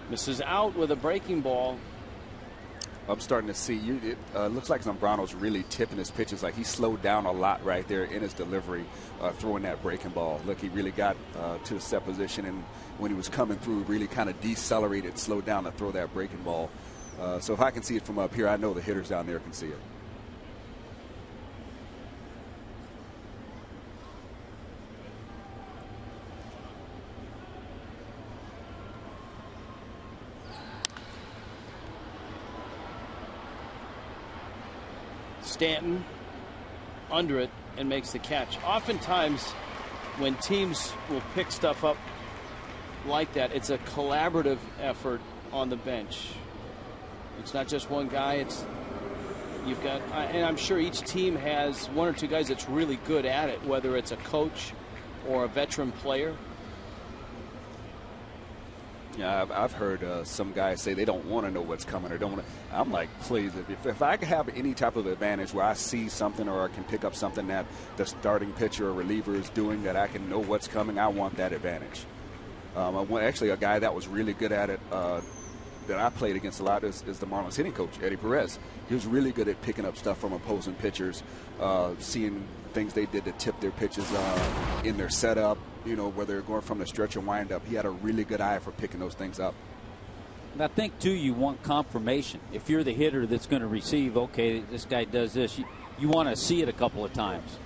Misses out with a breaking ball. I'm starting to see it looks like Zambrano's really tipping his pitches. Like he slowed down a lot right there in his delivery, throwing that breaking ball. Look, he really got to the set position, and when he was coming through, really kind of decelerated, slowed down to throw that breaking ball. So if I can see it from up here, I know the hitters down there can see it. Stanton under it and makes the catch. Oftentimes when teams will pick stuff up like that, it's a collaborative effort on the bench. It's not just one guy. It's you've got, and I'm sure each team has one or two guys that's really good at it, whether it's a coach or a veteran player. Yeah, I've heard some guys say they don't want to know what's coming or don't want to. I'm like, please, if I could have any type of advantage where I see something or I can pick up something that the starting pitcher or reliever is doing that I can know what's coming, I want that advantage. Actually, a guy that was really good at it that I played against a lot is the Marlins hitting coach, Eddie Perez. He was really good at picking up stuff from opposing pitchers, seeing things they did to tip their pitches in their setup, you know, whether they're going from the stretch or wind up. He had a really good eye for picking those things up. And I think, too, you want confirmation. If you're the hitter that's going to receive, okay, this guy does this, you want to see it a couple of times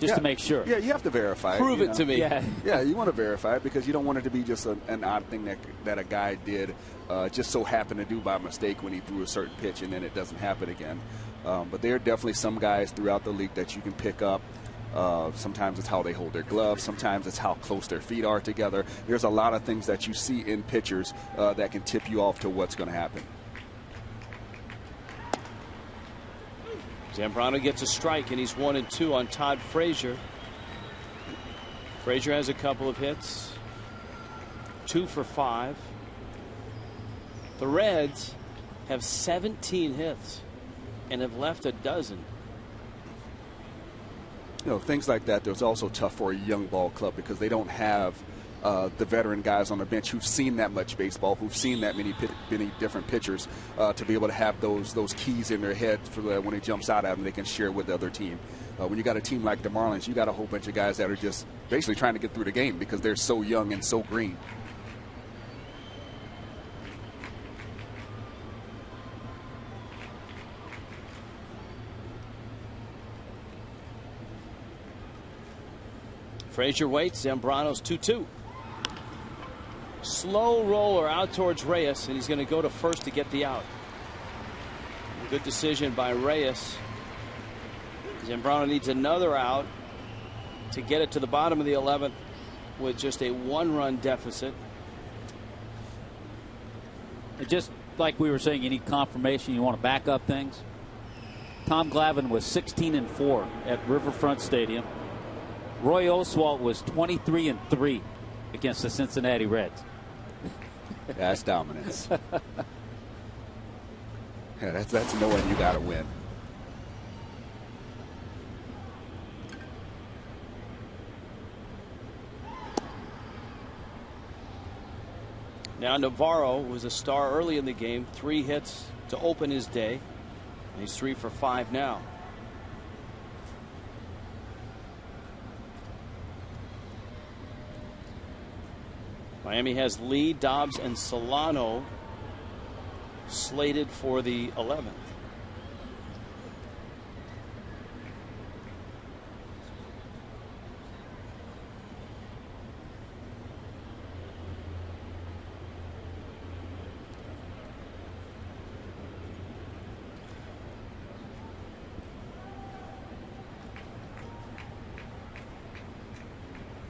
just to make sure. Yeah, you have to verify it. Prove it to me. Yeah, you want to verify it because you don't want it to be just an odd thing that a guy did just so happened to do by mistake when he threw a certain pitch and then it doesn't happen again. But there are definitely some guys throughout the league that you can pick up. Sometimes it's how they hold their gloves. Sometimes it's how close their feet are together. There's a lot of things that you see in pitchers that can tip you off to what's going to happen. Zambrano gets a strike, and he's 1-2 on Todd Frazier. Frazier has a couple of hits, 2 for 5. The Reds have 17 hits and have left a dozen. You know, things like that, there's also tough for a young ball club because they don't have the veteran guys on the bench who've seen that much baseball, who've seen that many different pitchers to be able to have those keys in their head for when it jumps out at them, they can share with the other team. When you got a team like the Marlins, you got a whole bunch of guys that are just basically trying to get through the game because they're so young and so green. Frazier waits. Zambrano's 2-2. Slow roller out towards Reyes, and he's going to go to first to get the out. Good decision by Reyes. Zambrano needs another out to get it to the bottom of the 11th with just a 1-run deficit. Just like we were saying, you need confirmation. You want to back up things. Tom Glavine was 16-4 at Riverfront Stadium. Roy Oswalt was 23-3 against the Cincinnati Reds. That's dominance. Yeah, that's knowing you got to win. Now Navarro was a star early in the game, 3 hits to open his day, and he's 3 for 5 now. Miami has Lee, Dobbs, and Solano slated for the 11th.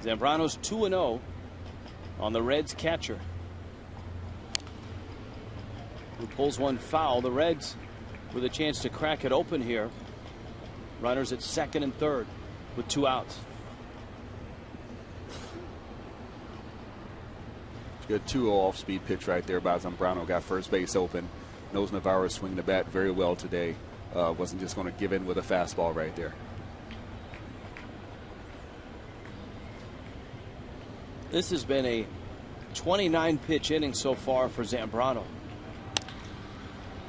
Zambrano's 2-0 on the Reds catcher, who pulls one foul. The Reds with a chance to crack it open here. Runners at second and third with 2 outs. Good 2-0 off-speed pitch right there by Zambrano. Got first base open. knows Navarro is swinging the bat very well today. Wasn't just going to give in with a fastball right there. This has been a 29-pitch inning so far for Zambrano.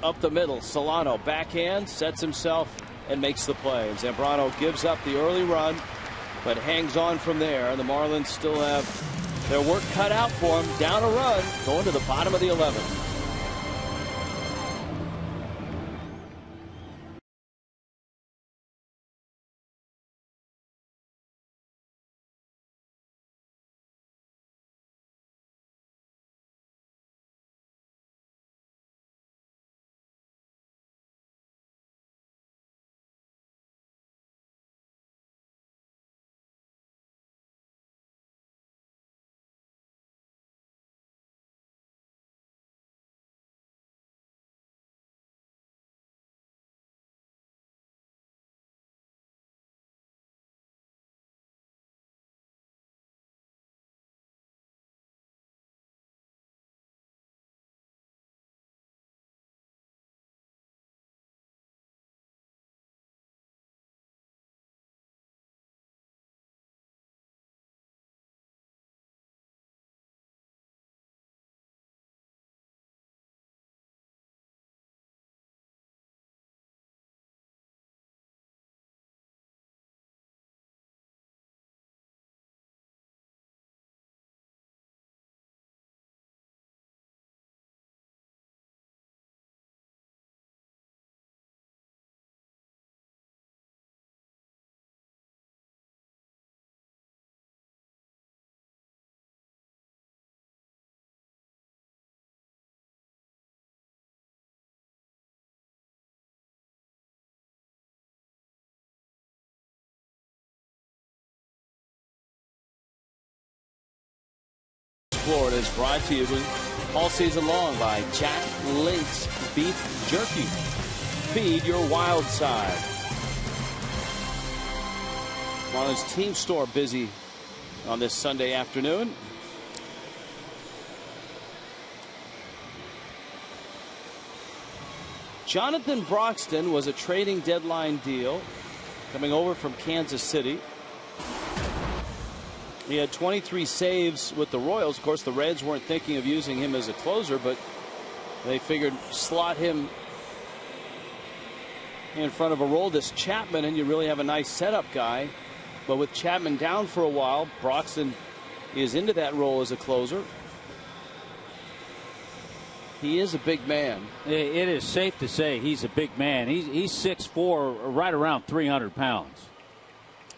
Up the middle, Solano backhand, sets himself and makes the play. And Zambrano gives up the early run, but hangs on from there. The Marlins still have their work cut out for them. Down a run, going to the bottom of the 11th. Florida is brought to you all season long by Jack Link's Beef Jerky. Feed your wild side. Marlins team store busy on this Sunday afternoon. Jonathan Broxton was a trading deadline deal coming over from Kansas City. He had 23 saves with the Royals. Of course, the Reds weren't thinking of using him as a closer, but they figured slot him in front of Aroldis Chapman, and you really have a nice setup guy. But with Chapman down for a while, Broxton is into that role as a closer. He is a big man. It is safe to say he's a big man. He's 6'4", right around 300 pounds.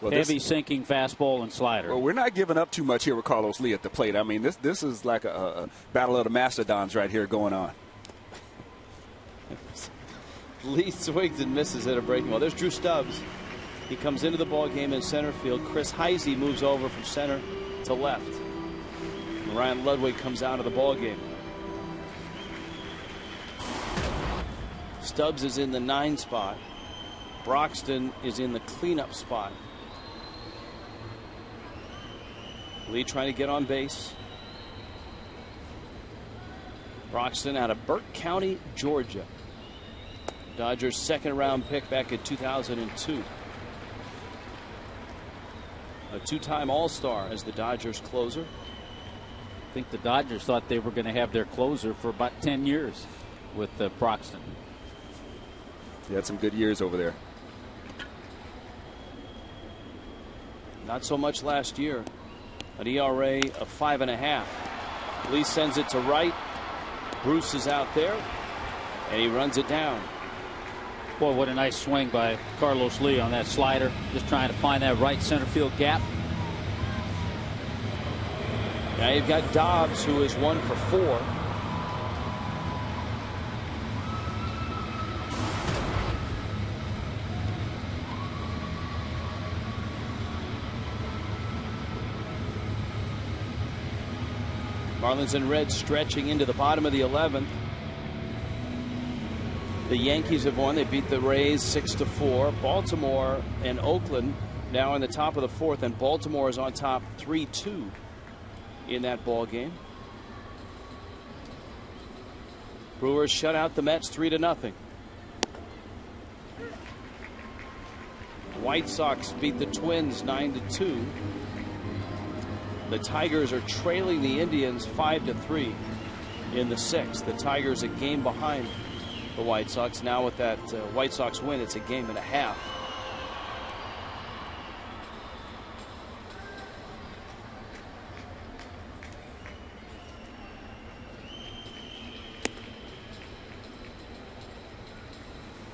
Well, heavy sinking fastball and slider. Well, we're not giving up too much here with Carlos Lee at the plate. I mean, this is like a battle of the mastodons right here going on. Lee swings and misses at a breaking ball. There's Drew Stubbs. He comes into the ball game in center field. Chris Heisey moves over from center to left. And Ryan Ludwig comes out of the ball game. Stubbs is in the 9 spot. Broxton is in the cleanup spot. Lee trying to get on base. Broxton out of Burke County, Georgia. Dodgers second-round pick back in 2002. A two-time All-Star as the Dodgers closer. I think the Dodgers thought they were going to have their closer for about 10 years with Broxton. He had some good years over there. Not so much last year. An ERA of 5.5. Lee sends it to right. Bruce is out there, and he runs it down. Boy, what a nice swing by Carlos Lee on that slider. Just trying to find that right center field gap. Now you've got Dobbs, who is 1 for 4. Marlins and Reds stretching into the bottom of the 11th. The Yankees have won. They beat the Rays 6-4. Baltimore and Oakland now in the top of the 4th, and Baltimore is on top 3-2 in that ball game. Brewers shut out the Mets 3-0. White Sox beat the Twins 9-2. The Tigers are trailing the Indians 5-3 in the 6th. The Tigers a game behind the White Sox. Now with that White Sox win, it's a game and a half.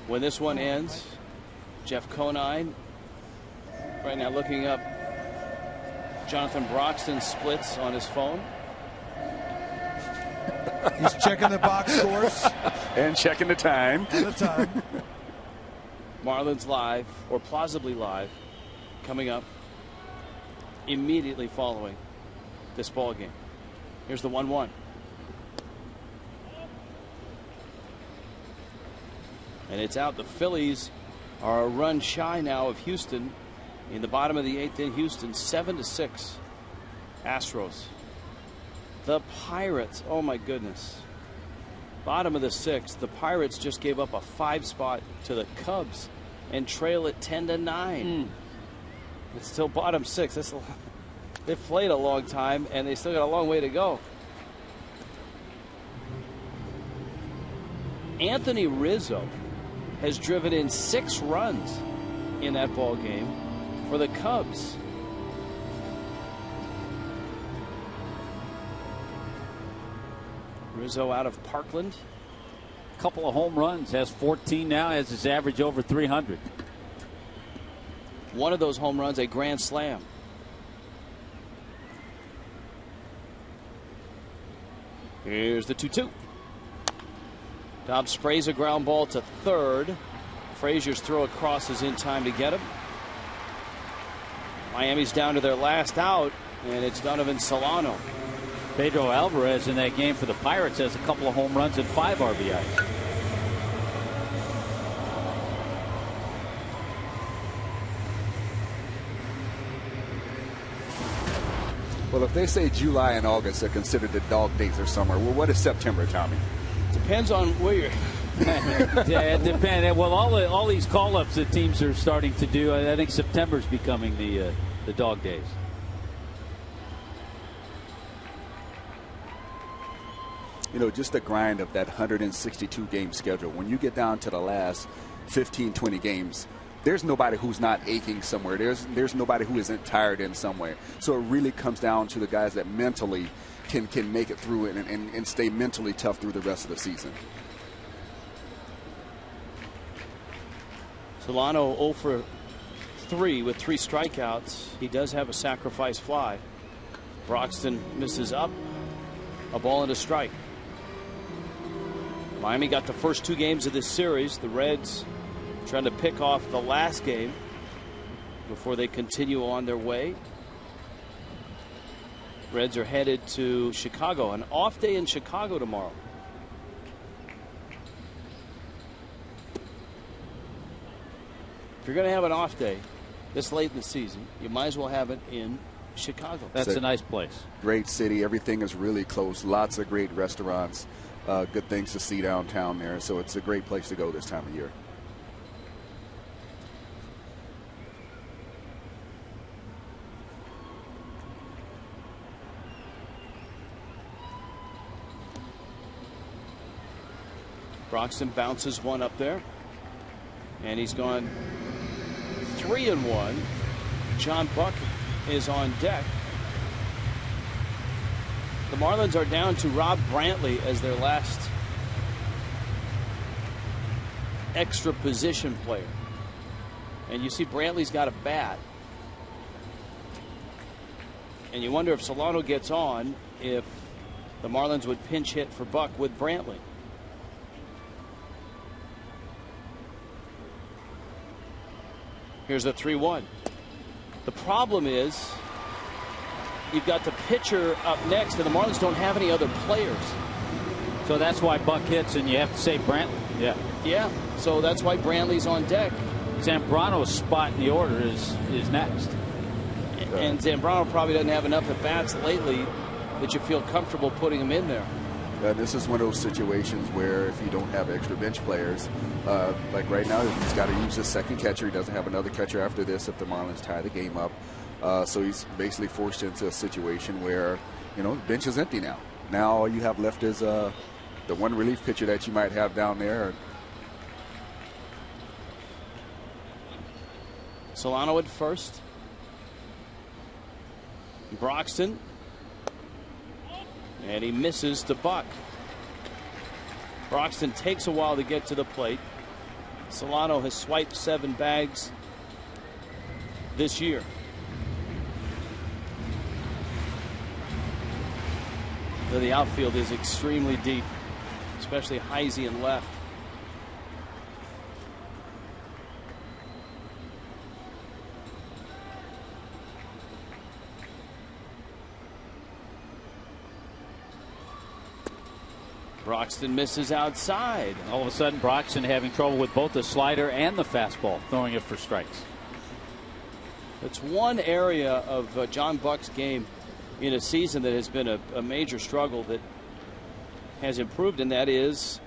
When this one ends, Jeff Conine right now looking up Jonathan Broxton's splits on his phone. He's checking the box scores. And checking the time. And the time. Marlins live, or plausibly live, coming up immediately following this ball game. Here's the 1-1. And it's out. The Phillies are a run shy now of Houston in the bottom of the 8th in Houston, 7-6. Astros. The Pirates, oh my goodness. Bottom of the 6th. The Pirates just gave up a 5 spot to the Cubs and trail at 10-9. It's still bottom 6. They've played a long time and they still got a long way to go. Anthony Rizzo has driven in 6 runs in that ball game for the Cubs. Rizzo out of Parkland. Couple of home runs, has 14 now, has his average over 300. One of those home runs, a grand slam. Here's the 2-2. Dobbs sprays a ground ball to third. Frazier's throw across is in time to get him. Miami's down to their last out, and it's Donovan Solano. Pedro Alvarez in that game for the Pirates has a couple of home runs and 5 RBIs. Well, if they say July and August are considered the dog days of summer, well, what is September, Tommy? Depends on where you're. Yeah, it depends. Well, all these call-ups that teams are starting to do, I think September's becoming the dog days. You know, just the grind of that 162 game schedule. When you get down to the last 15, 20 games, there's nobody who's not aching somewhere. There's nobody who isn't tired in some way. So it really comes down to the guys that mentally can make it through it and stay mentally tough through the rest of the season. Solano 0 for 3 with 3 strikeouts. He does have a sacrifice fly. Broxton misses up. A ball and a strike. Miami got the first 2 games of this series. The Reds trying to pick off the last game before they continue on their way. Reds are headed to Chicago. An off day in Chicago tomorrow. If you're going to have an off day this late in the season, you might as well have it in Chicago. That's a nice place. Great city. Everything is really close. Lots of great restaurants. Good things to see downtown there. So it's a great place to go this time of year. Broxton bounces one up there. And he's gone 3-1. John Buck is on deck. The Marlins are down to Rob Brantley as their last extra position player. And you see Brantley's got a bat. And you wonder if Solano gets on, if the Marlins would pinch hit for Buck with Brantley. Here's the 3-1. The problem is you've got the pitcher up next, and the Marlins don't have any other players. So that's why Buck hits, and you have to say Brantley. Yeah. Yeah. So that's why Brantley's on deck. Zambrano's spot in the order is next. And Zambrano probably doesn't have enough at bats lately that you feel comfortable putting him in there. This is one of those situations where if you don't have extra bench players, like right now, he's got to use his second catcher. He doesn't have another catcher after this if the Marlins tie the game up. So he's basically forced into a situation where, the bench is empty now. Now all you have left is the one relief pitcher that you might have down there. Solano at first. Broxton. And he misses to Buck. Broxton takes a while to get to the plate. Solano has swiped 7 bags this year. The outfield is extremely deep, especially Heisey in left. Broxton misses outside. All of a sudden, Broxton having trouble with both the slider and the fastball, throwing it for strikes. It's one area of John Buck's game in a season that has been a major struggle that has improved, and that is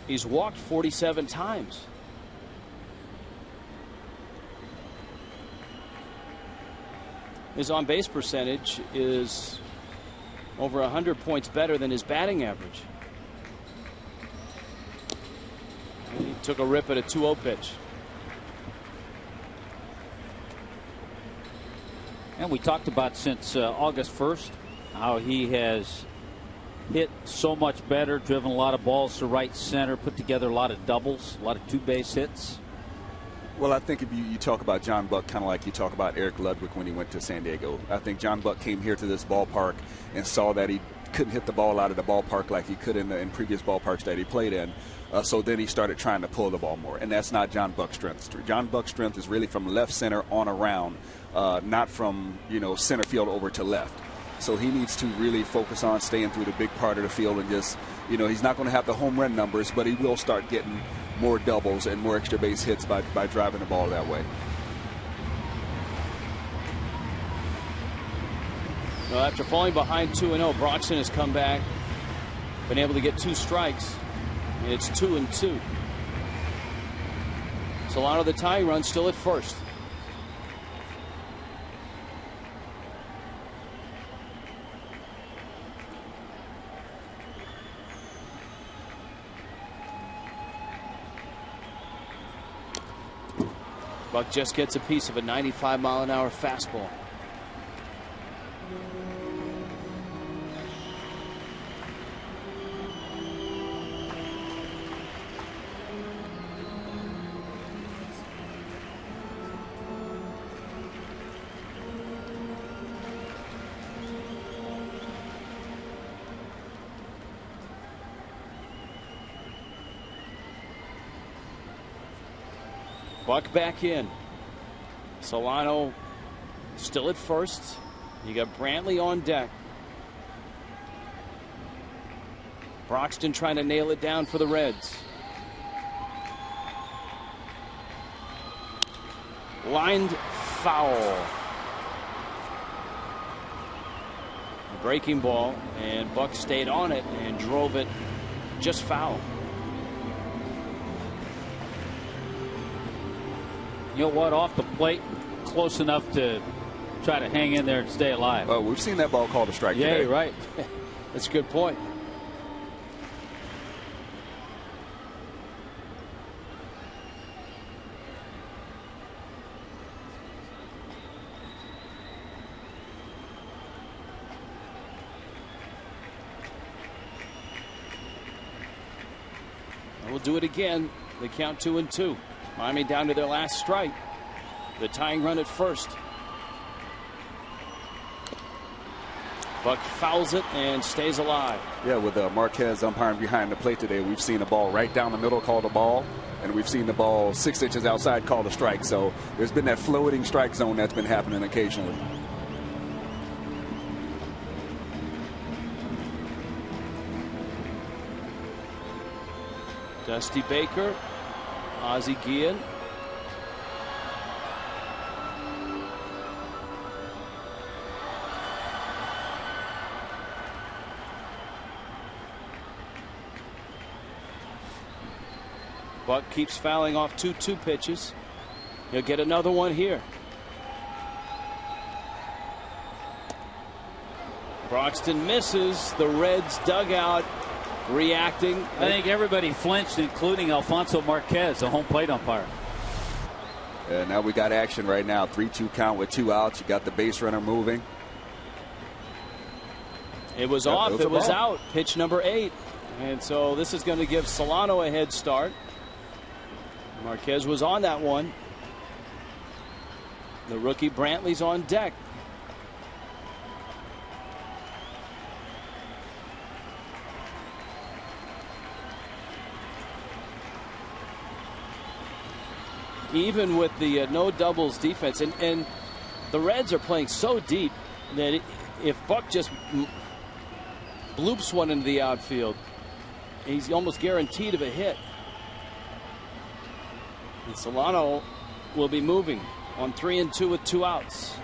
he's walked 47 times. His on-base percentage is over 100 points better than his batting average. He took a rip at a 2-0 pitch. And we talked about since August 1st how he has hit so much better, driven a lot of balls to right center, put together a lot of doubles, a lot of 2-base hits. Well, I think if you talk about John Buck kind of like you talk about Eric Ludwig when he went to San Diego. I think John Buck came here to this ballpark and saw that he couldn't hit the ball out of the ballpark like he could in previous ballparks that he played in. So then he started trying to pull the ball more, and that's not John Buck's strength. John Buck's strength is really from left center on around, not from center field over to left. So he needs to really focus on staying through the big part of the field and just he's not going to have the home run numbers, but he will start getting more doubles and more extra base hits by driving the ball that way. Well, after falling behind 2-0, Broxton has come back, been able to get 2 strikes. And it's 2-2. Solano, the tying run, still at first. Buck just gets a piece of a 95-mile-an-hour fastball. Buck back in. Solano still at first. You got Brantley on deck. Broxton trying to nail it down for the Reds. Lined foul. Breaking ball, and Buck stayed on it and drove it just foul. You know what? Off the plate, close enough to try to hang in there and stay alive. Well, we've seen that ball called a strike yeah, today. You're right. That's a good point. We'll do it again. They count 2-2. Miami down to their last strike. The tying run at first. Buck fouls it and stays alive. Yeah, with Marquez umpiring behind the plate today, we've seen a ball right down the middle called a ball, and we've seen the ball 6 inches outside called a strike. So there's been that floating strike zone that's been happening occasionally. Dusty Baker, Ozzie Guillen. Buck keeps fouling off 2-2 pitches. He'll get another one here. Broxton misses. The Reds dugout reacting. I think everybody flinched, including Alfonso Marquez, the home plate umpire. And now we got action right now. 3-2 count with 2 outs. You got the base runner moving. It was off. It was out. Pitch number 8. And so this is going to give Solano a head start. Marquez was on that one. The rookie Brantley's on deck. Even with the no doubles defense, and the Reds are playing so deep that if Buck just bloops one into the outfield, he's almost guaranteed of a hit. And Solano will be moving on 3-2 with 2 outs.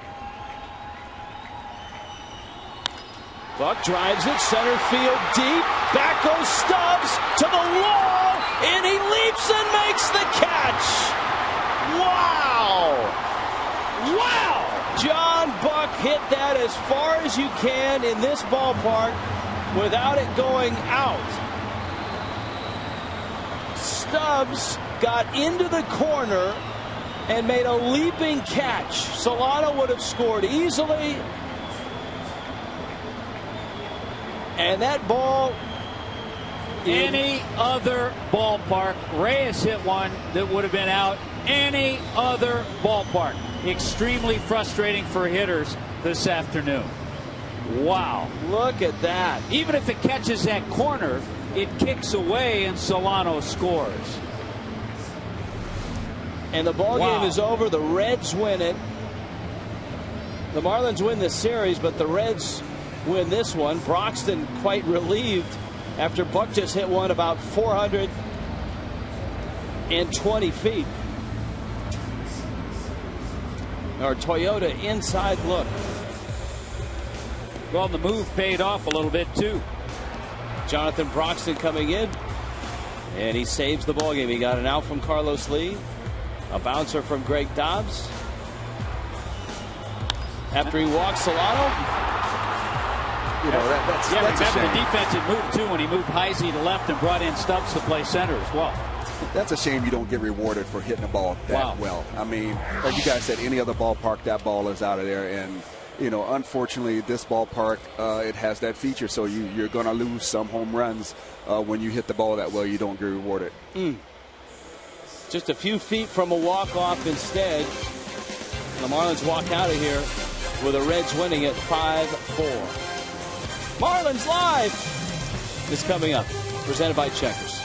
Buck drives it center field deep. Back goes Stubbs to the wall, and he leaps and makes the catch. Wow! Wow! John Buck hit that as far as you can in this ballpark without it going out. Stubbs got into the corner and made a leaping catch. Solano would have scored easily. And that ball, any other ballpark, Reyes hit one that would have been out. Any other ballpark. Extremely frustrating for hitters this afternoon. Wow. Look at that. Even if it catches that corner, it kicks away and Solano scores. And the ball game is over. The Reds win it. The Marlins win this series, but the Reds win this one. Broxton quite relieved after Buck just hit one about 420 feet. Our Toyota inside look. Well, the move paid off a little bit too. Jonathan Broxton coming in, and he saves the ballgame. He got an out from Carlos Lee, a bouncer from Greg Dobbs. After he walks Solano. You know, that's remember a shame. the defensive move too when he moved Heisey to left and brought in Stubbs to play center as well. That's a shame you don't get rewarded for hitting a ball that well. I mean, like you guys said, any other ballpark, that ball is out of there. And, you know, unfortunately, this ballpark, it has that feature. So you're going to lose some home runs when you hit the ball that well. You don't get rewarded. Just a few feet from a walk-off instead. The Marlins walk out of here with the Reds winning at 5-4. Marlins Live is coming up, presented by Checkers.